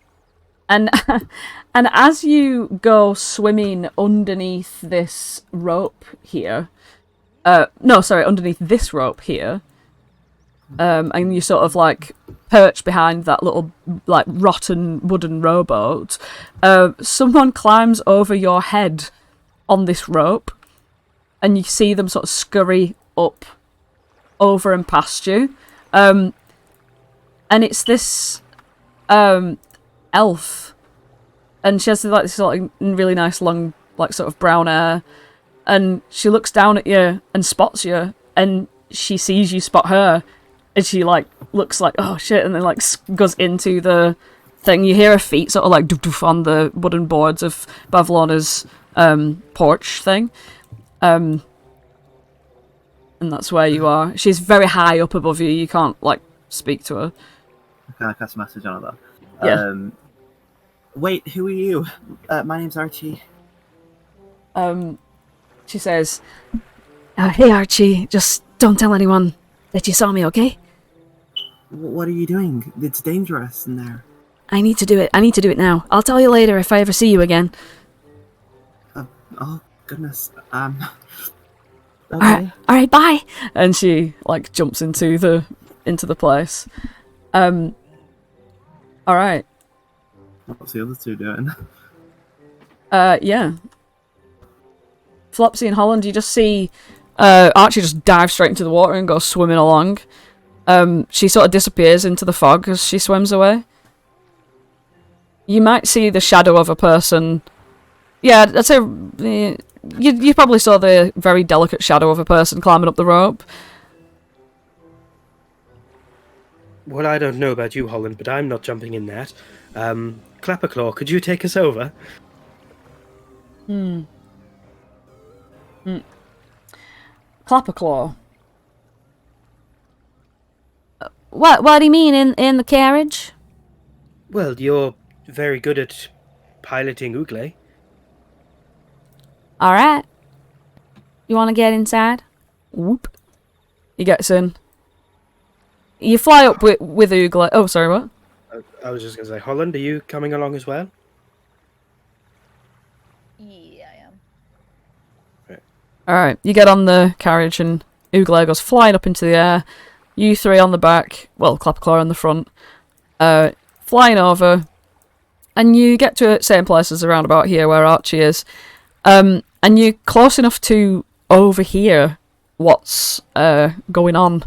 and as you go swimming underneath this rope here, underneath this rope here, and you sort of like perch behind that little like rotten wooden rowboat, someone climbs over your head on this rope, and you see them sort of scurry up over and past you, and it's this elf, and she has like this like really nice long like sort of brown hair, and she looks down at you and spots you, and she sees you spot her, and she like looks like, oh shit, and then like goes into the thing. You hear her feet sort of like doof doof on the wooden boards of Bavlona's porch thing, and that's where you are. She's very high up above you. You can't like speak to her. Can I cast a message on her though? Yeah. Wait, who are you? My name's Archie. She says, "Hey Archie, just don't tell anyone that you saw me, okay? What are you doing? It's dangerous in there. I need to do it. I need to do it now. I'll tell you later if I ever see you again. Oh, goodness. Okay. Alright, bye. And she like jumps into the place. All right. What's the other two doing? Yeah. Flopsy and Holland, you just see Archie just dive straight into the water and go swimming along. She sort of disappears into the fog as she swims away. You might see the shadow of a person. Yeah, I'd say you probably saw the very delicate shadow of a person climbing up the rope. Well, I don't know about you, Holland, but I'm not jumping in that. Clapperclaw, could you take us over? Clapperclaw. What do you mean in the carriage? Well, you're very good at piloting Oogle. Alright. You want to get inside? Whoop. He gets in. You fly up with Oogle. Oh, sorry, what? I was just going to say, Holland, are you coming along as well? Yeah, I am. Alright, you get on the carriage and Oogle goes flying up into the air. You three on the back, well, Clapperclaw on the front, flying over, and you get to the same places around about here where Archie is, and you're close enough to overhear what's going on.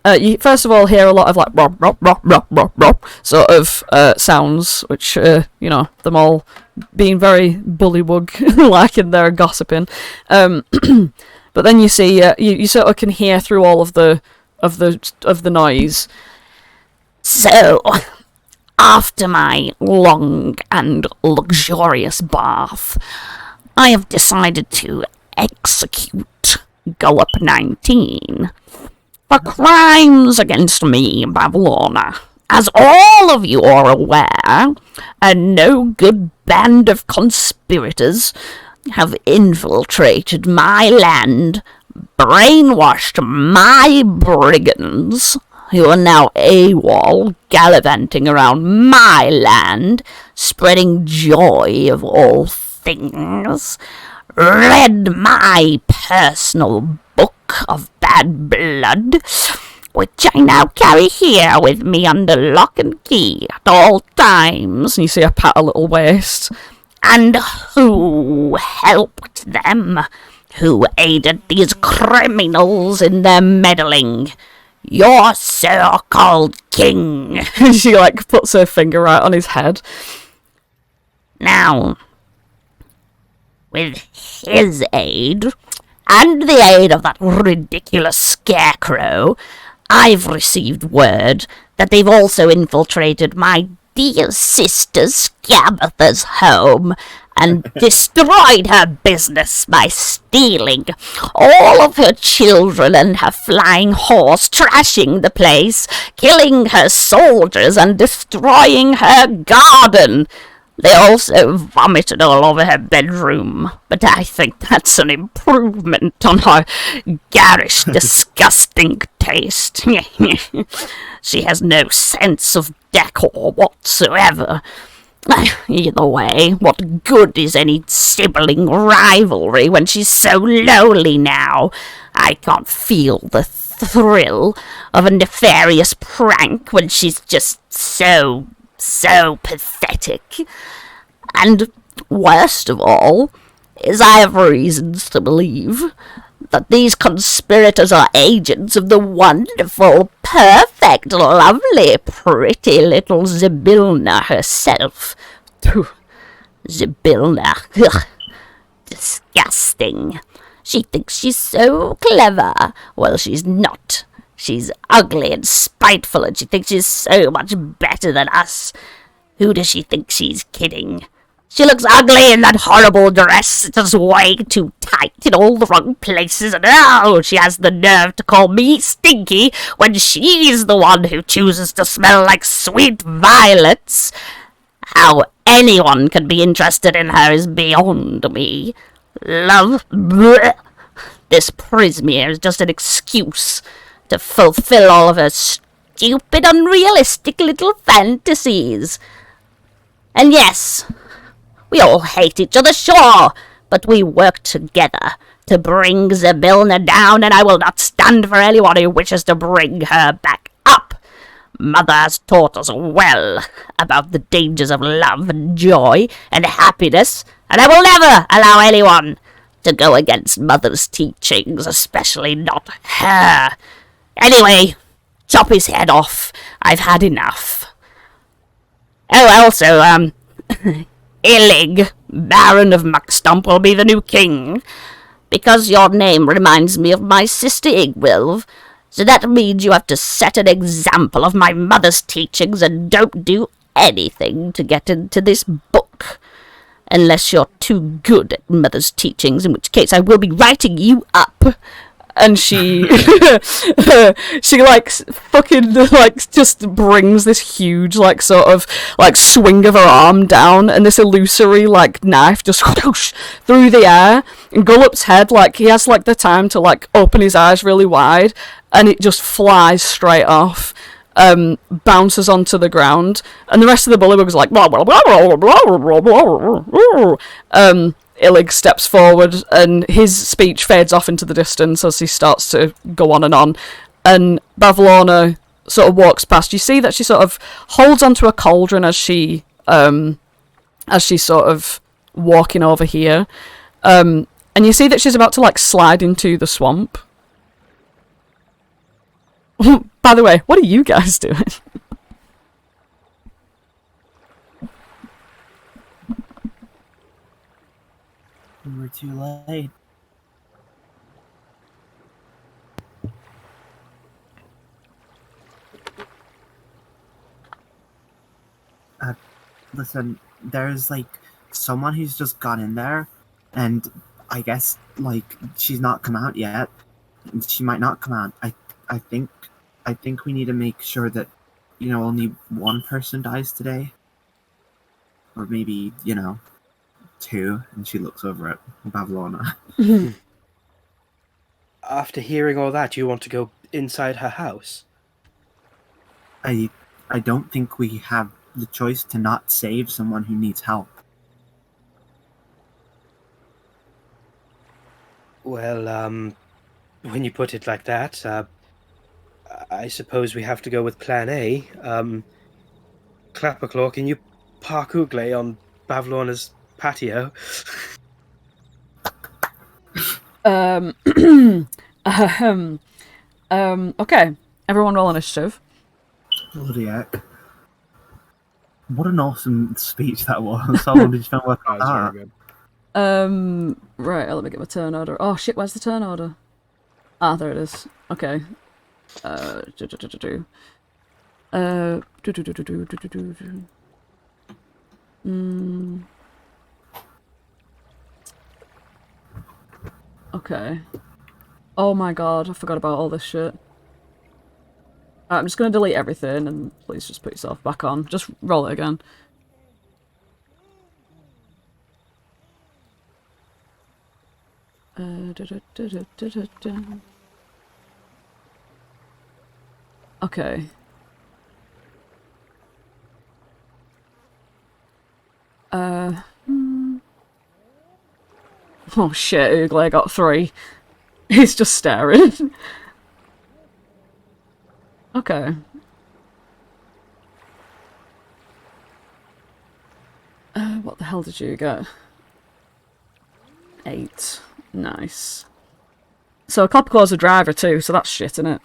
You first of all hear a lot of like rop, rop, rop, rop, rop, rop sort of sounds, which you know, them all being very bullywug like in their gossiping. But But then you see, you sort of can hear through all of the noise. So, after my long and luxurious bath, I have decided to execute Gullop 19 for crimes against me, Bavlorna. As all of you are aware, a no-good band of conspirators have infiltrated my land, brainwashed my brigands, who are now AWOL, gallivanting around my land, spreading joy of all things, read my personal book of bad blood, which I now carry here with me under lock and key at all times. And you see her pat a little waist. And who helped them? Who aided these criminals in their meddling? Your so-called king. She, like, puts her finger right on his head. Now, with his aid, and the aid of that ridiculous scarecrow, I've received word that they've also infiltrated my dear sister Scabatha's home and destroyed her business by stealing all of her children and her flying horse, trashing the place, killing her soldiers and destroying her garden. They also vomited all over her bedroom, but I think that's an improvement on her garish, disgusting taste. She has no sense of decor whatsoever. Either way, what good is any sibling rivalry when she's so lowly now? I can't feel the thrill of a nefarious prank when she's just so pathetic. And worst of all is I have reasons to believe that these conspirators are agents of the wonderful, perfect, lovely, pretty little Zybilna herself. Zybilna, ugh, disgusting. She thinks she's so clever. Well, she's not. She's ugly and spiteful, and she thinks she's so much better than us. Who does she think she's kidding? She looks ugly in that horrible dress. It's just way too tight in all the wrong places, and oh, she has the nerve to call me stinky when she's the one who chooses to smell like sweet violets. How anyone can be interested in her is beyond me. Love, bleh. This Prismere is just an excuse to fulfill all of her stupid, unrealistic little fantasies. And yes, we all hate each other, sure, but we work together to bring Zybilna down, and I will not stand for anyone who wishes to bring her back up. Mother has taught us well about the dangers of love and joy and happiness, and I will never allow anyone to go against Mother's teachings, especially not her. Anyway, chop his head off. I've had enough. Oh, also, Illig, Baron of Muckstump, will be the new king, because your name reminds me of my sister Igwilv, so that means you have to set an example of my mother's teachings and don't do anything to get into this book. Unless you're too good at mother's teachings, in which case I will be writing you up. And she like fucking like just brings this huge like sort of like swing of her arm down, and this illusory like knife just whoosh through the air, and Gullop's head, like he has like the time to like open his eyes really wide, and it just flies straight off, bounces onto the ground, and the rest of the bullywug's like blah blah blah blah blah blah blah. Illig steps forward, and his speech fades off into the distance as he starts to go on, and Bavlorna sort of walks past. You see that she sort of holds onto a cauldron as she's sort of walking over here, and you see that she's about to like slide into the swamp. By the way, what are you guys doing? We're too late. listen, there's like someone who's just gone in there, and I guess like she's not come out yet. She might not come out. I think we need to make sure that only one person dies today, or maybe two. And she looks over at Bavlorna. After hearing all that, you want to go inside her house? I don't think we have the choice to not save someone who needs help. Well, when you put it like that, I suppose we have to go with Plan A. Clapperclaw, can you park Ugle on Bavlorna's patio? Okay. Everyone roll initiative. Bloody heck. What an awesome speech that was. How long did you spend working on that? Very good. Right, let me get my turn order. Oh shit, where's the turn order? Ah, there it is. Okay. Okay. Oh my god, I forgot about all this shit. I'm just gonna delete everything and please just put yourself back on. Just roll it again. Okay. Oh shit, Ugle got 3. He's just staring. Okay. What the hell did you get? 8. Nice. So Clapperclaw's a driver too, so that's shit, innit?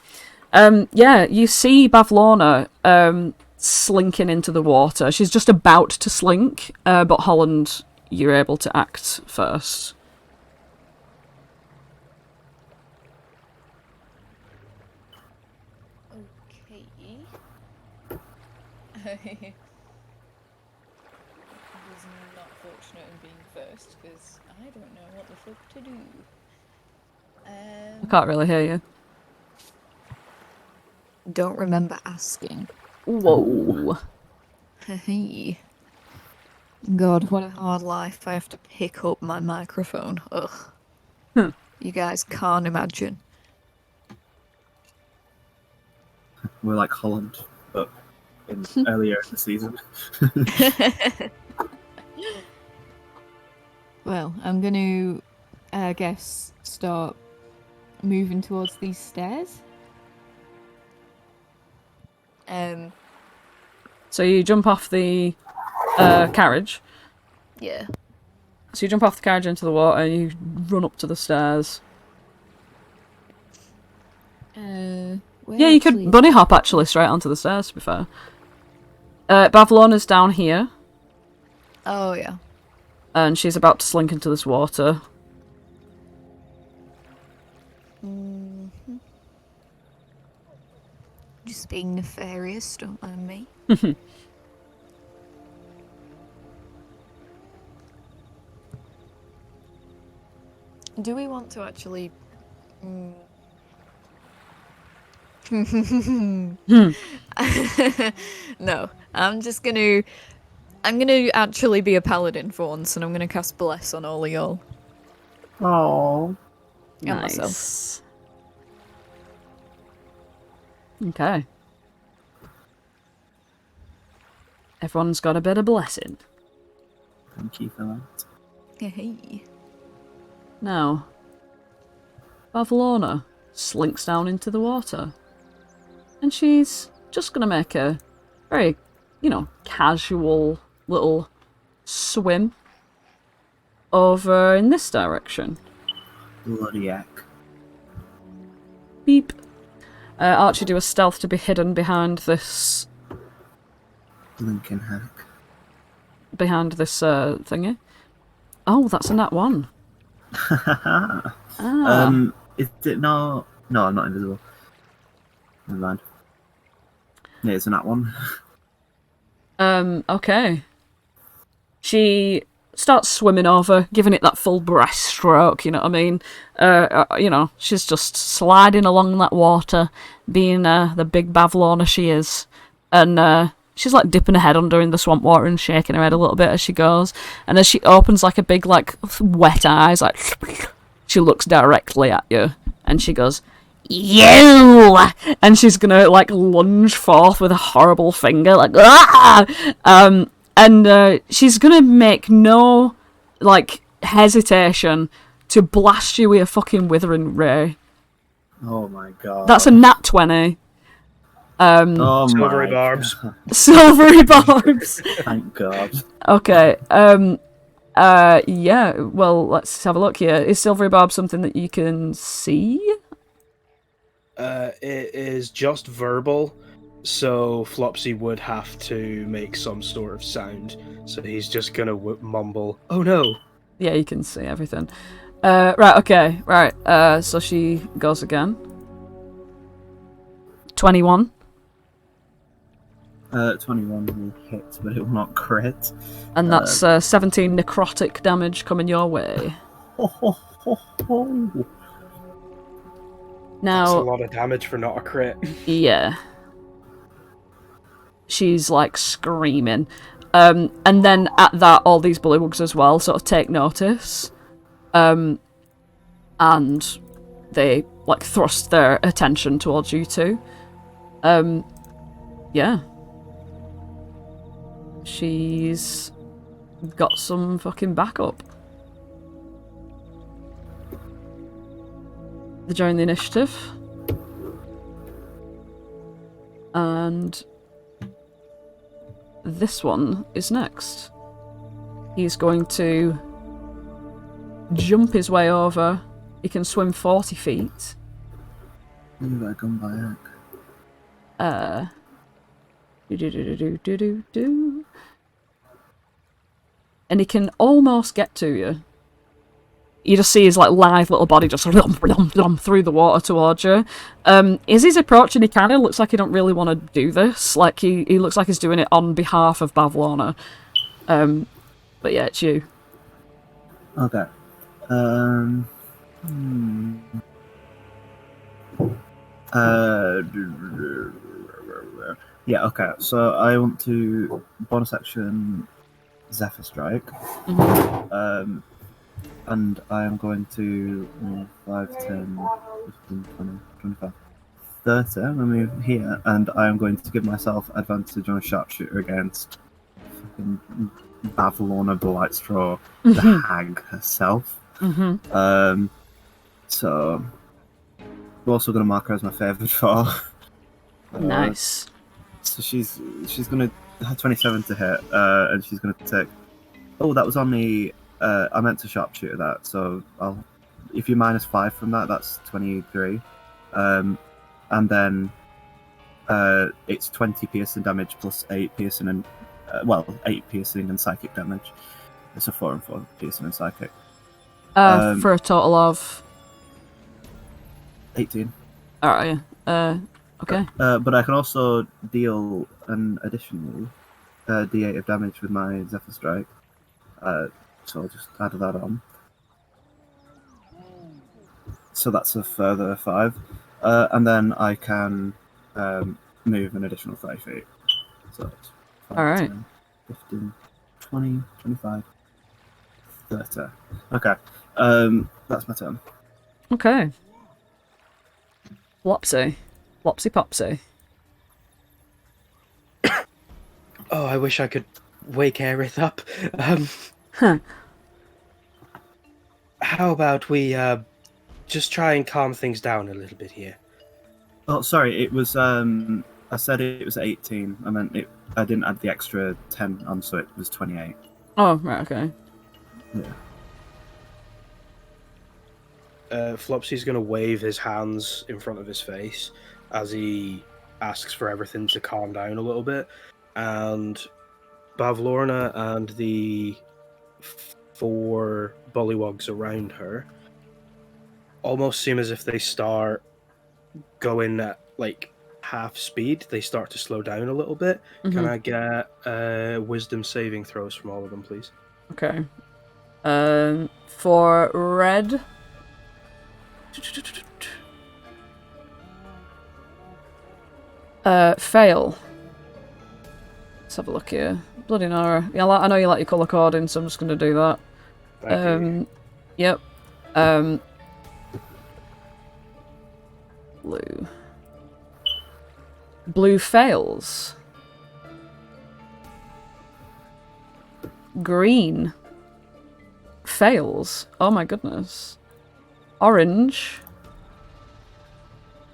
Yeah, you see Bavlorna slinking into the water. She's just about to slink, but Holland, you're able to act first. Okay. I was not fortunate in being first, because I don't know what the fuck to do. I can't really hear you. Don't remember asking. Whoa. Hey. God, what a hard life. I have to pick up my microphone. Ugh. You guys can't imagine. We're like Holland, but earlier in the season. Well, I'm going to, I guess, start moving towards these stairs. So you jump off the carriage. Yeah. So you jump off the carriage into the water and you run up to the stairs. Where Yeah, you actually could bunny hop actually straight onto the stairs, to be fair. Bavlorna's down here. Oh, yeah. And she's about to slink into this water. Mm-hmm. Just being nefarious, don't mind me. Do we want to actually... No, I'm gonna actually be a paladin for once, and I'm gonna cast Bless on all of y'all. Oh, And myself. Nice. Okay. Everyone's got a bit of blessing. Thank you for that. Hey. Now, Bavlorna slinks down into the water. And she's just gonna make a very, casual little swim over in this direction. Bloody heck. Beep. Archie, do a stealth to be hidden behind this... Lincoln hack. Behind this thingy. Oh, that's a Nat One. Is it not? No, I'm not invisible. Never mind. Yeah, it's a Nat One. Okay. She starts swimming over, giving it that full breaststroke, you know what I mean? You know, she's just sliding along that water, being the big Bavlorna she is. And she's like dipping her head under in the swamp water and shaking her head a little bit as she goes. And as she opens like a big, like, wet eyes, like, she looks directly at you and she goes, "You!" And she's gonna, like, lunge forth with a horrible finger, like, "Ah!" And she's gonna make no, like, hesitation to blast you with a fucking withering ray. Oh my god. That's a nat 20. Oh Silvery my barbs. God. Silvery barbs. Thank God. Okay. Yeah. Well, let's have a look here. Is silvery barb something that you can see? It is just verbal, so Flopsy would have to make some sort of sound. So he's just gonna mumble, "Oh no!" Yeah, you can see everything. Right. Okay. Right. So she goes again. 21. 21 will hit, but it will not crit. And that's 17 necrotic damage coming your way. Now, That's a lot of damage for not a crit. yeah. She's like screaming. And then at that, all these bullywugs as well sort of take notice. And they like thrust their attention towards you two. Yeah. She's got some fucking backup. They join the initiative. And this one is next. He's going to jump his way over. He can swim 40 feet. You better come back. And he can almost get to you. You just see his like lithe little body just through the water towards you. As he's approaching, he kind of looks like he don't really want to do this. Like he looks like he's doing it on behalf of Bavlorna. But yeah, it's you. Okay. Yeah, okay. So I want to bonus action Zephyr Strike. Mm-hmm. And I am going to 5, 10, 15, 20, 25, 30. I'm going to move here, and I am going to give myself advantage on Sharpshooter against fucking Bavlorna Blightstraw, the hag herself. Mm-hmm. So I'm also going to mark her as my favoured foe. Nice. So she's going to have 27 to hit, and she's going to take. Oh, that was on the. I meant to sharpshooter that, so if you minus 5 from that, that's 23. And then it's 20 piercing damage plus 8 piercing and 8 piercing and psychic damage. It's a 4 and 4 piercing and psychic. For a total of 18. Alright, okay. But I can also deal an additional d8 of damage with my Zephyr Strike. So I'll just add that on. So that's a further 5. And then I can move an additional 30 feet. So it's 5, all right. 10, 15, 20, 25, 30. Okay. That's my turn. Okay. Flopsy. Flopsy Popsy. Oh, I wish I could wake Aerith up. How about we just try and calm things down a little bit here? Oh, sorry. It was. I said it was 18. I meant it. I didn't add the extra 10 on, so it was 28. Oh, right. Okay. Yeah. Flopsy's going to wave his hands in front of his face as he asks for everything to calm down a little bit. And Bavlorna and the 4 bullywugs around her almost seem as if they start going at, like, half speed, they start to slow down a little bit. Can I get wisdom saving throws from all of them, please? Okay. For red. Fail. Let's have a look here. Bloody Nora. Yeah, I know you like your colour coding, so I'm just gonna do that. Yep. Blue. Blue fails. Green fails. Oh my goodness. Orange.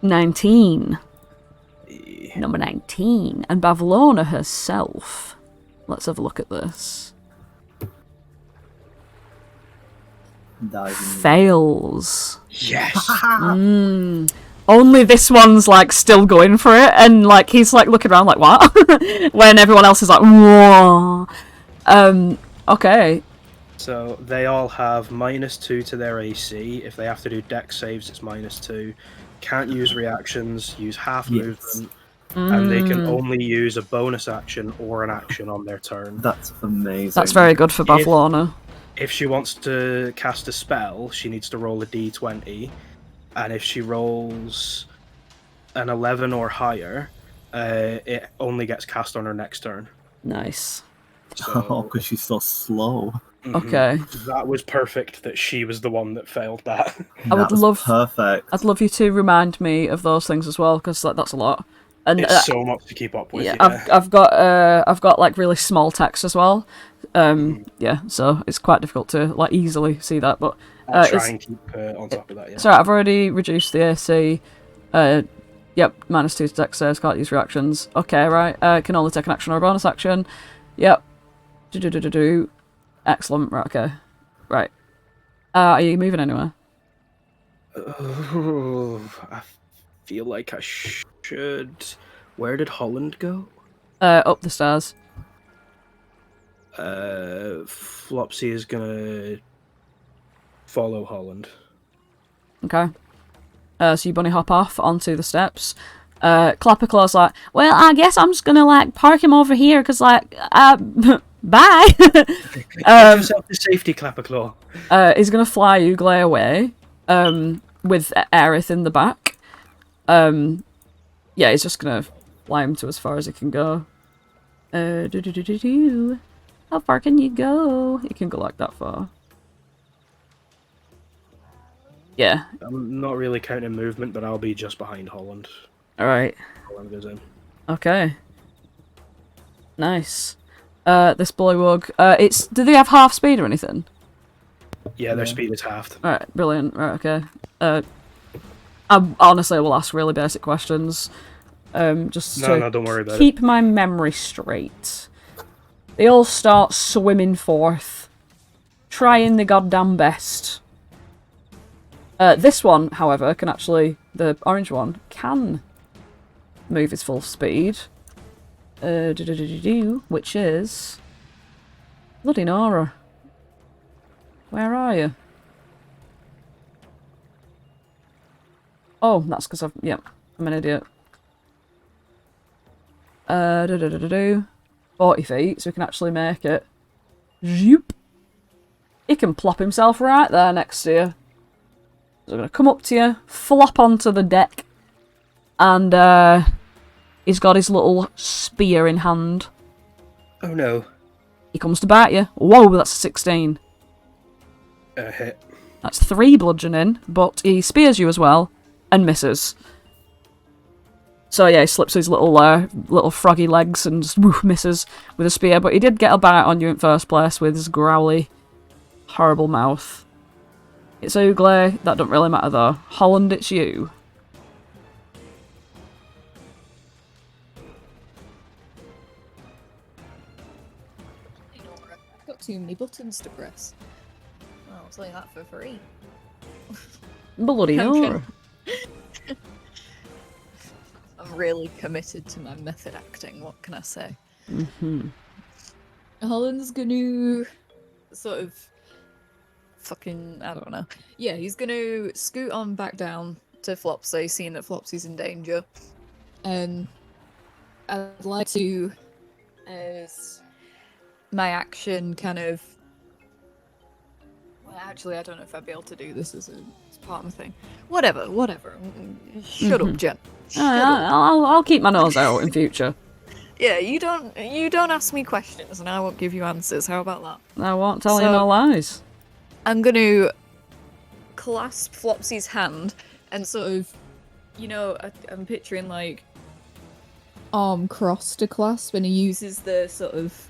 19. Number 19. And Bavlona herself. Let's have a look at this. Fails. Yes. Only this one's like still going for it, and like he's like looking around like what? When everyone else is like, whoa. Okay. So they all have -2 to their AC. If they have to do dex saves, it's -2. Can't use reactions, use half movement, and they can only use a bonus action or an action on their turn. That's amazing. That's very good for Bavlona. If she wants to cast a spell, she needs to roll a d20, and if she rolls an 11 or higher, it only gets cast on her next turn. Nice. So, oh, because she's so slow. Okay. That was perfect that she was the one that failed that. I would love perfect. I'd love you to remind me of those things as well, because like, that's a lot. And it's so much to keep up with. Yeah, I've got like really small text as well. Yeah, so it's quite difficult to like easily see that. But I'll try and keep on top of that. Yeah. Sorry, I've already reduced the AC. Yep, -2 to dex saves, can't use reactions. Okay, right. Can only take an action or a bonus action. Yep. Do. Excellent. Right. Okay. Right. Are you moving anywhere? I feel like I should. Where did Holland go? Up the stairs. Flopsy is gonna follow Holland. Okay. So you bunny hop off onto the steps. Clapperclaw's like, well, I guess I'm just gonna like park him over here, cause like, bye. Get yourself to safety, Clapperclaw. He's gonna fly Uglay away. With Aerith in the back. Yeah, he's just gonna fly him to as far as he can go. How far can you go? You can go like that far. Yeah. I'm not really counting movement, but I'll be just behind Holland. Alright. Holland goes in. Okay. Nice. This bullywug. Do they have half speed or anything? Yeah, their speed is halved. Alright, brilliant. Right, okay. I honestly will ask really basic questions. Just to don't worry about it. keep my memory straight. They all start swimming forth, trying the goddamn best. This one, however, can actually, the orange one, can move his full speed. Which is... Bloody Nora. Where are you? Oh, that's because I'm an idiot. 40 feet, so we can actually make it. Zoop. He can plop himself right there next to you. So I'm going to come up to you, flop onto the deck, and he's got his little spear in hand. Oh no. He comes to bite you. Whoa, that's a 16. A hit. That's 3 bludgeoning, but he spears you as well, and misses. So yeah, he slips his little froggy legs and just misses with a spear, but he did get a bite on you in first place with his growly, horrible mouth. It's Uglay, that don't really matter though. Holland, it's you. I've got too many buttons to press. Well, I'll say that for free. Bloody Nora. I'm really committed to my method acting, what can I say? Holland's gonna sort of fucking, I don't know. Yeah, he's gonna scoot on back down to Flopsy, seeing that Flopsy's in danger. I'd like to, as my action kind of. Well, actually, I don't know if I'd be able to do this as part of the thing. Whatever. Shut up, Jen. I'll keep my nose out in future. Yeah, you don't ask me questions, and I won't give you answers. How about that? I won't tell you no lies. I'm gonna clasp Flopsy's hand and sort of, I'm picturing like arm crossed to clasp, and he uses the sort of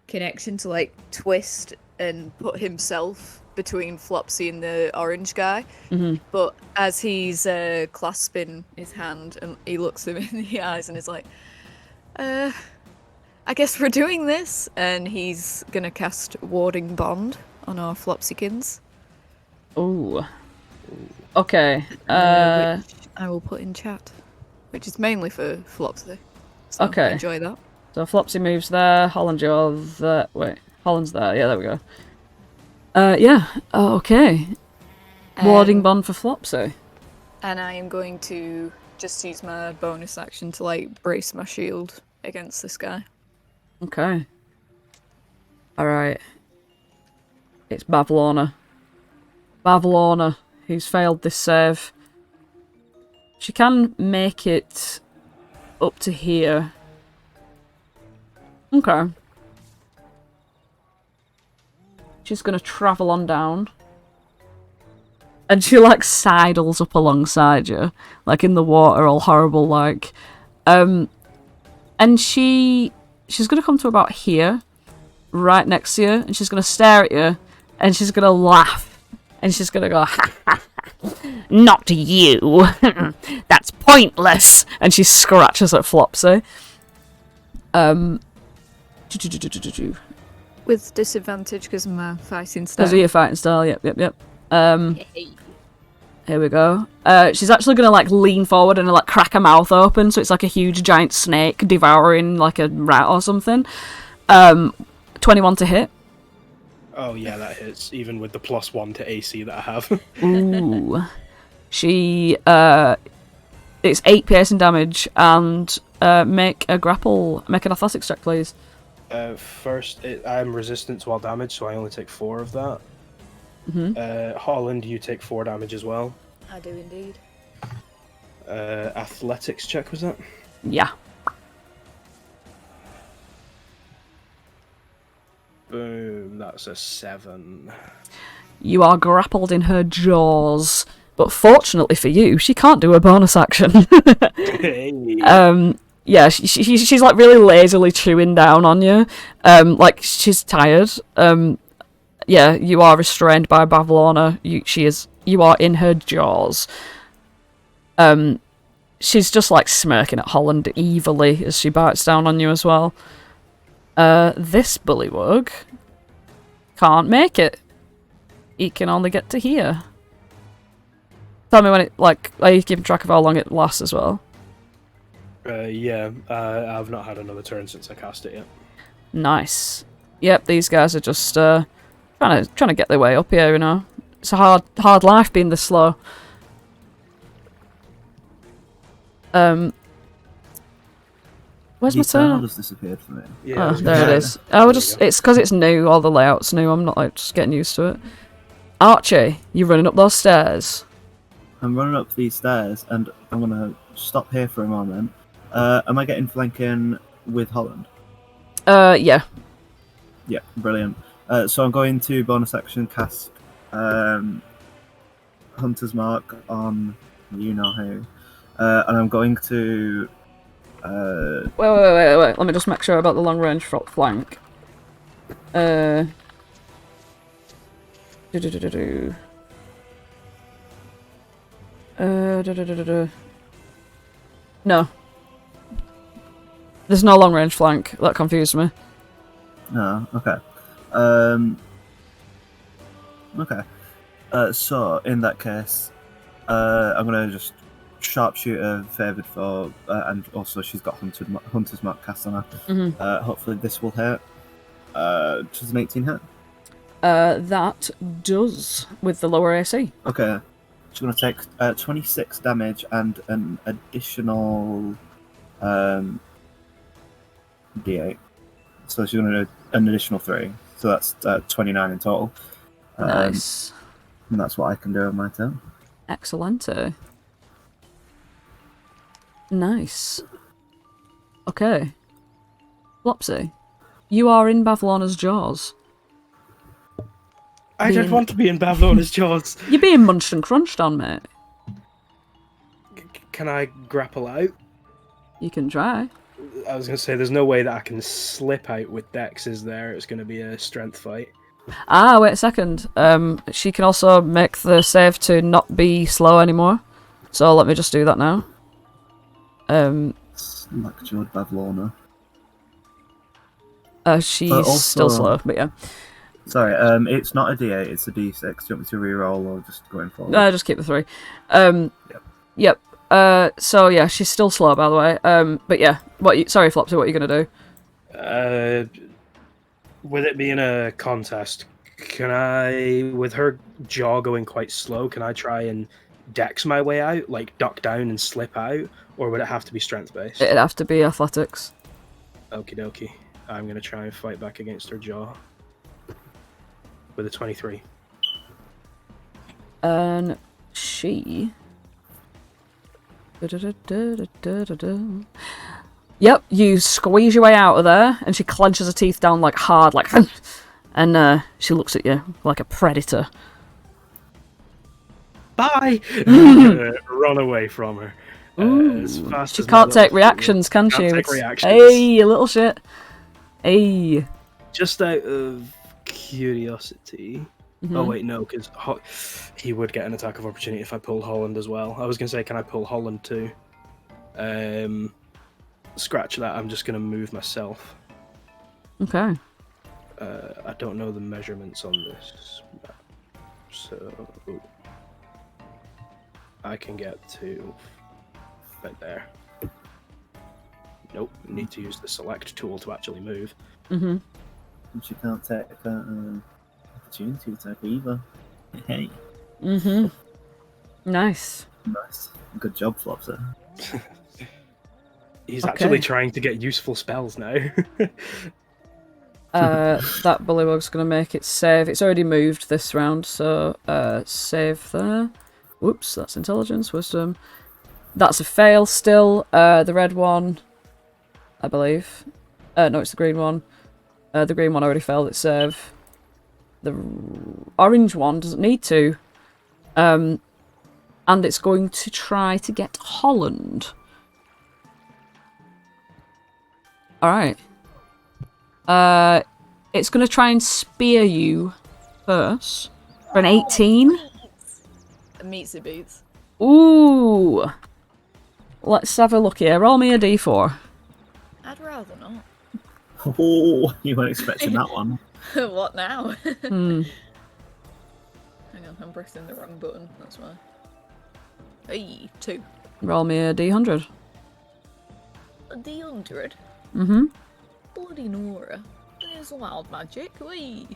connection to like twist and put himself between Flopsy and the orange guy. Mm-hmm. But as he's clasping his hand, and he looks him in the eyes and is like, I guess we're doing this. And he's gonna cast Warding Bond on our Flopsykins. Ooh. Okay. Which I will put in chat, which is mainly for Flopsy. So okay. Enjoy that. So Flopsy moves there. Holland, you're there. Wait. Holland's there. Yeah, there we go. Yeah. Okay. Warding Bond for Flopsy. And I am going to just use my bonus action to like brace my shield against this guy. Okay. Alright. It's Bavlorna. Bavlorna, who's failed this save. She can make it up to here. Okay. She's gonna travel on down. And she, like, sidles up alongside you. Like, in the water, all horrible, like. And she's gonna come to about here. Right next to you. And she's gonna stare at you. And she's gonna laugh. And she's gonna go, ha ha ha. Not you. That's pointless. And she scratches at Flopsy. With disadvantage because of my fighting style. Because of your fighting style, yep. Here we go. She's actually gonna like lean forward and like crack her mouth open, so it's like a huge giant snake devouring like a rat or something. 21 to hit. Oh yeah, that hits, even with the +1 to AC that I have. Ooh. She it's 8 piercing damage, and make an athletics check, please. First, I'm resistant to all damage, so I only take 4 of that. Mm-hmm. Holland, you take 4 damage as well. I do indeed. Athletics check, was that? Yeah. Boom, that's a 7. You are grappled in her jaws, but fortunately for you, she can't do a bonus action. Hey. Yeah, she's like really lazily chewing down on you. Like she's tired. Yeah, you are restrained by Bavlorna. You are in her jaws. She's just like smirking at Holland evilly as she bites down on you as well. This bullywug can't make it. He can only get to here. Tell me when it, like, are you keeping track of how long it lasts as well? Yeah, I've not had another turn since I cast it yet. Nice. Yep, these guys are just trying to get their way up here, you know. It's a hard life being this slow. Where's my turn? just disappeared from it. Yeah, Oh, there it is. It's because it's new, all the layout's new, I'm not like just getting used to it. Archie, you running up those stairs? I'm running up these stairs, and I'm gonna stop here for a moment. Am I getting flanking with Holland? Yeah. Yeah, brilliant. So I'm going to bonus action cast Hunter's Mark on you know who, and I'm going to. Wait. Let me just make sure about the long range flank. No. There's no long range flank. That confused me. No, okay. Okay. So in that case, I'm gonna just sharpshooter favoured for, and also she's got Hunter's Mark cast on her. Mm-hmm. Hopefully this will hit. Does an 18 hit? That does with the lower AC. Okay. She's going to take 26 damage and an additional d8. So she's going to do an additional 3. So that's 29 in total. Nice. And that's what I can do on my turn. Excellente. Nice. Okay. Flopsy, you are in Bavlona's jaws. I don't want to be in Bavlona's jaws. You're being munched and crunched on, mate. Can I grapple out? You can try. I was going to say, there's no way that I can slip out with Dex, is there? It's going to be a strength fight. Ah, wait a second. She can also make the save to not be slow anymore. So let me just do that now. Slack-jawed Bavlona. She's also, still slow, but yeah. Sorry, it's not a D8, it's a D6. Do you want me to reroll or just going forward? Just keep the 3. Yep. So yeah, she's still slow, by the way. But yeah, sorry, Flopsy, what are you gonna do? With it being a contest, can I, with her jaw going quite slow, can I try and dex my way out, like duck down and slip out, or would it have to be strength based? It'd have to be athletics. Okie dokie. I'm gonna try and fight back against her jaw with a 23. And she. Yep, you squeeze your way out of there, and she clenches her teeth down like hard, like, and she looks at you like a predator. Bye. Run away from her. As fast She as can't my take little reactions, can she? Can't take It's- reactions. Hey, you little shit. Hey. Just out of curiosity. Oh wait, no, because he would get an attack of opportunity if I pulled Holland as well. I was gonna say, can I pull Holland too? Scratch that. I'm just gonna move myself. Okay. I don't know the measurements on this map, so I can get to right there. Nope, need to use the select tool to actually move. Mm-hmm. She can't take opportunity attack either. Hey. Mm-hmm. Nice. Nice. Good job, Flopsy. He's Okay. actually trying to get useful spells now. That bullywug's gonna make it save. It's already moved this round, so save there. Whoops, that's intelligence, wisdom. That's a fail still. The red one, I believe. No, it's the green one. The green one already failed its save. The orange one doesn't need to. And it's going to try to get Holland. Alright. It's going to try and spear you first. For an 18. Meets the boots. Ooh. Let's have a look here. Roll me a d4. I'd rather not. Oh, you weren't expecting that one. What now? Hmm. Hang on, I'm pressing the wrong button, that's why. Hey, 2. Roll me a d100. A D100? Mm-hmm. Bloody Nora. There's wild magic, wee!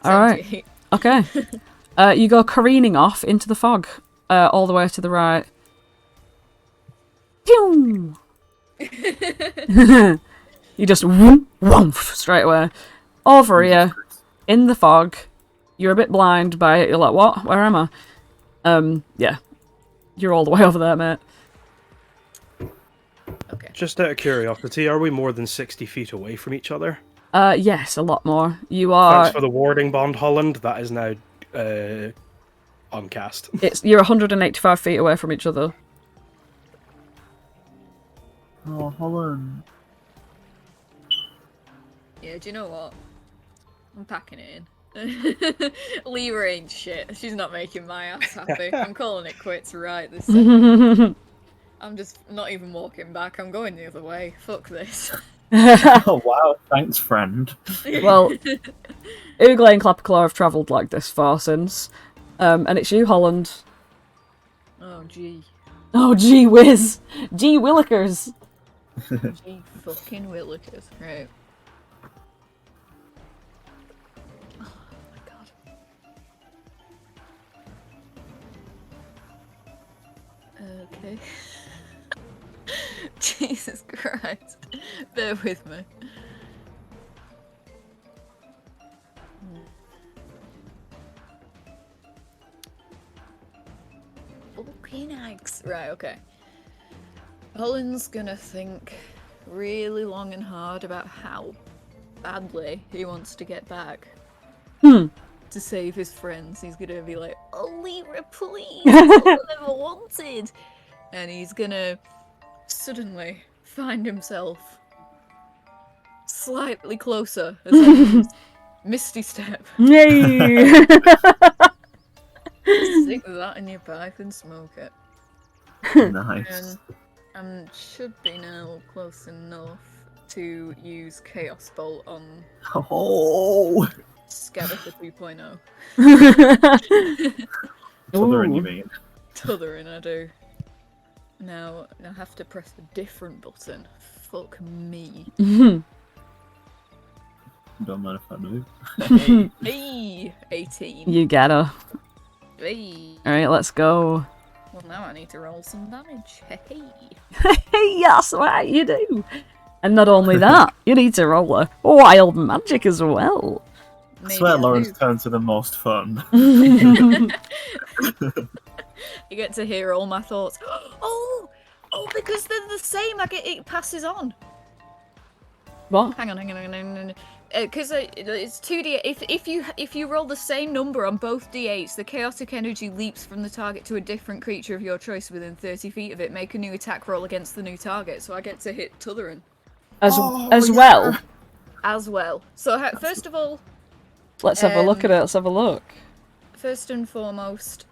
Alright. Okay. You go careening off into the fog. All the way to the right. Pew! You just woof straight away. Over here, in the fog. You're a bit blind by it. You're like, what? Where am I? Yeah. You're all the way over there, mate. Okay. Just out of curiosity, are we more than 60 feet away from each other? Yes, a lot more. You are... Thanks for the warding bond, Holland. That is now on cast. You're 185 feet away from each other. Oh, Holland. Yeah, do you know what? I'm packing it in. Lever ain't shit. She's not making my ass happy. I'm calling it quits right this second. I'm just not even walking back. I'm going the other way. Fuck this. Oh, wow. Thanks, friend. Well, Ooglay and Clapperclaw have travelled like this far since. And it's you, Holland. Oh, gee. Oh, gee whiz. Gee willikers. Gee fucking willikers. Right. Oh my god. Okay. Jesus Christ. Bear with me. Fucking eggs. Right, okay. Holland's gonna think really long and hard about how badly he wants to get back to save his friends. He's gonna be like, "Oh, Lyra, please, that's all I've ever wanted," and he's gonna suddenly find himself slightly closer as I Misty Step. Yay! Stick that in your pipe and smoke it. Nice. And should be now close enough to use Chaos Bolt on Oh! Scabica 2.0. Southern, you mean? T'othering, I do. Now I have to press a different button. Fuck me. Don't mind if I move. Hey, 18. You get her. Hey. Alright, let's go. Well, now I need to roll some damage. Hey. Yes, right, you do. And not only that, you need to roll a wild magic as well. I swear Lauren's turns are the most fun. You get to hear all my thoughts. Oh, because they're the same. It passes on. What? Hang on. Because it's 2d. If you roll the same number on both d8s, the chaotic energy leaps from the target to a different creature of your choice within 30 feet of it. Make a new attack roll against the new target. So I get to hit T'othering. As well. As well. So first of all, let's have a look at it. Let's have a look. First and foremost,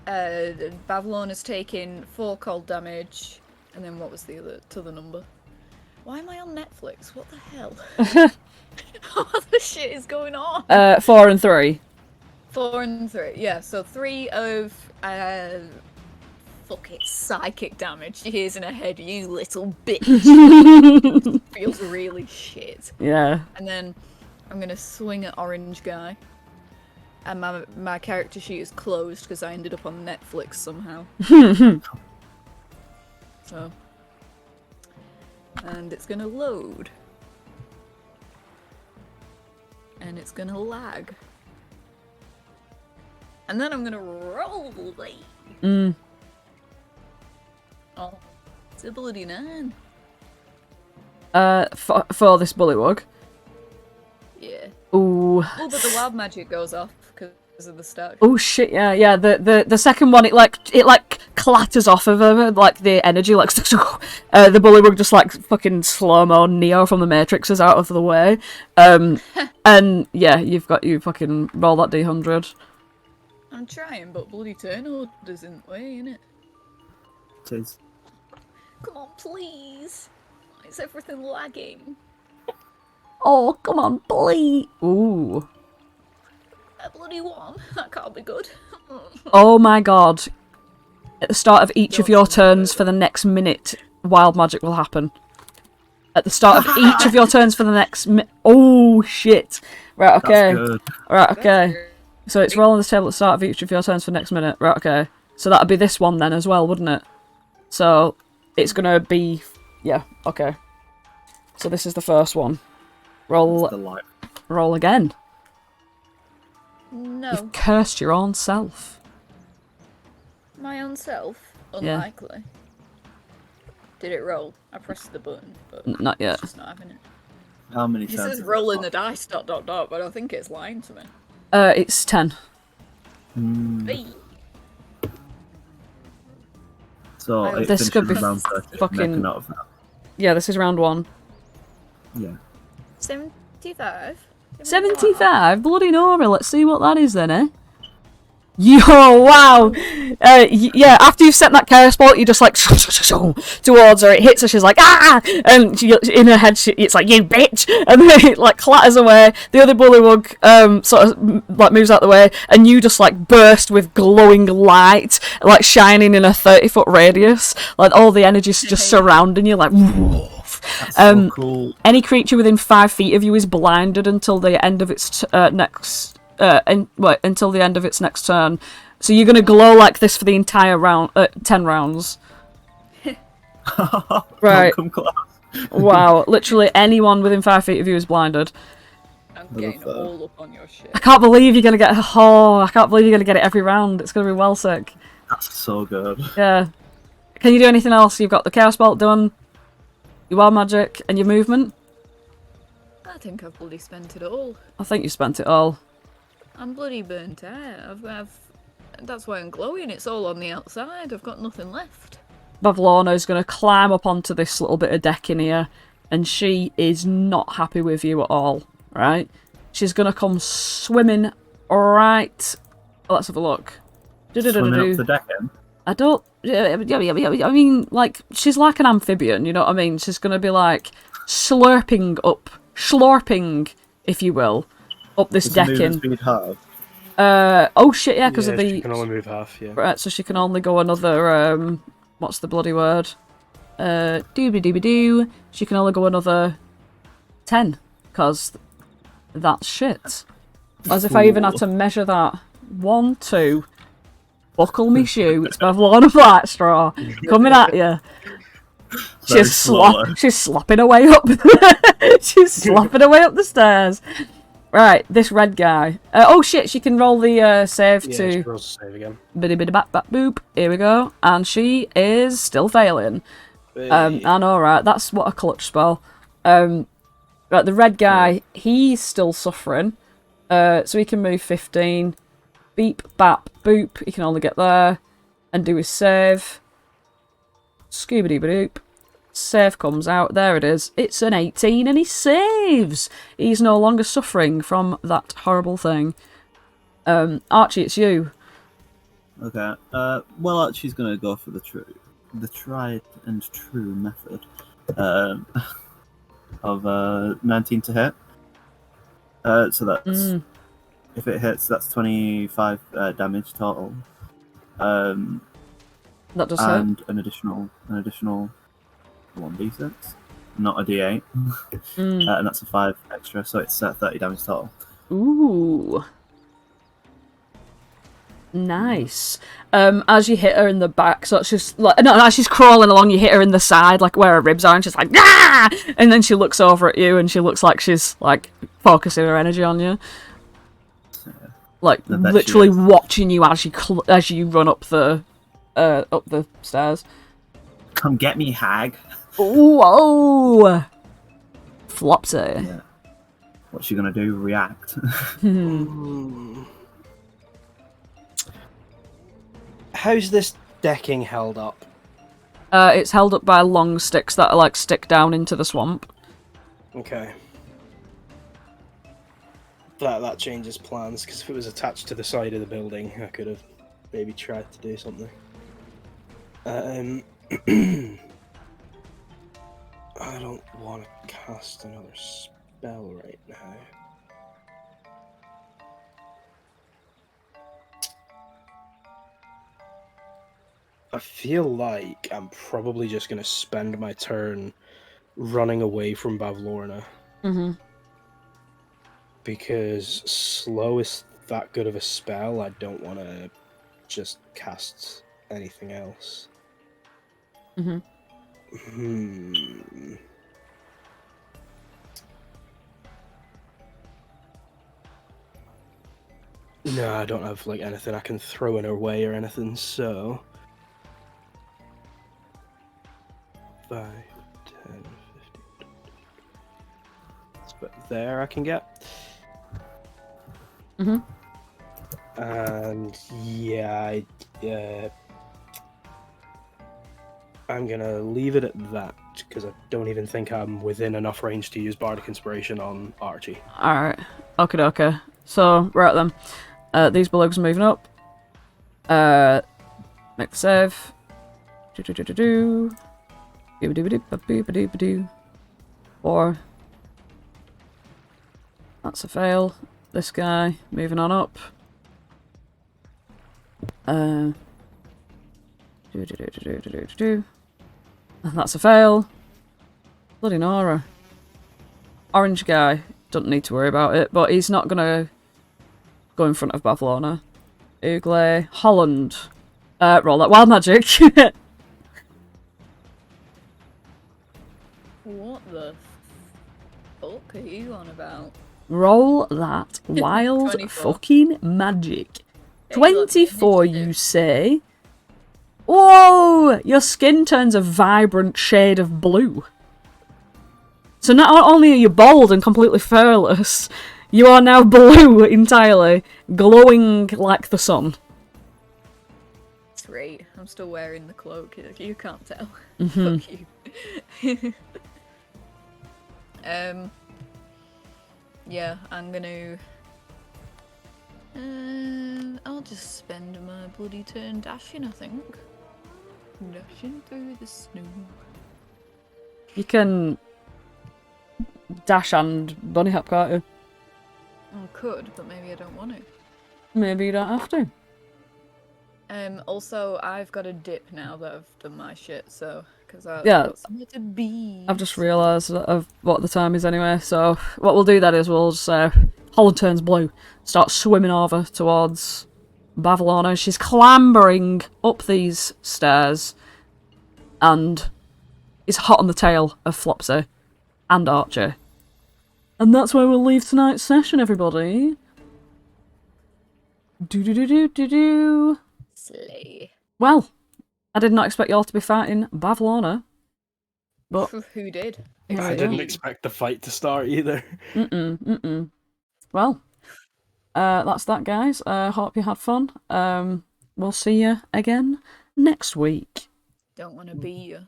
Babylon has taken 4 cold damage, and then what was the other number? Why am I on Netflix? What the hell? What the shit is going on? 4 and 3. 4 and 3. Yeah. So 3 of fuck it, psychic damage. She hears in her head, "You little bitch." Feels really shit. Yeah. And then I'm gonna swing at orange guy. And my character sheet is closed because I ended up on Netflix somehow. So. And it's gonna load. And it's gonna lag. And then I'm gonna roll it. Oh, it's a bloody 9. For this bullywug. Yeah. Ooh. Oh, but the wild magic goes off because of the stack. Oh shit! Yeah. The second one, it clatters off of her, like the energy, like the bullywug just like fucking slow mo Neo from the Matrix is out of the way. And yeah, you fucking roll that D100. I'm trying, but bloody turn doesn't way, innit? It is. Come on, please. Why is everything lagging? Oh, come on, please. Ooh. That bloody 1. That can't be good. Oh my god. At the start of each of your turns for the next minute, wild magic will happen. At the start of each of your turns for the next oh shit. Right, okay. That's good. Right, okay. So it's rolling the table at the start of each of your turns for the next minute. Right, okay. So that'd be this one then as well, wouldn't it? So it's gonna be... Yeah, okay. So this is the first one. Roll again. No. You've cursed your own self. My own self? Unlikely. Did it roll? I pressed the button, but Not yet. it's just not having it. How many It turns? says is rolling it? the dice, ... but I don't think it's lying to me. It's 10. Hey. So it This could be finishes round 30. fucking- Make a note of that. Yeah, this is round 1. Yeah. 75? 75? Bloody Nora, let's see what that is then, eh? Yo, wow! Yeah, after you've sent that chaos bolt, you just like towards her, it hits her, she's like, ah! And in her head, it's like, you bitch! And then it like clatters away, the other bullywug sort of like moves out the way, and you just like burst with glowing light, like shining in a 30-foot radius, like all the energy's just surrounding you, like, woof. That's so cool. Any creature within 5 feet of you is blinded until the end of its until the end of its next turn. So you're gonna glow like this for the entire round, 10 rounds. Right. Don't come close. Wow, literally anyone within 5 feet of you is blinded. I'm getting all up on your shit. I can't believe you're gonna get. Oh, I can't believe you're gonna get it every round. It's gonna be well sick. That's so good. Yeah. Can you do anything else? You've got the Chaos Bolt done, your Wild Magic, and your movement. I think I've bloody spent it all. I think you spent it all. I'm bloody burnt out. That's why I'm glowing. It's all on the outside. I've got nothing left. Bavlorna's gonna climb up onto this little bit of deck in here, and she is not happy with you at all. Right? She's gonna come swimming right. Let's have a look. Swimming up the deck in? I don't. I mean, like, she's like an amphibian, you know what I mean? She's gonna be like slurping, if you will, up this deck in. Oh shit, yeah, because of the. She can only move half, yeah. Right, so she can only go another. What's the bloody word? Doobie-doobie-doo. She can only go another 10, because that's shit. As if I even had to measure that. 1, 2. Buckle me shoe. It's Bavlorna Flatstraw coming at you. She's slopping away up. She's slopping away up the stairs. Right, this red guy. Oh shit! She can roll the save Yeah, to. she rolls the save again. Biddy biddy bap bap boop. Here we go, and she is still failing. I know, right? That's what a clutch spell. Right, the red guy, he's still suffering. So he can move 15. Beep, bap, boop. He can only get there. And do his save. Scooby-dooby-doop. Save comes out. There it is. It's an 18 and he saves! He's no longer suffering from that horrible thing. Archie, it's you. Okay. Well, Archie's gonna go for the tried and true method of 19 to hit. So that's if it hits, that's 25 damage total. That does hit. And an additional 1d6, not a d8, and that's a 5 extra, so it's 30 damage total. Ooh. Nice. As you hit her in the back, so it's just like as she's crawling along, you hit her in the side, like where her ribs are, and she's like, ah! And then she looks over at you, and she looks like she's like focusing her energy on you, like literally watching you as you run up the stairs. Come get me, hag. Whoa, Flopsy. Yeah. What's she gonna do? React? How's this decking held up? It's held up by long sticks that like stick down into the swamp. Okay. That changes plans, because if it was attached to the side of the building, I could have maybe tried to do something. I don't want to cast another spell right now. I feel like I'm probably just going to spend my turn running away from Bavlorna. Mm-hmm. Because slow is that good of a spell, I don't want to just cast anything else. Mm-hmm. No, I don't have like anything I can throw in her way or anything, so 5, 10, 15. That's about there I can get. Mm-hmm. And yeah, I'm gonna leave it at that, because I don't even think I'm within enough range to use Bardic Inspiration on Archie. Alright. Okay. So, right then. These belugas are moving up. Make the save. Do. 4. That's a fail. This guy moving on up. That's a fail. Bloody Nora. Orange guy. Don't need to worry about it, but he's not gonna go in front of Bavlorna. Oogle. Holland. Roll that wild magic. What the fuck are you on about? Roll that wild 24. fucking magic. Yeah, you got the 24, initiative. you say? Whoa! Your skin turns a vibrant shade of blue. So not only are you bald and completely furless, you are now blue entirely, glowing like the sun. Great. I'm still wearing the cloak. You can't tell. Mhm. Fuck you. Yeah, I'm gonna. I'll just spend my bloody turn dashing, I think. Dashing through the snow. You can dash and bunny hop, can't you? I could, but maybe I don't want to. Maybe you don't have to. Also, I've got a dip now that I've done my shit, so because I've Yeah. got somewhere to be. I've just realised of what the time is anyway, so what we'll do then is we'll just Holland turns blue, start swimming over towards Bavlorna. She's clambering up these stairs and is hot on the tail of Flopsy and Archie. And that's where we'll leave tonight's session, everybody. Do. Slay. Well, I did not expect y'all to be fighting Bavlorna. But Who did? Yeah, I yeah. didn't expect the fight to start either. Well, that's that, guys. Hope you had fun. We'll see you again next week. Don't want to be you.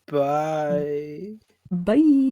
Bye. Bye.